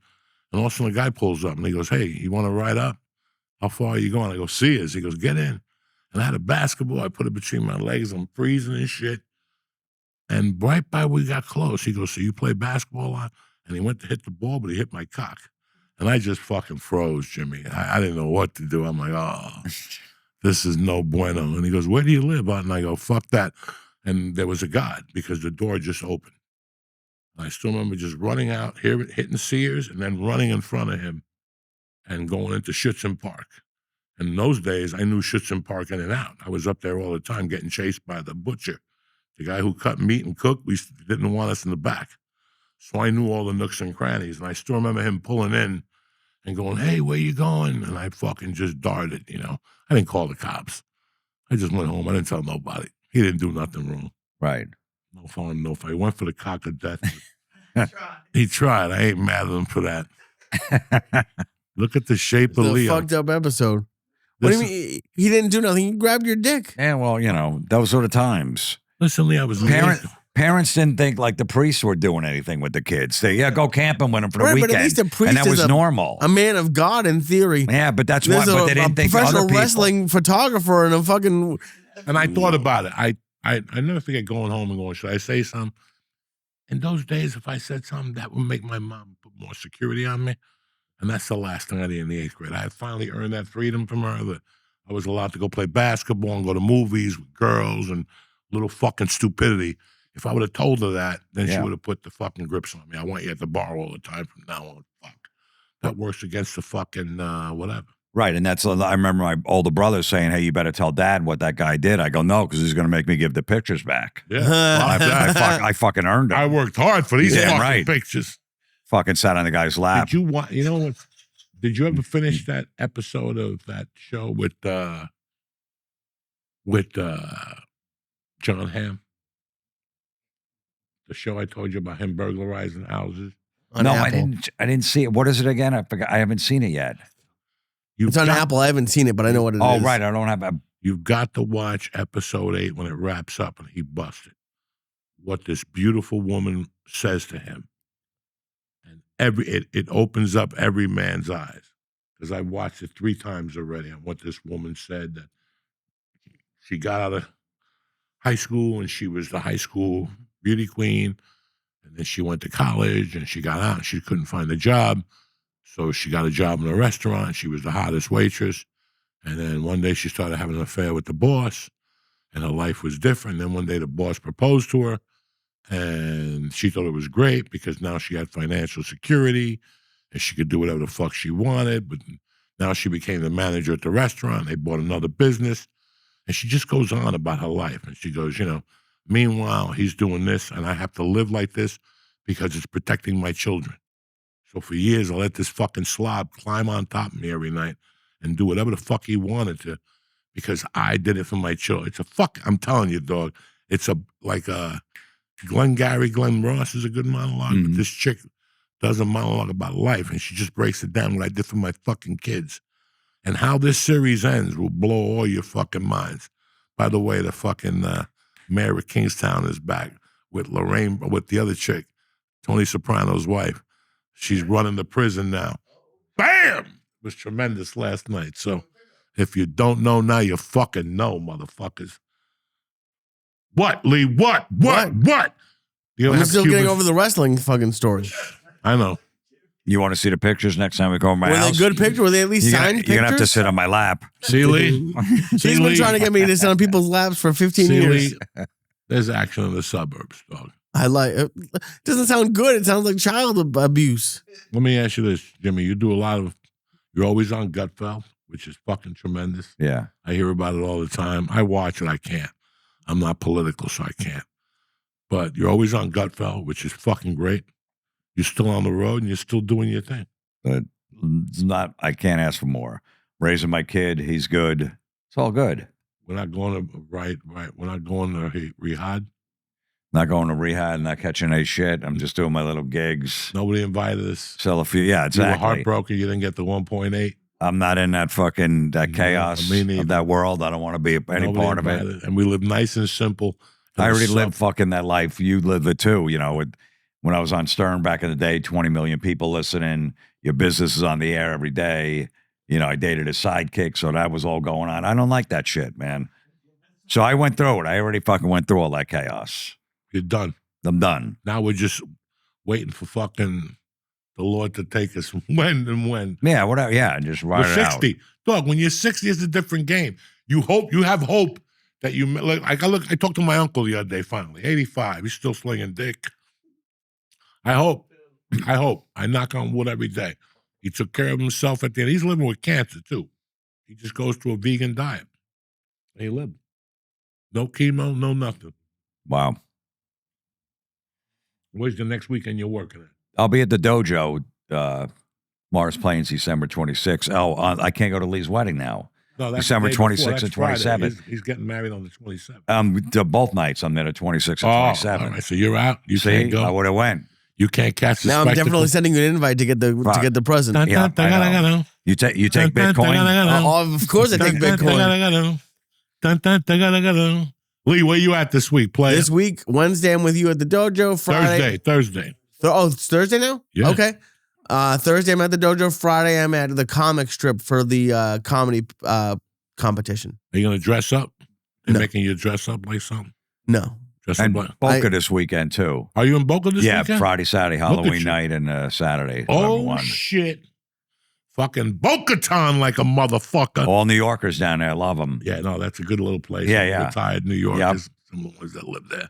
and all of a sudden a guy pulls up, and he goes, hey, you want to ride up? How far are you going? I go, Sears. He goes, get in. And I had a basketball. I put it between my legs. I'm freezing and shit. And right by we got close, he goes, so you play basketball a lot? And he went to hit the ball, but he hit my cock. And I just fucking froze, Jimmy. I didn't know what to do. I'm like, oh, this is no bueno. And he goes, where do you live? And I go, fuck that. And there was a God because the door just opened. And I still remember just running out, hitting Sears, and then running in front of him and going into Schützen Park. And in those days, I knew Schützen Park in and out. I was up there all the time getting chased by the butcher. The guy who cut meat and cooked, we didn't want us in the back. So I knew all the nooks and crannies. And I still remember him pulling in and going, hey, where you going? And I fucking just darted, you know. I didn't call the cops. I just went home. I didn't tell nobody. He didn't do nothing wrong. Right. No fun, no fight. He went for the cock of death. He tried. I ain't mad at him for that. Look at the shape of Leo. Fucked up episode. What do you mean? He didn't do nothing. He grabbed your dick. Yeah, well, you know, those sort of times. Listen, Lee, I was Parents didn't think like the priests were doing anything with the kids. They go camping with them for the Right, weekend, but at least a priest and that was is normal. A man of God in theory. Yeah, but that's why. There's But they didn't think professional other people. wrestling photographer and a fucking. And I thought about it. I never forget going home and going, should I say something? In those days, if I said something, that would make my mom put more security on me. And that's the last thing I did in the 8th grade. I had finally earned that freedom from her that I was allowed to go play basketball and go to movies with girls and little fucking stupidity. If I would have told her that, then she would have put the fucking grips on me. I want you at the bar all the time from now on. Fuck. That works against the fucking whatever. Right, and that's, I remember my older brother saying, hey, you better tell Dad what that guy did. I go, no, because he's going to make me give the pictures back. Yeah. Well, I fucking earned it. I worked hard for these fucking right. pictures. Fucking sat on the guy's lap. Did you know what? Did you ever finish that episode of that show with John Hamm? The show I told you about him burglarizing houses. No, I didn't see it. What is it again? I forgot. I haven't seen it yet. It's on Apple. I haven't seen it, but I know what it is. Oh, right. I don't have. You've got to watch episode 8 when it wraps up and he busted. What this beautiful woman says to him, and it opens up every man's eyes. Because I watched it 3 times already on what this woman said, that she got out of high school and she was the high school beauty queen, and then she went to college and she got out and she couldn't find a job, so she got a job in a restaurant. She was the hottest waitress, and then one day she started having an affair with the boss, and her life was different. Then one day the boss proposed to her, and she thought it was great because now she had financial security and she could do whatever the fuck she wanted. But now she became the manager at the restaurant. They bought another business. And she just goes on about her life. And she goes, meanwhile, he's doing this, and I have to live like this because it's protecting my children. So for years, I let this fucking slob climb on top of me every night and do whatever the fuck he wanted to because I did it for my children. It's I'm telling you, dog, it's Glenn Ross is a good monologue, but this chick does a monologue about life, and she just breaks it down what I did for my fucking kids. And how this series ends will blow all your fucking minds. By the way, the fucking mayor of Kingstown is back with the other chick, Tony Soprano's wife. She's running the prison now. Bam! It was tremendous last night. So if you don't know now, you fucking know, motherfuckers. What, Lee? What? I'm still getting over the wrestling fucking story. I know. You want to see the pictures next time we go to my house? Were they good pictures? Were they at least signed pictures? You're going to have to sit on my lap. See, Lee? He's been trying to get me to sit on people's laps for 15 years. Lee? There's action in the suburbs, dog. I like it. Doesn't sound good. It sounds like child abuse. Let me ask you this, Jimmy. You're always on Gutfeld, which is fucking tremendous. Yeah. I hear about it all the time. I watch it. I can't. I'm not political, so I can't. But you're always on Gutfeld, which is fucking great. You're still on the road and you're still doing your thing. I can't ask for more. Raising my kid, he's good. It's all good. We're not going to, right. We're not going to rehab. Not going to rehab, not catching any shit. I'm just doing my little gigs. Nobody invited us. Sell a few. Yeah, exactly. You were heartbroken. You didn't get the 1.8. I'm not in that chaos of that world. I don't want to be any part of it. And we live nice and simple. I already lived fucking that life. You lived it too. When I was on Stern back in the day, 20 million people listening. Your business is on the air every day. I dated a sidekick, so that was all going on. I don't like that shit, man. So I went through it. I already fucking went through all that chaos. You're done. I'm done. Now we're just waiting for fucking the Lord to take us when. Yeah, whatever. Yeah, just ride it out. 60. Dog, when you're 60, it's a different game. You have hope that you, I talked to my uncle the other day, finally, 85. He's still slinging dick. I hope. I knock on wood every day. He took care of himself at the end. He's living with cancer, too. He just goes to a vegan diet. He lived. No chemo, no nothing. Wow. Where's the next weekend you're working at? I'll be at the dojo, Morris Plains, December 26th. Oh, I can't go to Lee's wedding now. No, that's December 26th and 27th. He's getting married on the 27th. Both nights I'm there the 26th and 27th. All right, so you're out. You See, can't go. I would have went. You can't catch the Now I'm spectacle. definitely sending you an invite to get the present. Yeah, I know. You take Bitcoin? Of course I take Bitcoin. Lee, where you at this week? Play This week, Wednesday, I'm with you at the dojo. Friday. Thursday. It's Thursday now? Yeah. Okay. Thursday, I'm at the dojo. Friday, I'm at the comic strip for the comedy competition. Are you going to dress up? They're No. making you dress up like something? No. Dress And up like... Boca this weekend, too. Are you in Boca this weekend? Yeah, Friday, Saturday, Look at Halloween you. night, and Saturday. Oh, 11/1. shit. Fucking Boca-Town like a motherfucker. All New Yorkers down there. Love them. Yeah, no, that's a good little place. Yeah, yeah. Retired New Yorkers. Some ones that live there.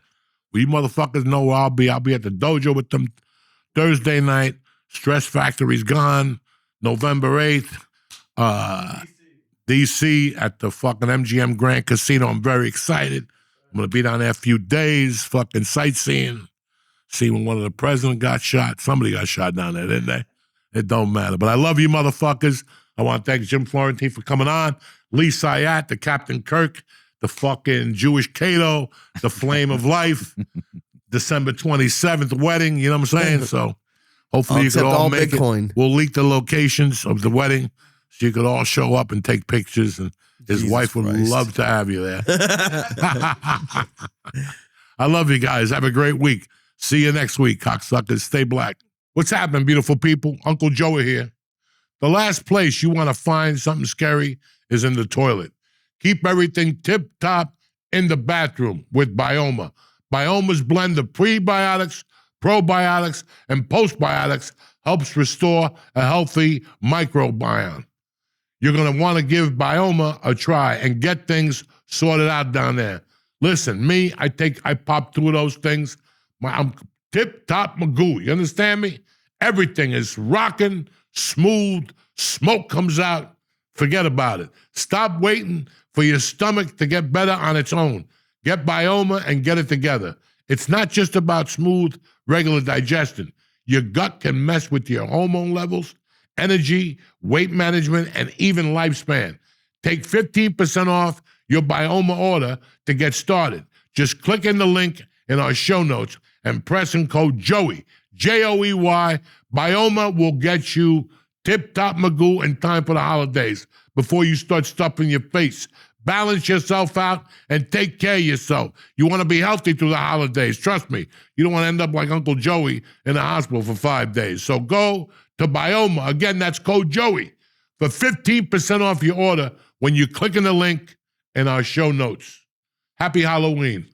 Well, you motherfuckers know where I'll be. I'll be at the dojo with them Thursday night. Stress Factory's gone. November 8th. DC at the fucking MGM Grand Casino. I'm very excited. I'm going to be down there a few days, fucking sightseeing. See when one of the presidents got shot. Somebody got shot down there, didn't they? It don't matter. But I love you motherfuckers. I want to thank Jim Florentine for coming on. Lee Syatt, the Captain Kirk, the fucking Jewish Cato, the Flame of Life. December 27th wedding, you know what I'm saying? So hopefully you could all make Bitcoin. it. We'll leak the locations of the wedding so you could all show up and take pictures, and his Jesus wife would Christ. love to have you there. I love you guys. Have a great week. See you next week, cocksuckers. Stay black. What's happening, beautiful people? Uncle Joe here. The last place you want to find something scary is in the toilet. Keep everything tip-top in the bathroom with Bioma. Bioma's blend of prebiotics, probiotics, and postbiotics helps restore a healthy microbiome. You're going to want to give Bioma a try and get things sorted out down there. Listen, I pop 2 of those things. I'm tip-top Magoo. You understand me? Everything is rocking, smooth, smoke comes out. Forget about it. Stop waiting for your stomach to get better on its own. Get Bioma and get it together. It's not just about smooth, regular digestion. Your gut can mess with your hormone levels, energy, weight management, and even lifespan. Take 15% off your Bioma order to get started. Just click in the link in our show notes and press in code JOEY, Joey. Bioma will get you tip-top magoo in time for the holidays before you start stuffing your face. Balance yourself out and take care of yourself. You want to be healthy through the holidays. Trust me, you don't want to end up like Uncle Joey in the hospital for 5 days. So go to Bioma. Again, that's code JOEY for 15% off your order when you click in the link in our show notes. Happy Halloween.